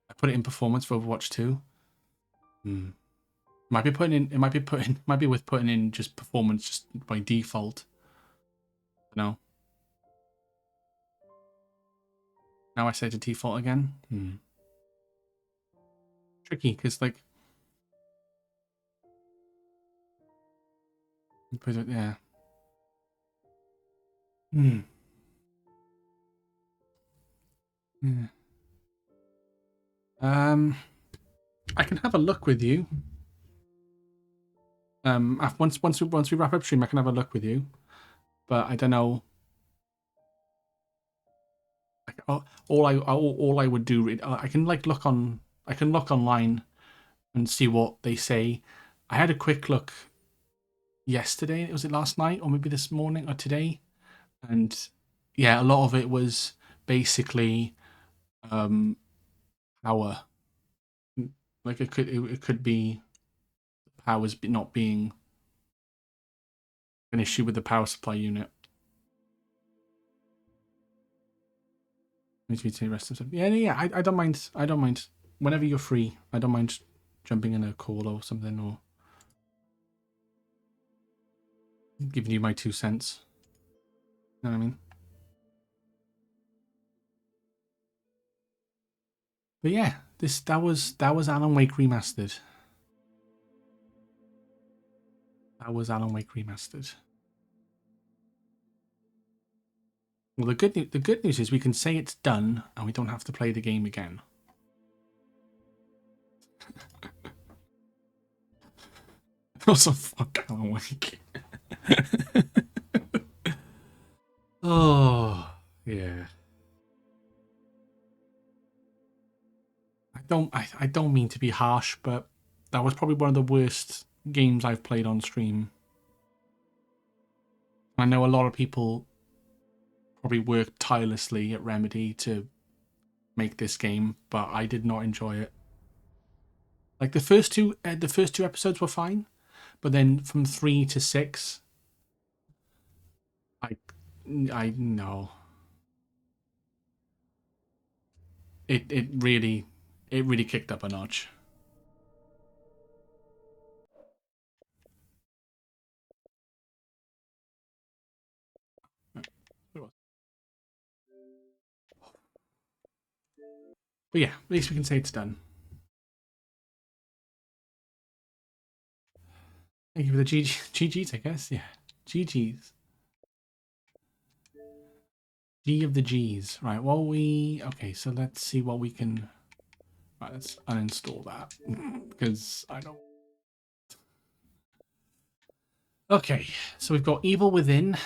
S1: I put it in performance for Overwatch 2. Might be worth putting in just performance just by default. No. Now I say to default again. Tricky because like, yeah. Yeah. I can have a look with you. Once we wrap up stream, I can have a look with you. But I don't know. All I would do, I can look online and see what they say. I had a quick look yesterday. Was it last night or maybe this morning or today? And yeah, a lot of it was basically power. Like it could be powers not being an issue with the power supply unit. Needs me to rest of yeah. I don't mind. I don't mind whenever you're free. I don't mind jumping in a call or something, or giving you my 2 cents. You know what I mean? But yeah, that was Alan Wake Remastered. That was Alan Wake Remastered. Well, the good news is we can say it's done and we don't have to play the game again. Also, fuck Alan Wake. Oh yeah. I don't mean to be harsh, but that was probably one of the worst games I've played on stream. I know a lot of people probably worked tirelessly at Remedy to make this game, but I did not enjoy it. Like the first two episodes were fine, but then from 3 to 6, I know it really kicked up a notch. But yeah, at least we can say it's done. Thank you for the GGs, I guess. Yeah, GGs. G of the G's. Right, okay, so let's see what we can... Right, let's uninstall that. Because I don't... Okay, so we've got Evil Within.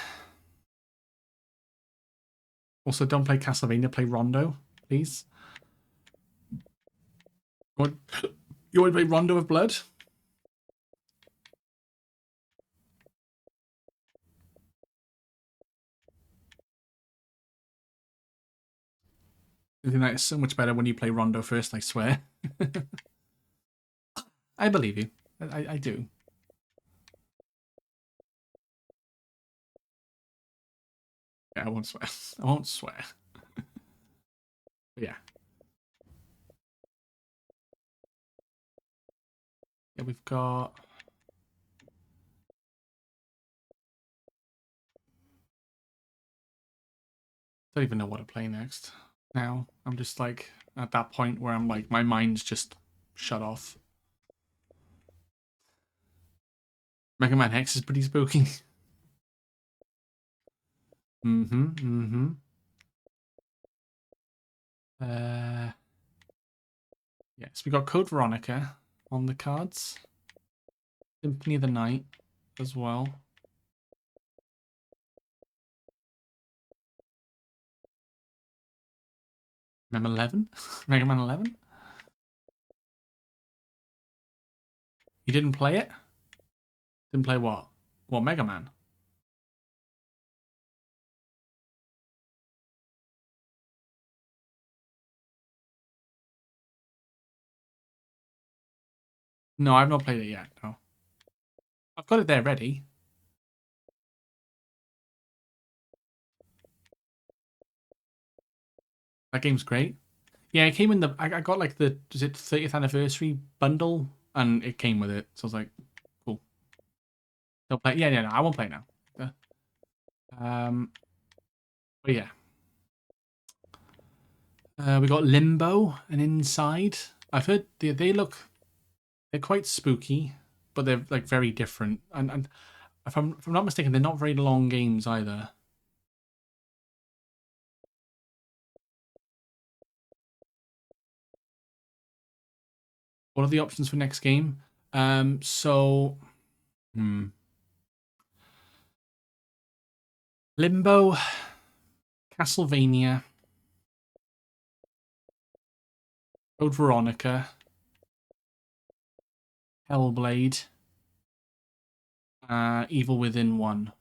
S1: Also, don't play Castlevania, play Rondo, please. You want to play Rondo of Blood? I think that is so much better when you play Rondo first, I swear. I believe you. I do. Yeah, I won't swear. I won't swear. But yeah. Yeah, we've got... I don't even know what to play next. Now, I'm just like at that point where I'm like, my mind's just shut off. Mega Man X is pretty spooky. Yes, we got Code Veronica on the cards. Symphony of the Night as well. Mega Man 11? Mega Man 11? You didn't play it? Didn't play what? What, Mega Man? No, I've not played it yet, no. I've got it there ready. That game's great. Yeah, it came in the... I got like the... Is it 30th anniversary bundle? And it came with it. So I was like, cool. Don't play... Yeah, no, I won't play now. But yeah. We got Limbo and Inside. I've heard they look... They're quite spooky, but they're like very different. And if I'm not mistaken, they're not very long games either. What are the options for next game? Limbo, Castlevania, Code Veronica, Hellblade, Evil Within 1.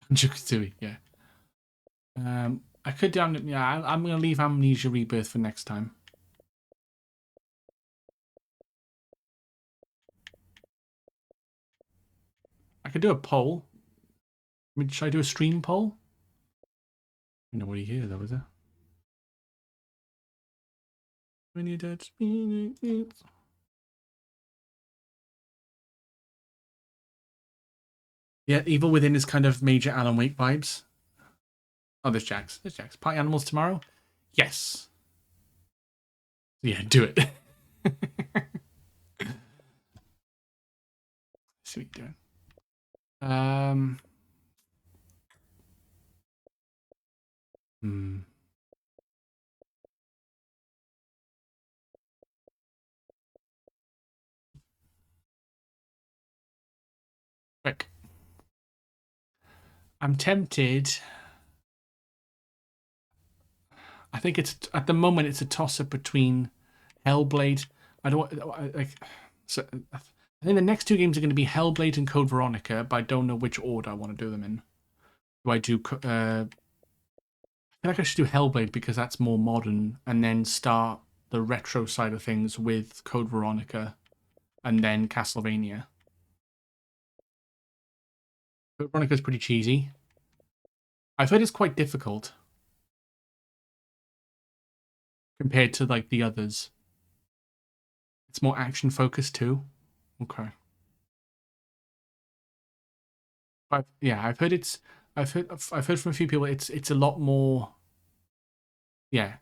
S1: Banjo-Kazooie, yeah. I could down... Yeah, I'm going to leave Amnesia Rebirth for next time. I could do a poll. I mean, should I do a stream poll? Nobody here, though, is there? When you touch me... Yeah, Evil Within is kind of major Alan Wake vibes. Oh, there's Jax. There's Jax. Party animals tomorrow? Yes. Yeah, do it. See what you're doing. Quick. I'm tempted. I think it's at the moment it's a toss-up between Hellblade. I like. So I think the next two games are going to be Hellblade and Code Veronica, but I don't know which order I want to do them in. Do I do? I feel like I should do Hellblade because that's more modern, and then start the retro side of things with Code Veronica and then Castlevania. Code Veronica is pretty cheesy. I've heard it's quite difficult compared to like the others. It's more action focused too. Okay. I've heard it's. I've heard from a few people. It's a lot more. Yeah.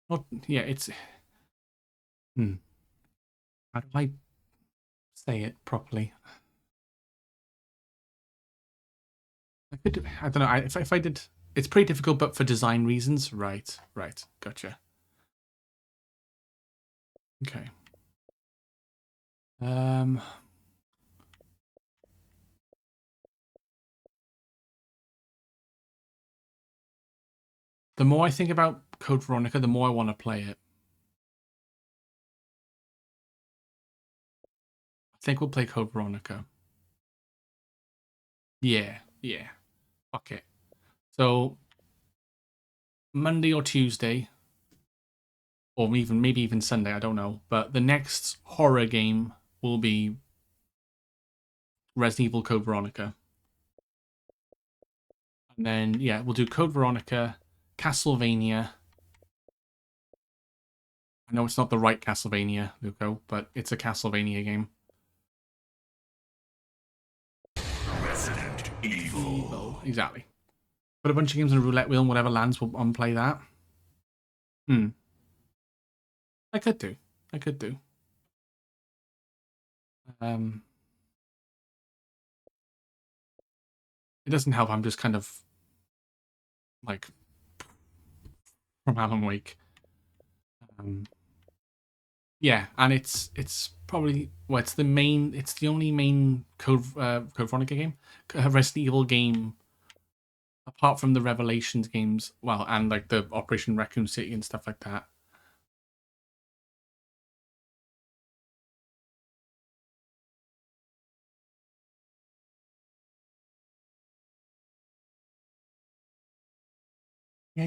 S1: Not. Yeah. It's. How do I say it properly? I could. I don't know. If I did, it's pretty difficult, but for design reasons. Right. Right. Gotcha. Okay. The more I think about Code Veronica, the more I want to play it. I think we'll play Code Veronica. Yeah. Yeah. Fuck it. So Monday or Tuesday, or maybe even Sunday, I don't know. But the next horror game will be Resident Evil Code Veronica. And then, yeah, we'll do Code Veronica, Castlevania. I know it's not the right Castlevania, Luco, but it's a Castlevania game.
S17: Resident Evil.
S1: Exactly. Put a bunch of games on a roulette wheel and whatever lands, we'll play that. I could do. It doesn't help. I'm just kind of like from Alan Wake. Yeah, and it's probably it's the only main Code Veronica game, Resident Evil game, apart from the Revelations games. Well, and like the Operation Raccoon City and stuff like that. Yeah,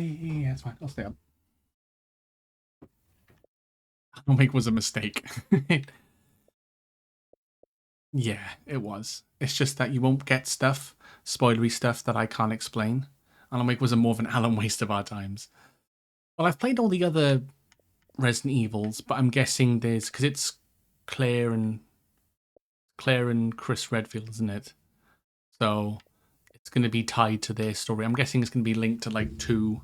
S1: it's fine. I'll stay up. Alan Wake was a mistake. Yeah, it was. It's just that you won't get spoilery stuff that I can't explain. Alan Wake was more of an Alan waste of our times. Well, I've played all the other Resident Evils, but I'm guessing because it's Claire and Chris Redfield, isn't it? So it's going to be tied to their story. I'm guessing it's going to be linked to like 2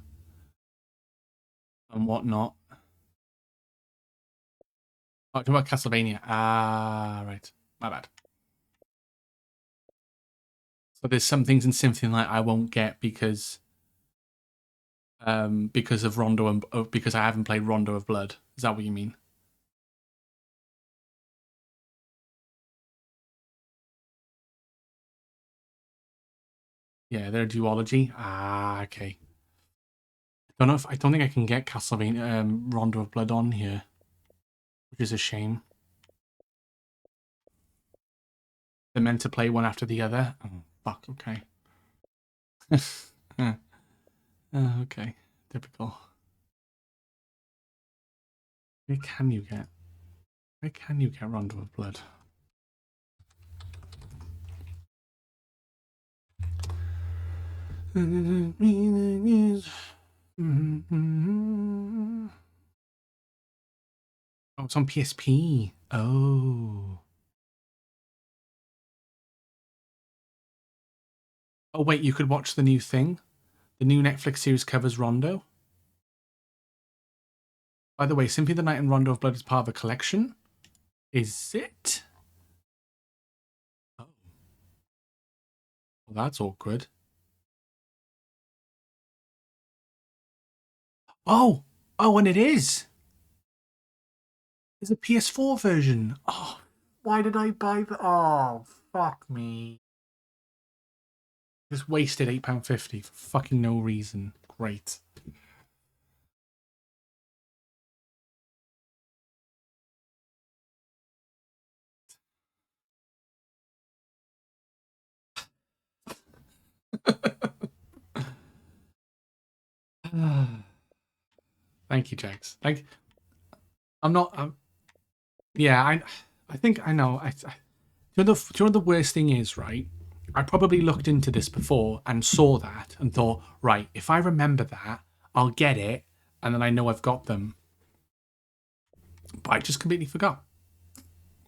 S1: and whatnot. Oh, talking about Castlevania. Ah, right. My bad. So there's some things in Symphony Night I won't get because of Rondo and because I haven't played Rondo of Blood. Is that what you mean? Yeah, they're a duology. Ah, okay. I don't think I can get Castlevania Rondo of Blood on here, which is a shame. They're meant to play one after the other. Oh, fuck. Okay. Okay. Typical. Where can you get Rondo of Blood? Oh, it's on PSP. Oh. Oh, wait, you could watch the new thing? The new Netflix series covers Rondo? By the way, Symphony of the Night and Rondo of Blood is part of a collection? Is it? Oh. Well, that's awkward. Oh! Oh, and it is! There's a PS4 version. Oh, why did I buy that? Oh, fuck me. Just wasted £8.50 for fucking no reason. Great. Thank you, Jax. I'm not. Yeah, I think I know. You know, do you know what the worst thing is, right? I probably looked into this before and saw that and thought, right, if I remember that, I'll get it, and then I know I've got them. But I just completely forgot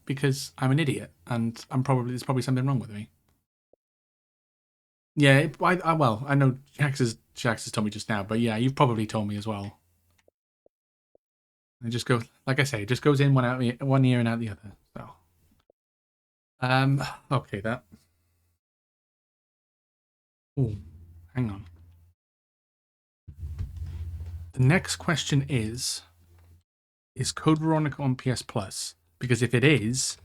S1: because I'm an idiot, and there's probably something wrong with me. Yeah, well, I know Jax has told me just now, but yeah, you've probably told me as well. It just goes, like I say, it just goes in one ear and out the other. So, okay, that. Oh, hang on. The next question is Code Veronica on PS Plus? Because if it is,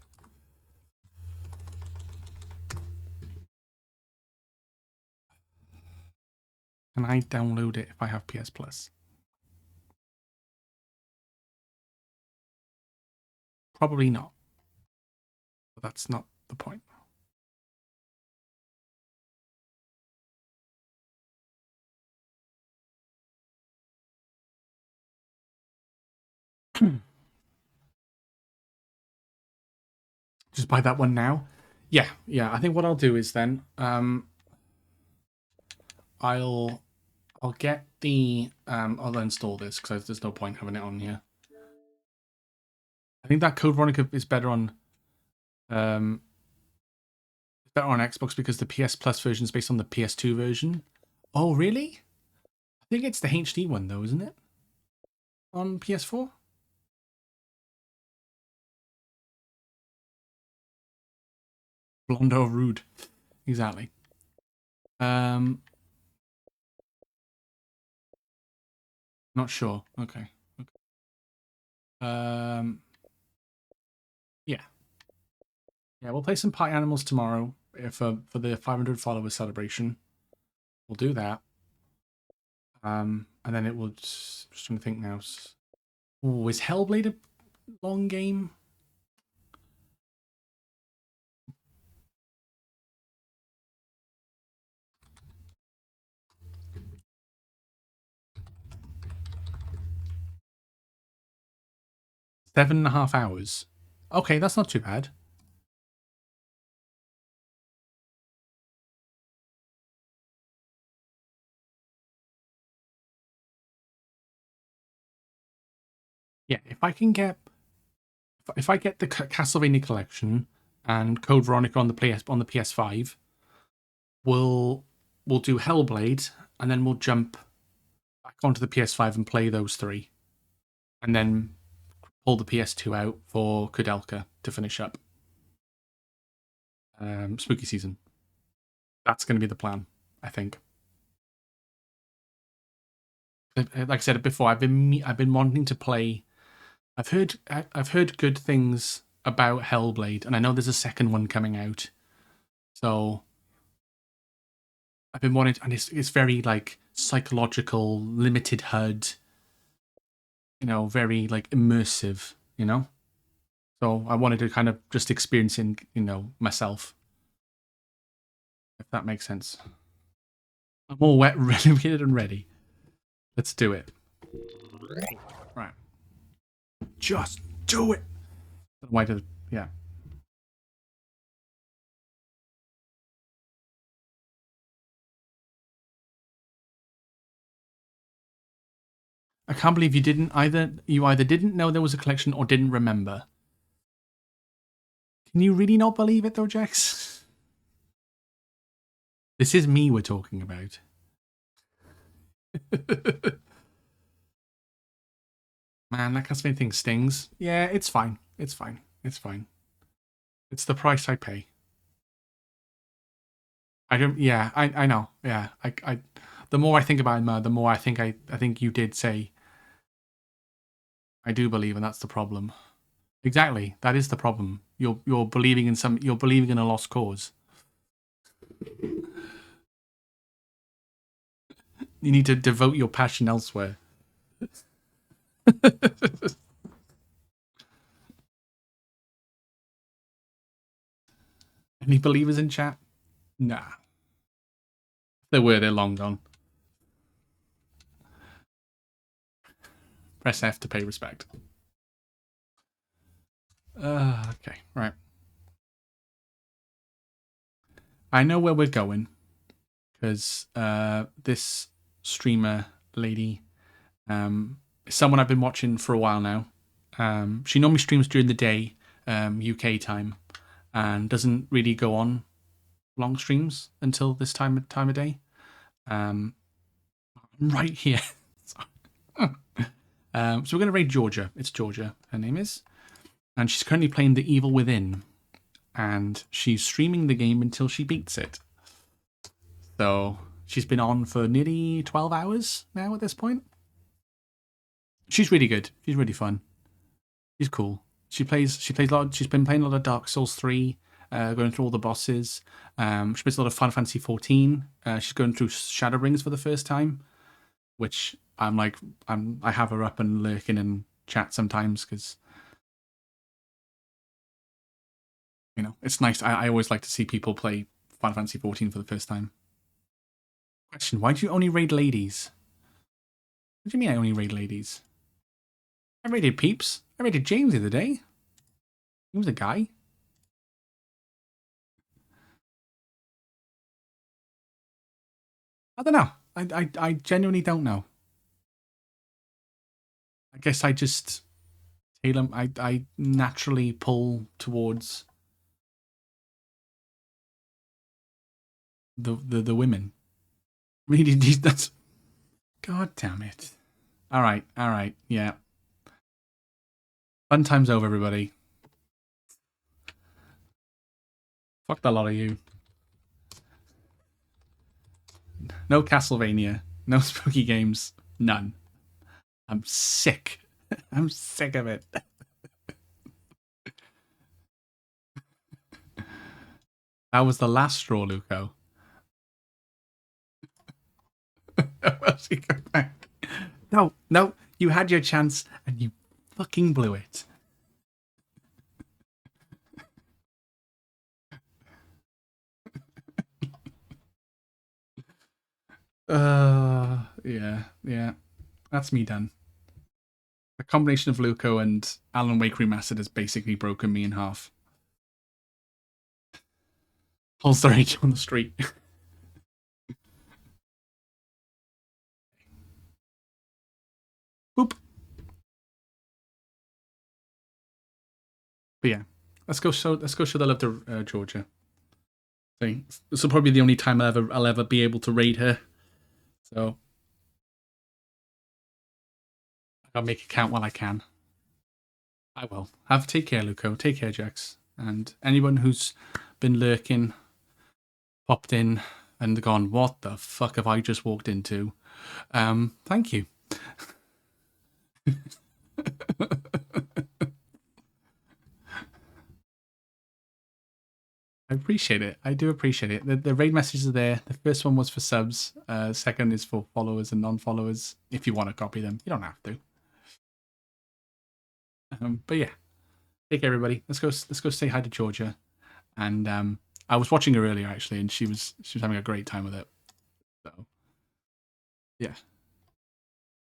S1: can I download it if I have PS Plus? Probably not. But that's not the point. Just buy that one now. Yeah. I think what I'll do is then I'll get the I'll install this because there's no point having it on here. I think that Code Veronica is better on Xbox because the PS Plus version is based on the PS2 version. Oh, really? I think it's the HD one though, isn't it? On PS4? Blonde or rude. Exactly. Not sure. Okay. Yeah. Yeah, we'll play some Party Animals tomorrow for the 500 followers celebration. We'll do that. And then it will just trying to think now. Oh, is Hellblade a long game? Seven and a half hours. Okay, that's not too bad. Yeah, if I get the Castlevania collection and Code Veronica on the PS5, we'll do Hellblade and then we'll jump back onto the PS5 and play those three, and then pull the PS2 out for Kudelka to finish up spooky season. That's going to be the plan, I think. Like I said before, I've been wanting to play. I've heard good things about Hellblade, and I know there's a second one coming out. So I've been wanting, and it's very like psychological, limited HUD. Very like immersive. So I wanted to kind of just experience it, myself, if that makes sense. I'm all wet, renovated, and ready. Let's do it. Right. Just do it. Why did? Yeah. I can't believe you either didn't know there was a collection or didn't remember. Can you really not believe it though, Jax? This is me we're talking about. Man, that Castlevania thing stings. Yeah, it's fine. It's fine. It's fine. It's the price I pay. I don't. Yeah, I know. Yeah, I. The more I think about it, the more I think you did say. I do believe, and that's the problem. Exactly, that is the problem. You're believing in some. You're believing in a lost cause. You need to devote your passion elsewhere. Any believers in chat? Nah. If there were, they're long gone. Press F to pay respect. Okay, right. I know where we're going because this streamer lady, is someone I've been watching for a while now. She normally streams during the day, UK time, and doesn't really go on long streams until this time of day. Right here. So we're going to raid Georgia. It's Georgia, her name is. And she's currently playing The Evil Within. And she's streaming the game until she beats it. So she's been on for nearly 12 hours now at this point. She's really good. She's really fun. She's cool. She plays a lot. She's been playing a lot of Dark Souls 3, going through all the bosses. She plays a lot of Final Fantasy 14. She's going through Shadow Rings for the first time, which I have her up and lurking in chat sometimes because, you know, it's nice. I always like to see people play Final Fantasy 14 for the first time. Question: why do you only raid ladies? What do you mean I only raid ladies? I raided Peeps. I raided James the other day. He was a guy. I don't know. I genuinely don't know. I guess I just tailor. I naturally pull towards the women. Really, that's. God damn it! All right, yeah. Fun time's over, everybody. Fuck the lot of you. No Castlevania. No spooky games. None. I'm sick. I'm sick of it. That was the last straw, Luco. No, you had your chance and you fucking blew it. Yeah. That's me done. A combination of Luco and Alan Wake Remastered has basically broken me in half. Holster H on the street. Boop. But yeah, let's go show the love to Georgia. This will probably be the only time I'll ever be able to raid her. So I'll make it count while I can. I will. Take care, Luco. Take care, Jax. And anyone who's been lurking, popped in, and gone, what the fuck have I just walked into? Thank you. I appreciate it. I do appreciate it. The raid messages are there. The first one was for subs. Second is for followers and non-followers. If you want to copy them, you don't have to. But yeah, take care, everybody. Let's go say hi to Georgia. And I was watching her earlier actually, and she was having a great time with it. So yeah,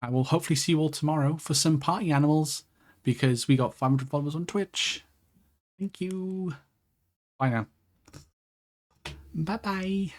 S1: I will hopefully see you all tomorrow for some party animals because we got 500 followers on Twitch. Thank you. Bye now. Bye bye.